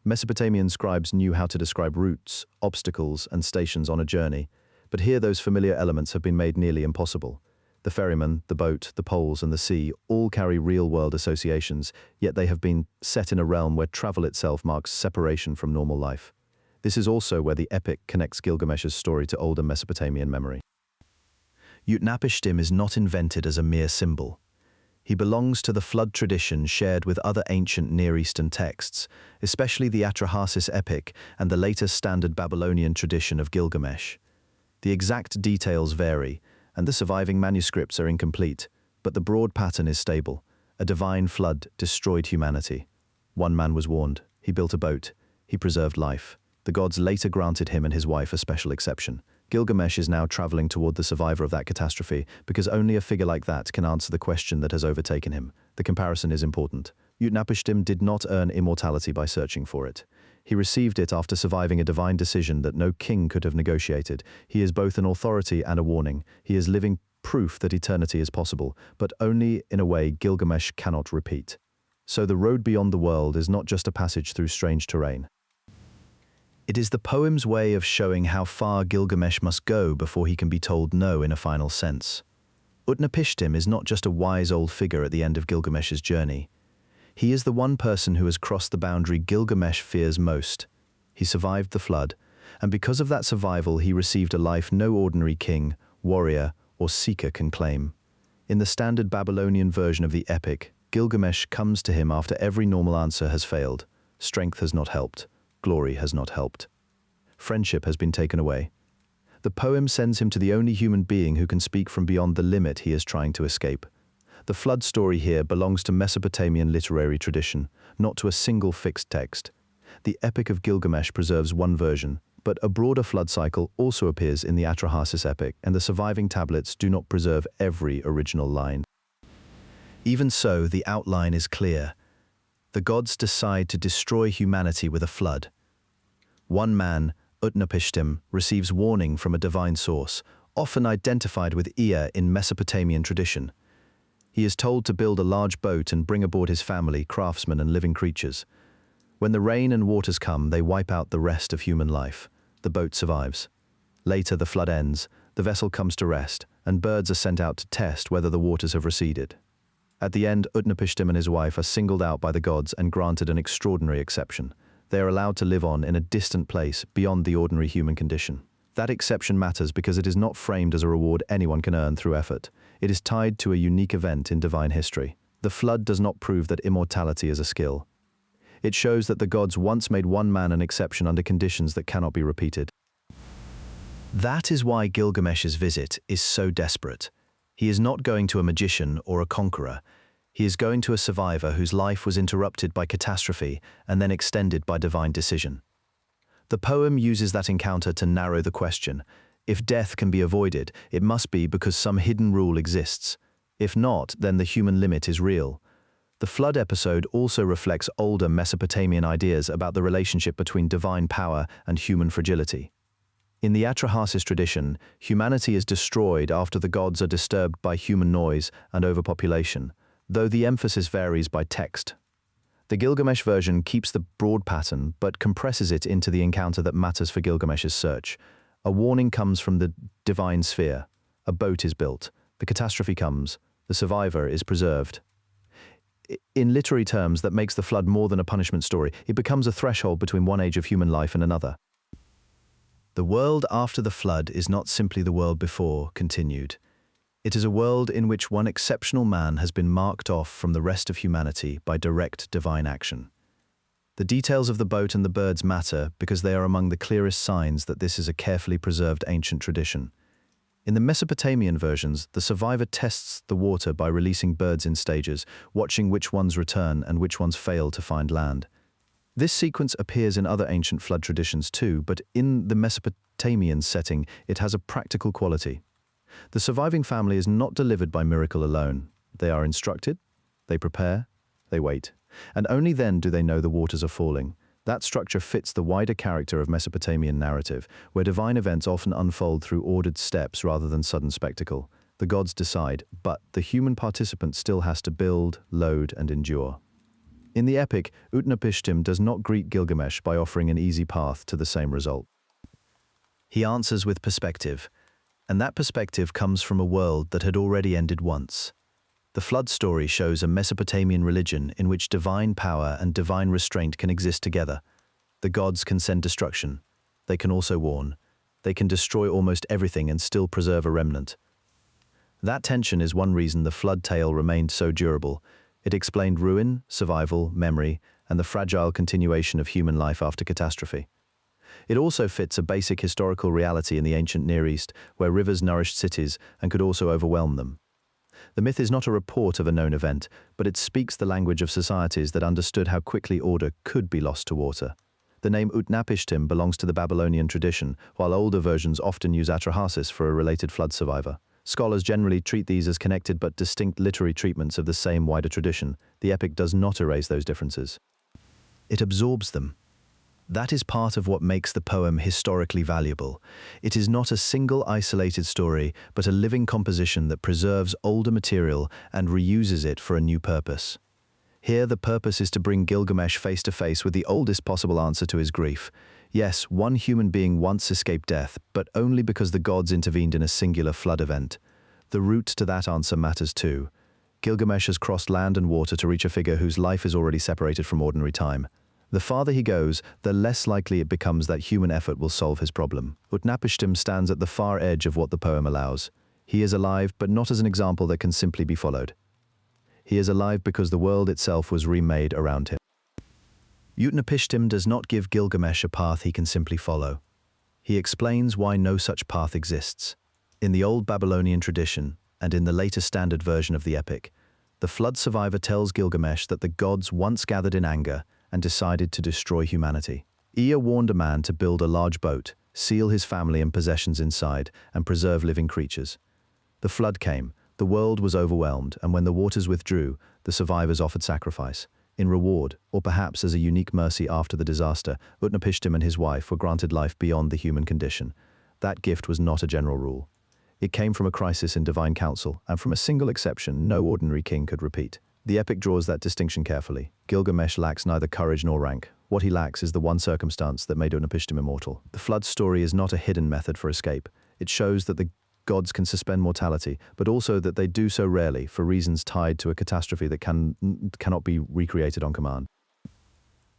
Mesopotamian scribes knew how to describe routes, obstacles, and stations on a journey, but here those familiar elements have been made nearly impossible. The ferryman, the boat, the poles, and the sea all carry real-world associations, yet they have been set in a realm where travel itself marks separation from normal life. This is also where the epic connects Gilgamesh's story to older Mesopotamian memory. Utnapishtim is not invented as a mere symbol. He belongs to the flood tradition shared with other ancient Near Eastern texts, especially the Atrahasis epic and the later standard Babylonian tradition of Gilgamesh. The exact details vary, and the surviving manuscripts are incomplete, but the broad pattern is stable. A divine flood destroyed humanity. One man was warned. He built a boat. He preserved life. The gods later granted him and his wife a special exception. Gilgamesh is now traveling toward the survivor of that catastrophe because only a figure like that can answer the question that has overtaken him. The comparison is important. Utnapishtim did not earn immortality by searching for it. He received it after surviving a divine decision that no king could have negotiated. He is both an authority and a warning. He is living proof that eternity is possible, but only in a way Gilgamesh cannot repeat. So the road beyond the world is not just a passage through strange terrain. It is the poem's way of showing how far Gilgamesh must go before he can be told no in a final sense. Utnapishtim is not just a wise old figure at the end of Gilgamesh's journey. He is the one person who has crossed the boundary Gilgamesh fears most. He survived the flood, and because of that survival he received a life no ordinary king, warrior, or seeker can claim. In the standard Babylonian version of the epic, Gilgamesh comes to him after every normal answer has failed. Strength has not helped. Glory has not helped. Friendship has been taken away. The poem sends him to the only human being who can speak from beyond the limit he is trying to escape. The flood story here belongs to Mesopotamian literary tradition, not to a single fixed text. The Epic of Gilgamesh preserves one version, but a broader flood cycle also appears in the Atrahasis epic, and the surviving tablets do not preserve every original line. Even so, the outline is clear. The gods decide to destroy humanity with a flood. One man, Utnapishtim, receives warning from a divine source, often identified with Ea in Mesopotamian tradition. He is told to build a large boat and bring aboard his family, craftsmen and living creatures. When the rain and waters come, they wipe out the rest of human life. The boat survives. Later, the flood ends, the vessel comes to rest, and birds are sent out to test whether the waters have receded. At the end, Utnapishtim and his wife are singled out by the gods and granted an extraordinary exception. They are allowed to live on in a distant place beyond the ordinary human condition. That exception matters because it is not framed as a reward anyone can earn through effort. It is tied to a unique event in divine history. The flood does not prove that immortality is a skill. It shows that the gods once made one man an exception under conditions that cannot be repeated. That is why Gilgamesh's visit is so desperate. He is not going to a magician or a conqueror. He is going to a survivor whose life was interrupted by catastrophe and then extended by divine decision. The poem uses that encounter to narrow the question. If death can be avoided, it must be because some hidden rule exists. If not, then the human limit is real. The flood episode also reflects older Mesopotamian ideas about the relationship between divine power and human fragility. In the Atrahasis tradition, humanity is destroyed after the gods are disturbed by human noise and overpopulation, though the emphasis varies by text. The Gilgamesh version keeps the broad pattern but compresses it into the encounter that matters for Gilgamesh's search. A warning comes from the divine sphere. A boat is built. The catastrophe comes. The survivor is preserved. In literary terms, that makes the flood more than a punishment story. It becomes a threshold between one age of human life and another. The world after the flood is not simply the world before, continued. It is a world in which one exceptional man has been marked off from the rest of humanity by direct divine action. The details of the boat and the birds matter because they are among the clearest signs that this is a carefully preserved ancient tradition. In the Mesopotamian versions, the survivor tests the water by releasing birds in stages, watching which ones return and which ones fail to find land. This sequence appears in other ancient flood traditions too, but in the Mesopotamian setting, it has a practical quality. The surviving family is not delivered by miracle alone. They are instructed, they prepare, they wait, and only then do they know the waters are falling. That structure fits the wider character of Mesopotamian narrative, where divine events often unfold through ordered steps rather than sudden spectacle. The gods decide, but the human participant still has to build, load, and endure. In the epic, Utnapishtim does not greet Gilgamesh by offering an easy path to the same result. He answers with perspective, and that perspective comes from a world that had already ended once. The flood story shows a Mesopotamian religion in which divine power and divine restraint can exist together. The gods can send destruction. They can also warn. They can destroy almost everything and still preserve a remnant. That tension is one reason the flood tale remained so durable. It explained ruin, survival, memory, and the fragile continuation of human life after catastrophe. It also fits a basic historical reality in the ancient Near East, where rivers nourished cities and could also overwhelm them. The myth is not a report of a known event, but it speaks the language of societies that understood how quickly order could be lost to water. The name Utnapishtim belongs to the Babylonian tradition, while older versions often use Atrahasis for a related flood survivor. Scholars generally treat these as connected but distinct literary treatments of the same wider tradition. The epic does not erase those differences. It absorbs them. That is part of what makes the poem historically valuable. It is not a single isolated story, but a living composition that preserves older material and reuses it for a new purpose. Here, the purpose is to bring Gilgamesh face to face with the oldest possible answer to his grief. Yes, one human being once escaped death, but only because the gods intervened in a singular flood event. The route to that answer matters too. Gilgamesh has crossed land and water to reach a figure whose life is already separated from ordinary time. The farther he goes, the less likely it becomes that human effort will solve his problem. Utnapishtim stands at the far edge of what the poem allows. He is alive, but not as an example that can simply be followed. He is alive because the world itself was remade around him. Utnapishtim does not give Gilgamesh a path he can simply follow. He explains why no such path exists. In the old Babylonian tradition, and in the later standard version of the epic, the flood survivor tells Gilgamesh that the gods once gathered in anger and decided to destroy humanity. Ea warned a man to build a large boat, seal his family and possessions inside, and preserve living creatures. The flood came, the world was overwhelmed, and when the waters withdrew, the survivors offered sacrifice. In reward, or perhaps as a unique mercy after the disaster, Utnapishtim and his wife were granted life beyond the human condition. That gift was not a general rule. It came from a crisis in divine counsel, and from a single exception no ordinary king could repeat. The epic draws that distinction carefully. Gilgamesh lacks neither courage nor rank. What he lacks is the one circumstance that made Utnapishtim immortal. The flood story is not a hidden method for escape. It shows that the gods can suspend mortality, but also that they do so rarely for reasons tied to a catastrophe that cannot be recreated on command.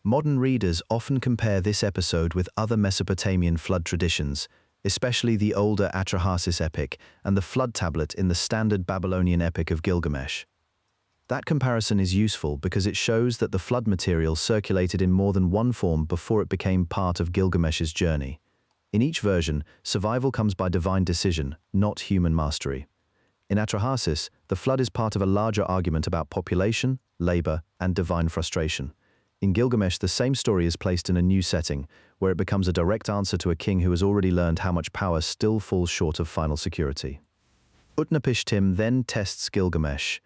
Modern readers often compare this episode with other Mesopotamian flood traditions, especially the older Atrahasis epic and the flood tablet in the standard Babylonian Epic of Gilgamesh. That comparison is useful because it shows that the flood material circulated in more than one form before it became part of Gilgamesh's journey. In each version, survival comes by divine decision, not human mastery. In Atrahasis, the flood is part of a larger argument about population, labor, and divine frustration. In Gilgamesh, the same story is placed in a new setting, where it becomes a direct answer to a king who has already learned how much power still falls short of final security. Utnapishtim then tests Gilgamesh,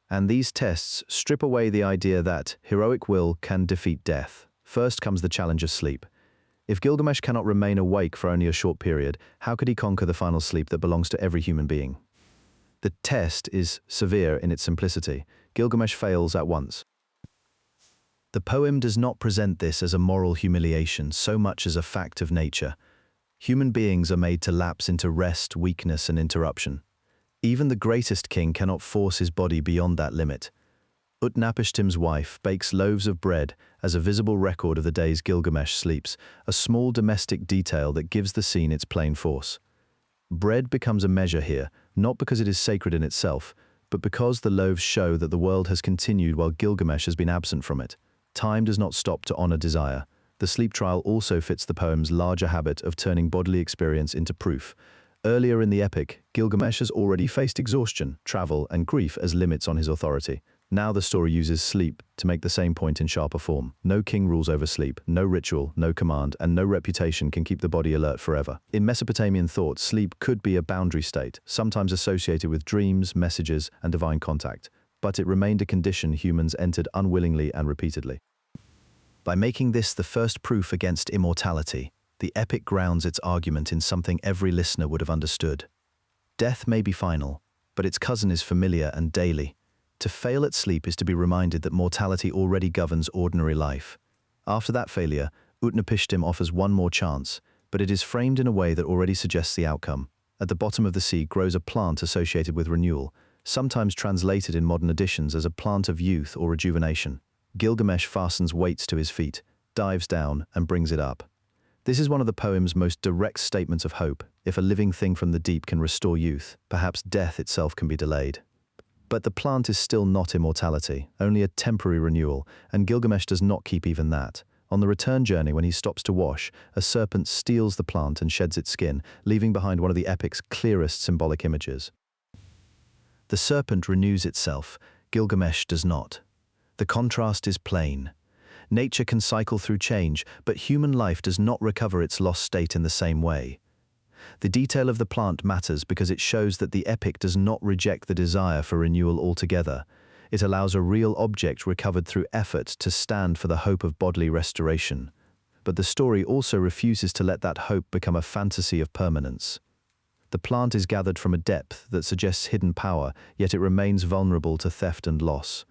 and these tests strip away the idea that heroic will can defeat death. First comes the challenge of sleep. If Gilgamesh cannot remain awake for only a short period, how could he conquer the final sleep that belongs to every human being? The test is severe in its simplicity. Gilgamesh fails at once. The poem does not present this as a moral humiliation so much as a fact of nature. Human beings are made to lapse into rest, weakness, and interruption. Even the greatest king cannot force his body beyond that limit. Utnapishtim's wife bakes loaves of bread as a visible record of the days Gilgamesh sleeps, a small domestic detail that gives the scene its plain force. Bread becomes a measure here, not because it is sacred in itself, but because the loaves show that the world has continued while Gilgamesh has been absent from it. Time does not stop to honor desire. The sleep trial also fits the poem's larger habit of turning bodily experience into proof. Earlier in the epic, Gilgamesh has already faced exhaustion, travel, and grief as limits on his authority. Now the story uses sleep to make the same point in sharper form. No king rules over sleep, no ritual, no command, and no reputation can keep the body alert forever. In Mesopotamian thought, sleep could be a boundary state, sometimes associated with dreams, messages, and divine contact. But it remained a condition humans entered unwillingly and repeatedly. By making this the first proof against immortality, the epic grounds its argument in something every listener would have understood. Death may be final, but its cousin is familiar and daily. To fail at sleep is to be reminded that mortality already governs ordinary life. After that failure, Utnapishtim offers one more chance, but it is framed in a way that already suggests the outcome. At the bottom of the sea grows a plant associated with renewal, sometimes translated in modern editions as a plant of youth or rejuvenation. Gilgamesh fastens weights to his feet, dives down, and brings it up. This is one of the poem's most direct statements of hope. If a living thing from the deep can restore youth, perhaps death itself can be delayed. But the plant is still not immortality, only a temporary renewal, and Gilgamesh does not keep even that. On the return journey, when he stops to wash, a serpent steals the plant and sheds its skin, leaving behind one of the epic's clearest symbolic images. The serpent renews itself, Gilgamesh does not. The contrast is plain. Nature can cycle through change, but human life does not recover its lost state in the same way. The detail of the plant matters because it shows that the epic does not reject the desire for renewal altogether. It allows a real object recovered through effort to stand for the hope of bodily restoration. But the story also refuses to let that hope become a fantasy of permanence. The plant is gathered from a depth that suggests hidden power, yet it remains vulnerable to theft and loss.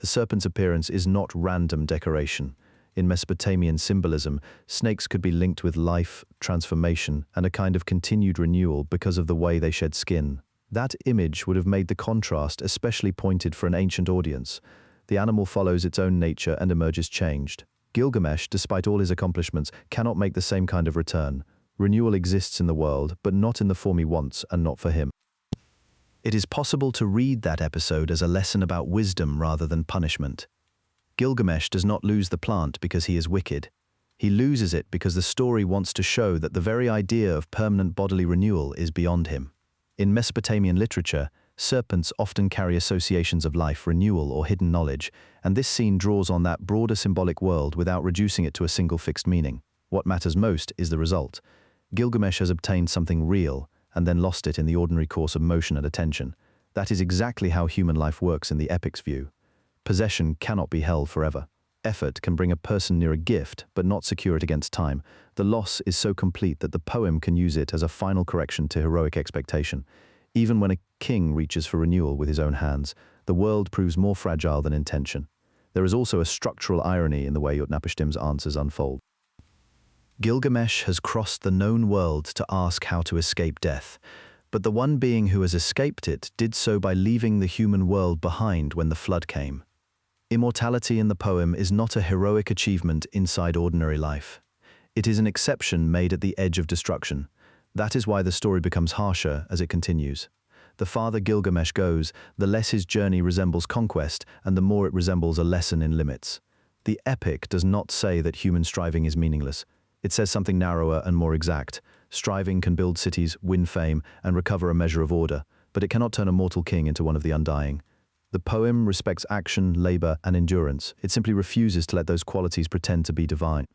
The serpent's appearance is not random decoration. In Mesopotamian symbolism, snakes could be linked with life, transformation, and a kind of continued renewal because of the way they shed skin. That image would have made the contrast especially pointed for an ancient audience. The animal follows its own nature and emerges changed. Gilgamesh, despite all his accomplishments, cannot make the same kind of return. Renewal exists in the world, but not in the form he wants and not for him. It is possible to read that episode as a lesson about wisdom rather than punishment. Gilgamesh does not lose the plant because he is wicked. He loses it because the story wants to show that the very idea of permanent bodily renewal is beyond him. In Mesopotamian literature, serpents often carry associations of life, renewal, or hidden knowledge, and this scene draws on that broader symbolic world without reducing it to a single fixed meaning. What matters most is the result. Gilgamesh has obtained something real, and then lost it in the ordinary course of motion and attention. That is exactly how human life works in the epic's view. Possession cannot be held forever. Effort can bring a person near a gift, but not secure it against time. The loss is so complete that the poem can use it as a final correction to heroic expectation. Even when a king reaches for renewal with his own hands, the world proves more fragile than intention. There is also a structural irony in the way Utnapishtim's answers unfold. Gilgamesh has crossed the known world to ask how to escape death, but the one being who has escaped it did so by leaving the human world behind when the flood came. Immortality in the poem is not a heroic achievement inside ordinary life. It is an exception made at the edge of destruction. That is why the story becomes harsher as it continues. The farther Gilgamesh goes, the less his journey resembles conquest, and the more it resembles a lesson in limits. The epic does not say that human striving is meaningless. It says something narrower and more exact. Striving can build cities, win fame, and recover a measure of order, but it cannot turn a mortal king into one of the undying. The poem respects action, labor, and endurance. It simply refuses to let those qualities pretend to be divine.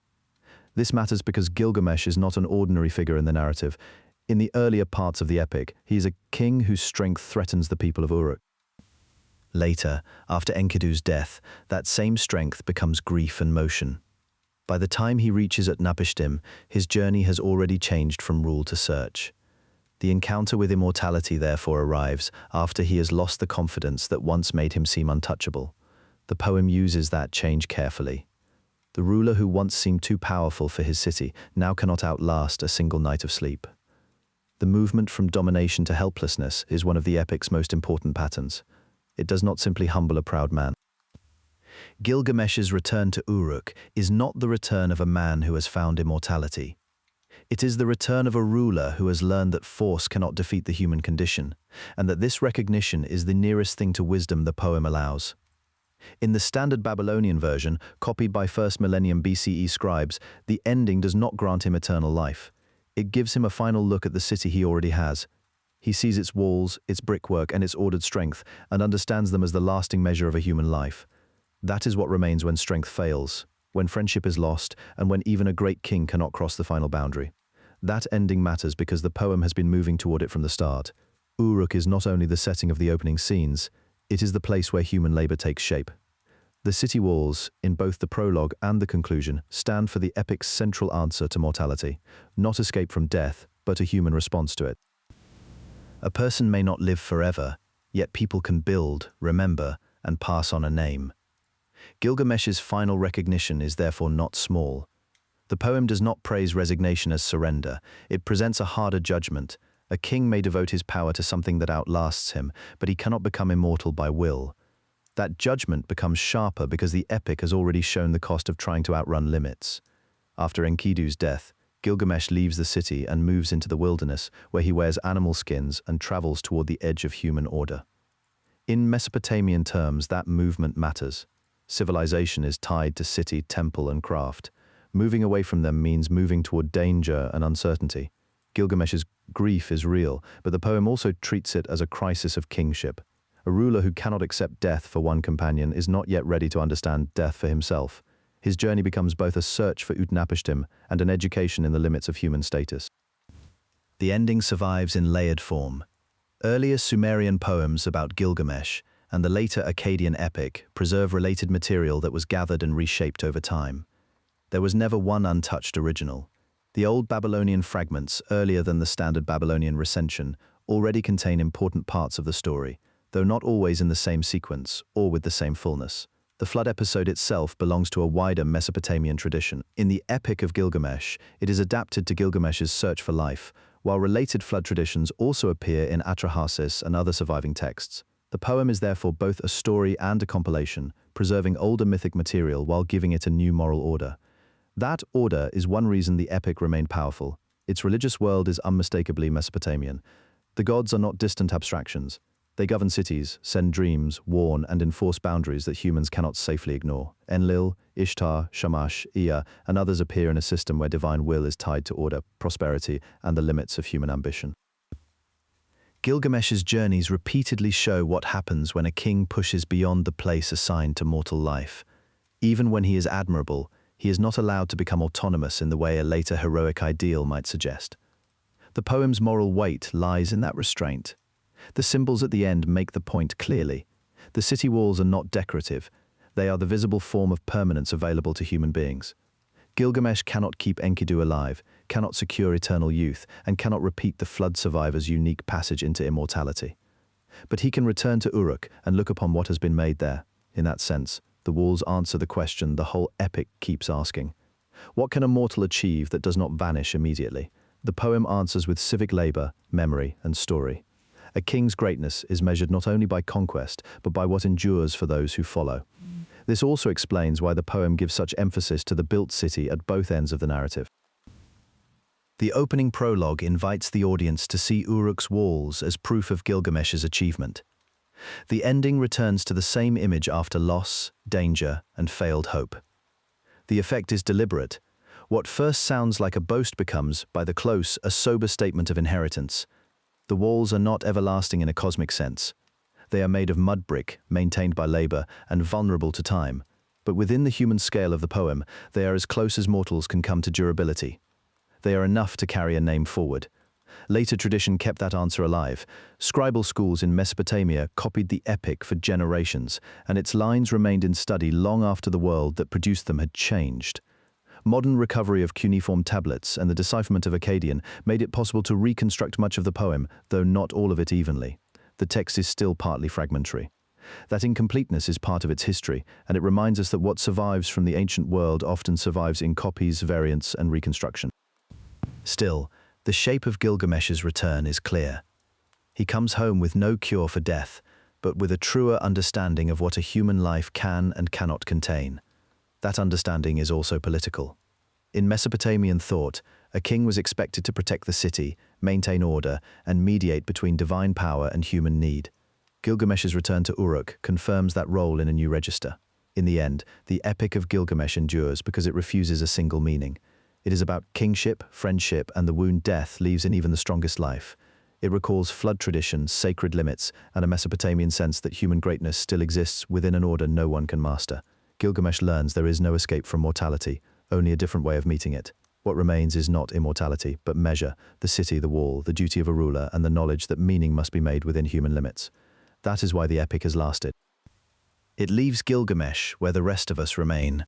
This matters because Gilgamesh is not an ordinary figure in the narrative. In the earlier parts of the epic, he is a king whose strength threatens the people of Uruk. Later, after Enkidu's death, that same strength becomes grief and motion. By the time he reaches Utnapishtim, his journey has already changed from rule to search. The encounter with immortality therefore arrives after he has lost the confidence that once made him seem untouchable. The poem uses that change carefully. The ruler who once seemed too powerful for his city now cannot outlast a single night of sleep. The movement from domination to helplessness is one of the epic's most important patterns. It does not simply humble a proud man. Gilgamesh's return to Uruk is not the return of a man who has found immortality. It is the return of a ruler who has learned that force cannot defeat the human condition, and that this recognition is the nearest thing to wisdom the poem allows. In the standard Babylonian version, copied by 1st millennium BCE scribes, the ending does not grant him eternal life. It gives him a final look at the city he already has. He sees its walls, its brickwork, and its ordered strength, and understands them as the lasting measure of a human life. That is what remains when strength fails, when friendship is lost, and when even a great king cannot cross the final boundary. That ending matters because the poem has been moving toward it from the start. Uruk is not only the setting of the opening scenes, it is the place where human labor takes shape. The city walls, in both the prologue and the conclusion, stand for the epic's central answer to mortality, not escape from death, but a human response to it. A person may not live forever, yet people can build, remember, and pass on a name. Gilgamesh's final recognition is therefore not small. The poem does not praise resignation as surrender. It presents a harder judgment. A king may devote his power to something that outlasts him, but he cannot become immortal by will. That judgment becomes sharper because the epic has already shown the cost of trying to outrun limits. After Enkidu's death, Gilgamesh leaves the city and moves into the wilderness, where he wears animal skins and travels toward the edge of human order. In Mesopotamian terms, that movement matters. Civilization is tied to city, temple, and craft. Moving away from them means moving toward danger and uncertainty. Gilgamesh's grief is real, but the poem also treats it as a crisis of kingship. A ruler who cannot accept death for one companion is not yet ready to understand death for himself. His journey becomes both a search for Utnapishtim and an education in the limits of human status. The ending survives in layered form. Earlier Sumerian poems about Gilgamesh and the later Akkadian epic preserve related material that was gathered and reshaped over time. There was never one untouched original. The old Babylonian fragments, earlier than the standard Babylonian recension, already contain important parts of the story, though not always in the same sequence or with the same fullness. The flood episode itself belongs to a wider Mesopotamian tradition. In the Epic of Gilgamesh, it is adapted to Gilgamesh's search for life, while related flood traditions also appear in Atrahasis and other surviving texts. The poem is therefore both a story and a compilation, preserving older mythic material while giving it a new moral order. That order is one reason the epic remained powerful. Its religious world is unmistakably Mesopotamian. The gods are not distant abstractions. They govern cities, send dreams, warn, and enforce boundaries that humans cannot safely ignore. Enlil, Ishtar, Shamash, Ea, and others appear in a system where divine will is tied to order, prosperity, and the limits of human ambition. Gilgamesh's journeys repeatedly show what happens when a king pushes beyond the place assigned to mortal life. Even when he is admirable, he is not allowed to become autonomous in the way a later heroic ideal might suggest. The poem's moral weight lies in that restraint. The symbols at the end make the point clearly. The city walls are not decorative. They are the visible form of permanence available to human beings. Gilgamesh cannot keep Enkidu alive, cannot secure eternal youth, and cannot repeat the flood survivor's unique passage into immortality. But he can return to Uruk and look upon what has been made there. In that sense, the walls answer the question the whole epic keeps asking. What can a mortal achieve that does not vanish immediately? The poem answers with civic labor, memory, and story. A king's greatness is measured not only by conquest, but by what endures for those who follow. This also explains why the poem gives such emphasis to the built city at both ends of the narrative. The opening prologue invites the audience to see Uruk's walls as proof of Gilgamesh's achievement. The ending returns to the same image after loss, danger, and failed hope. The effect is deliberate. What first sounds like a boast becomes, by the close, a sober statement of inheritance. The walls are not everlasting in a cosmic sense. They are made of mud brick, maintained by labor, and vulnerable to time. But within the human scale of the poem, they are as close as mortals can come to durability. They are enough to carry a name forward. Later tradition kept that answer alive. Scribal schools in Mesopotamia copied the epic for generations, and its lines remained in study long after the world that produced them had changed. Modern recovery of cuneiform tablets and the decipherment of Akkadian made it possible to reconstruct much of the poem, though not all of it evenly. The text is still partly fragmentary. That incompleteness is part of its history, and it reminds us that what survives from the ancient world often survives in copies, variants, and reconstruction. Still, the shape of Gilgamesh's return is clear. He comes home with no cure for death, but with a truer understanding of what a human life can and cannot contain. That understanding is also political. In Mesopotamian thought, a king was expected to protect the city, maintain order, and mediate between divine power and human need. Gilgamesh's return to Uruk confirms that role in a new register. In the end, the Epic of Gilgamesh endures because it refuses a single meaning. It is about kingship, friendship, and the wound death leaves in even the strongest life. It recalls flood traditions, sacred limits, and a Mesopotamian sense that human greatness still exists within an order no one can master. Gilgamesh learns there is no escape from mortality, only a different way of meeting it. What remains is not immortality, but measure, the city, the wall, the duty of a ruler, and the knowledge that meaning must be made within human limits. That is why the epic has lasted. It leaves Gilgamesh where the rest of us remain.